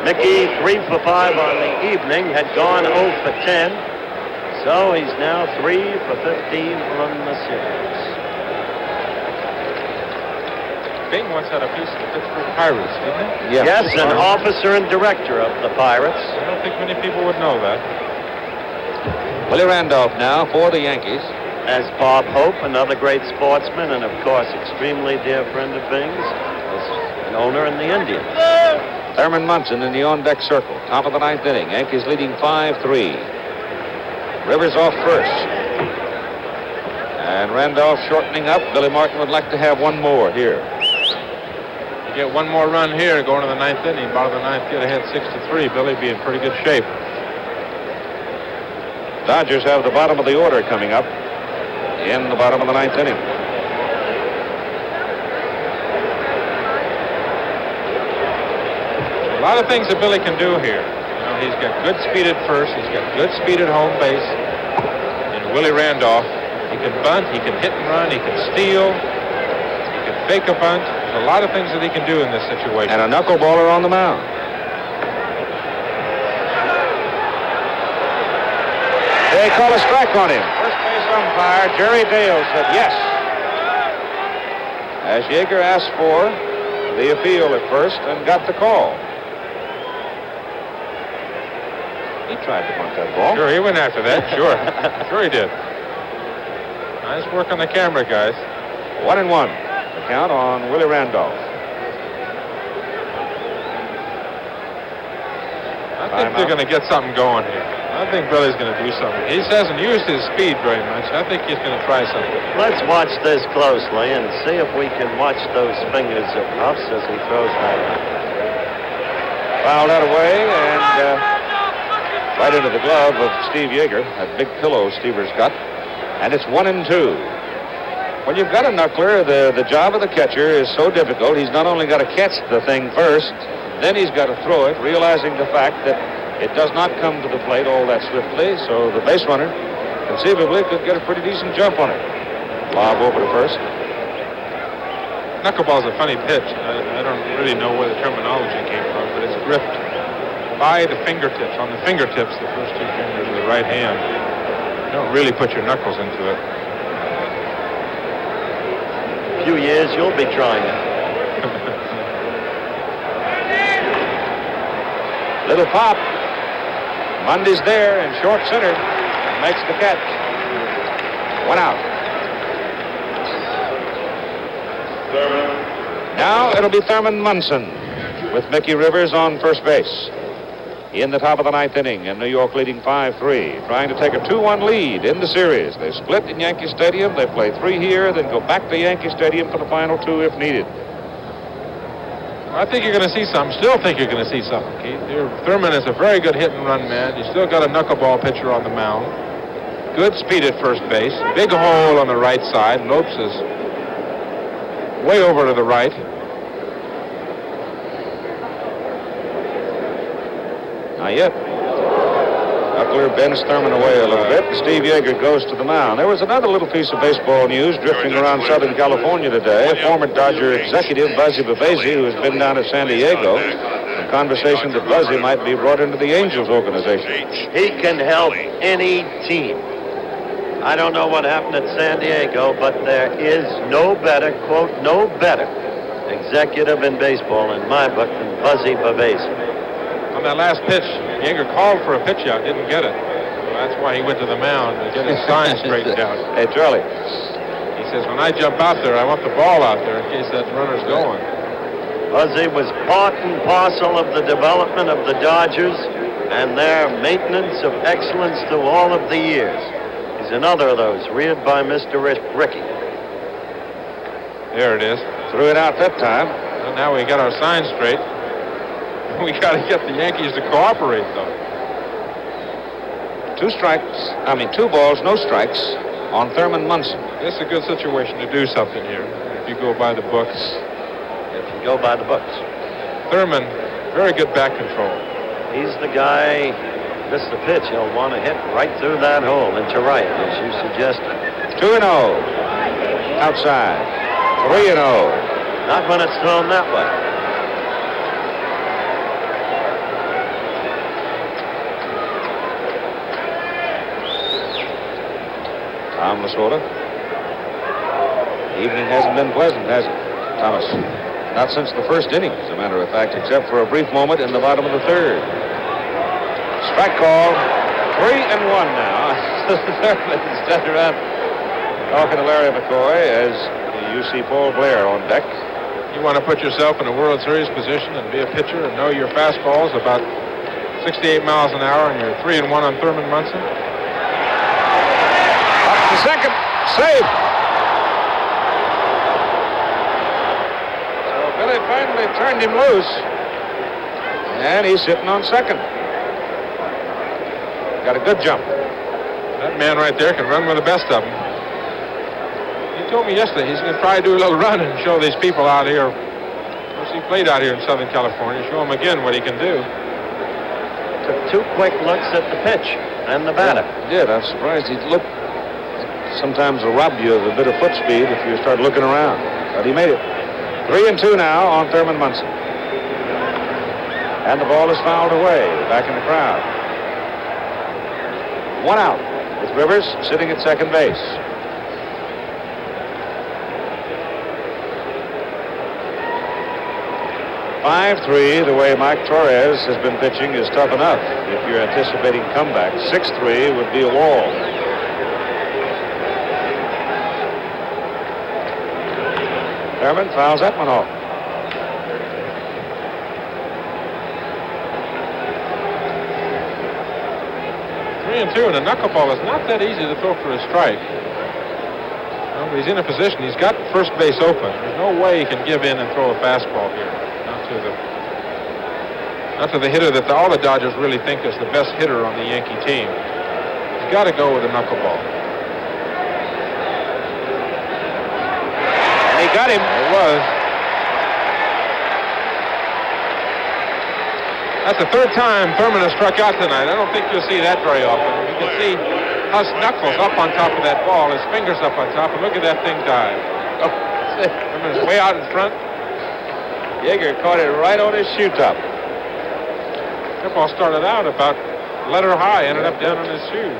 Mickey, 3 for 5 on the evening, had gone 0 for 10. So he's now 3 for 15 on the series. Bing once had a piece of the Pittsburgh Pirates, didn't he? Yes, an officer and director of the Pirates. I don't think many people would know that. Willie Randolph now for the Yankees. As Bob Hope, another great sportsman, and of course, extremely dear friend of Bing's, is an owner in the Indians. Thurman Munson in the on-deck circle. Top of the 9th inning. Yankees leading 5-3. Rivers off first. And Randolph shortening up. Billy Martin would like to have one more here. You get one more run here going to the 9th inning. Bottom of the 9th, get ahead 6-3. Billy be in pretty good shape. Dodgers have the bottom of the order coming up in the bottom of the 9th inning. A lot of things that Billy can do here. You know, he's got good speed at first. He's got good speed at home base. And Willie Randolph, he can bunt, he can hit and run, he can steal, he can fake a bunt. There's a lot of things that he can do in this situation. And a knuckleballer on the mound. They call a strike on him. First base umpire Jerry Dale said yes. As Yeager asked for the appeal at first and got the call. He tried to bunt that ball. Sure, he went after that. Sure. Sure he did. Nice work on the camera, guys. 1-1. The count on Willie Randolph. I think they're going to get something going here. I think Billy's going to do something. He hasn't used his speed very much. I think he's going to try something. Let's watch this closely and see if we can watch those fingers of Ruff's as he throws that out. Fouled that away and right into the glove of Steve Yeager. That big pillow Stever's got. And it's 1-2. When you've got a knuckler, the job of the catcher is so difficult. He's not only got to catch the thing first, then he's got to throw it, realizing the fact that it does not come to the plate all that swiftly, so the base runner conceivably could get a pretty decent jump on it. Lob over to first. Knuckleball's a funny pitch. I don't really know where the terminology came from, but it's gripped by the fingertips, on the fingertips, the first two fingers of the right hand. You don't really put your knuckles into it. A few years, you'll be trying it. Little pop. Mundy's there in short center. Makes the catch. 1 out. Now it'll be Thurman Munson with Mickey Rivers on first base. In the top of the ninth inning, and New York leading 5-3, trying to take a 2-1 lead in the series. They split in Yankee Stadium. They play 3 here, then go back to Yankee Stadium for the final 2 if needed. I think you're going to see something. Still think you're going to see something, Keith. Thurman is a very good hit-and-run man. You still got a knuckleball pitcher on the mound. Good speed at first base. Big hole on the right side. Lopes is way over to the right. Not yet. Knuckler bends Thurman away a little bit. Steve Yeager goes to the mound. There was another little piece of baseball news drifting around Southern California today. Former Dodger executive Buzzy Bavasi, who has been down at San Diego, a conversation that Buzzy might be brought into the Angels organization. He can help any team. I don't know what happened at San Diego, but there is no better, quote, no better executive in baseball in my book than Buzzy Bavasi. On that last pitch, Yeager called for a pitch out, didn't get it. So that's why he went to the mound to get his sign straightened out. Hey, Charlie. He says, when I jump out there, I want the ball out there in case that runner's going. Buzzy was part and parcel of the development of the Dodgers and their maintenance of excellence through all of the years. He's another of those, reared by Mr. Rickey. There it is. Threw it out that time. Well, now we got our sign straight. We got to get the Yankees to cooperate, though. 2 balls, no strikes on Thurman Munson. This is a good situation to do something here, if you go by the books. If you go by the books. Thurman, very good back control. He's the guy, this is the pitch, he'll want to hit right through that hole into right, as you suggested. 2-0. Outside. 3-0. Not when it's thrown that way. Tom Lasorda. The evening hasn't been pleasant, has it, Thomas? Not since the first inning, as a matter of fact, except for a brief moment in the bottom of the third. Strike call. 3-1 now. Instead around talking to Larry McCoy as you see Paul Blair on deck. You want to put yourself in a World Series position and be a pitcher and know your fastball is about 68 miles an hour and you're 3-1 on Thurman Munson? The second, safe. So Billy finally turned him loose, and he's sitting on second. Got a good jump. That man right there can run with the best of them. He told me yesterday he's going to try to do a little run and show these people out here. He played out here in Southern California. Show him again what he can do. Took 2 quick looks at the pitch and the batter. He did. I'm surprised he looked. Sometimes will rob you of a bit of foot speed if you start looking around. But he made it. 3-2 now on Thurman Munson. And the ball is fouled away back in the crowd. 1 out with Rivers sitting at second base. 5-3, the way Mike Torres has been pitching, is tough enough. If you're anticipating comeback, 6-3 would be a wall. Thurman fouls Etman off. 3-2, and a knuckleball is not that easy to throw for a strike. Well, he's in a position. He's got first base open. There's no way he can give in and throw a fastball here. Not to the hitter that all the Dodgers really think is the best hitter on the Yankee team. He's got to go with a knuckleball. And he got him. It was. That's the third time Thurman has struck out tonight. I don't think you'll see that very often. You can see Huss Knuckles up on top of that ball, his fingers up on top, and look at that thing dive. Oh, Thurman's way out in front. Yeager caught it right on his shoe top. That ball started out about letter high, ended up down on his shoes.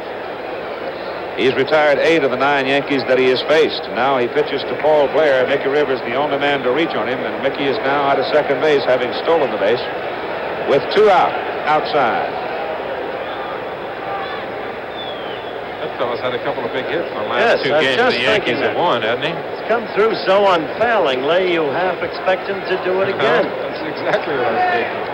He's retired 8 of the 9 Yankees that he has faced. Now he pitches to Paul Blair. Mickey Rivers the only man to reach on him, and Mickey is now out of second base, having stolen the base, with 2 out, outside. That fella's had a couple of big hits in the last 2 games the Yankees have won, hasn't he? It's come through so unfailingly, you half expect him to do it again. That's exactly what I was thinking.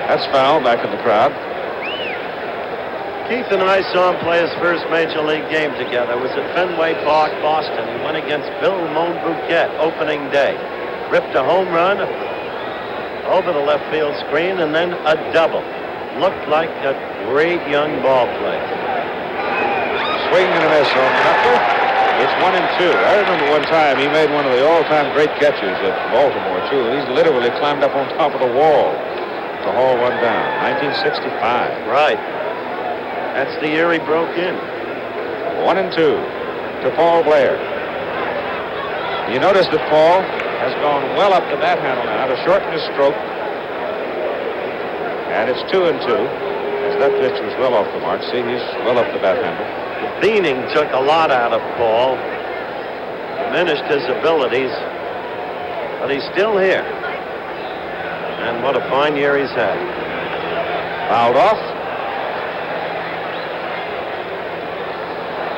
That's foul back in the crowd. Keith and I saw him play his first Major League game together. It was at Fenway Park, Boston. He went against Bill Monbouquet opening day. Ripped a home run over the left field screen and then a double. Looked like a great young ball player. Swing and a miss on Knuckle. It's 1-2. I remember one time he made one of the all-time great catches at Baltimore, too. He's literally climbed up on top of the wall to haul one down. 1965. Right. That's the year he broke in. 1-2 to Paul Blair. You notice that Paul has gone well up the bat handle now to shorten his stroke. And it's 2-2. As that pitch was well off the mark. See, he's well up the bat handle. The beaning took a lot out of Paul. Diminished his abilities. But he's still here. And what a fine year he's had. Fouled off.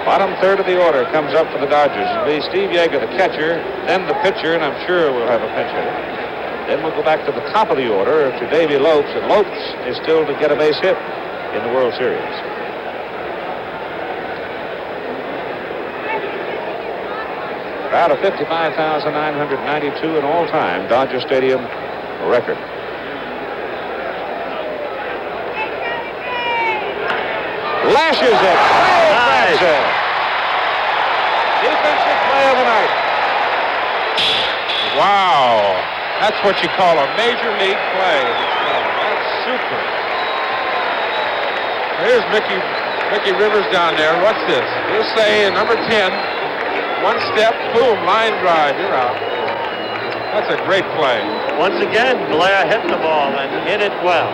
Bottom third of the order comes up for the Dodgers. It'll be Steve Yeager, the catcher, then the pitcher, and I'm sure we'll have a pinch hitter. Then we'll go back to the top of the order to Davy Lopes, and Lopes is still to get a base hit in the World Series. Crowd of 55,992 in all-time Dodger Stadium record. Lashes it. Nice. Defensive play of the night. Wow. That's what you call a major league play. That's super. Here's Mickey Rivers down there. What's this? He'll say number 10. One step, boom, line drive. You're out. That's a great play. Once again, Blair hit the ball and hit it well.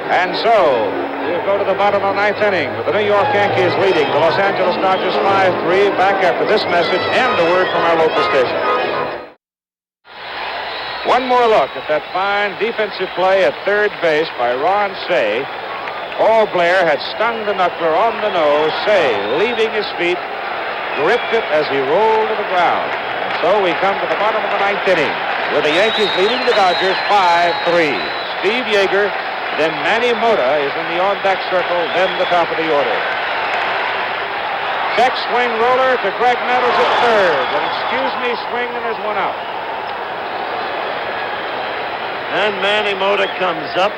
And so, we'll go to the bottom of the 9th inning with the New York Yankees leading the Los Angeles Dodgers 5-3. Back after this message and a word from our local station. One more look at that fine defensive play at third base by Ron Say. Paul Blair had stung the knuckler on the nose. Say, leaving his feet, gripped it as he rolled to the ground. And so we come to the bottom of the 9th inning with the Yankees leading the Dodgers 5-3. Steve Yeager, then Manny Mota is in the on-deck circle, then the top of the order. Check swing roller to Greg Nettles at third. An excuse me swing, and there's one out. And Manny Mota comes up.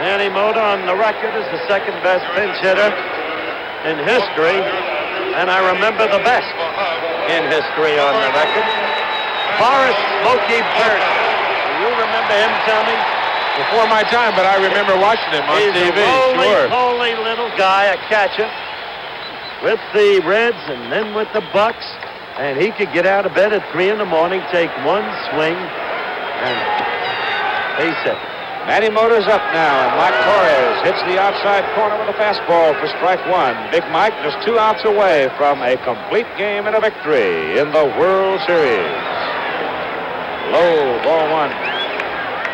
Manny Mota on the record as the second best pinch hitter in history. And I remember the best in history on the record. Forrest Smokey Burton. Do you remember him, Tommy? Before my time, but I remember watching him on He's TV. He's a roly-poly sure. little guy, a catcher, with the Reds and then with the Bucks. And he could get out of bed at 3 in the morning, take one swing, and face it. Manny Mota's up now, and Mike Torres hits the outside corner with a fastball for strike one. Big Mike just 2 outs away from a complete game and a victory in the World Series. Low, ball one.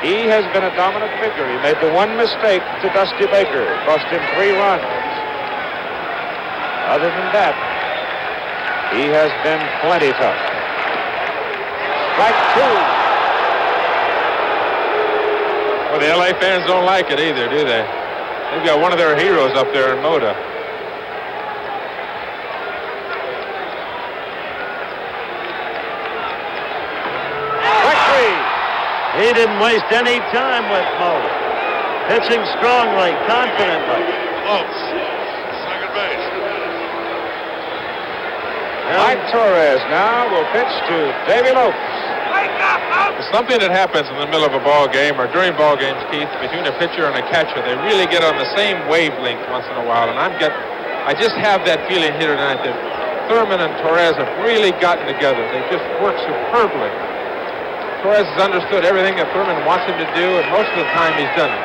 He has been a dominant figure. He made the one mistake to Dusty Baker, cost him 3 runs. Other than that, he has been plenty tough. Strike two. Well, the LA fans don't like it either, do they? They've got one of their heroes up there in Mota. Strike three. He didn't waste any time with Mota. Pitching strongly, confidently. Lopes, second base. Mike Torres now will pitch to Davy Lopes. It's something that happens in the middle of a ball game or during ball games, Keith, between a pitcher and a catcher. They really get on the same wavelength once in a while, and I just have that feeling here tonight that Thurman and Torres have really gotten together. They just work superbly. Torres has understood everything that Thurman wants him to do, and most of the time he's done it.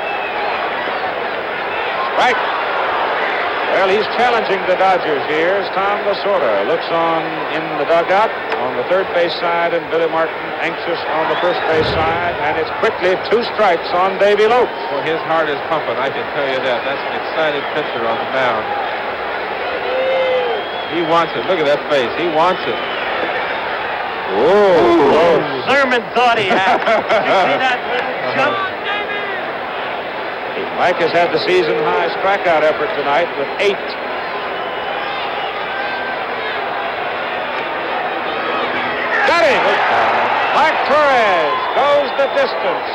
Strike. Well, he's challenging the Dodgers here as Tom Lasorda looks on in the dugout on the third base side, and Billy Martin anxious on the first base side, and it's quickly 2 strikes on Davy Lopes. Well, his heart is pumping, I can tell you that. That's an excited pitcher on the mound. He wants it. Look at that face. He wants it. Whoa. Thurman thought he had it. Did you see that little jump? Mike has had the season-high strikeout effort tonight with 8. Got him! Mike Torres goes the distance.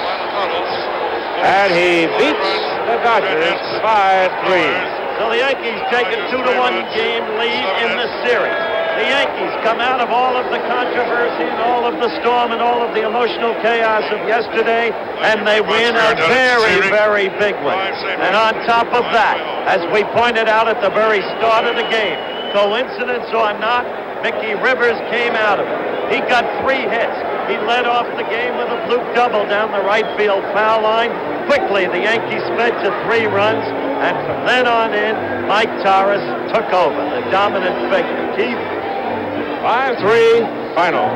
And he beats the Dodgers 5-3. So the Yankees take a 2-1 game lead in the series. The Yankees come out of all of the controversy and all of the storm and all of the emotional chaos of yesterday, and they win a very, very big one. And on top of that, as we pointed out at the very start of the game, coincidence or not, Mickey Rivers came out of it. He got 3 hits. He led off the game with a fluke double down the right field foul line. Quickly, the Yankees sped to 3 runs, and from then on in, Mike Torres took over, the dominant figure. Keith? 5-3 final.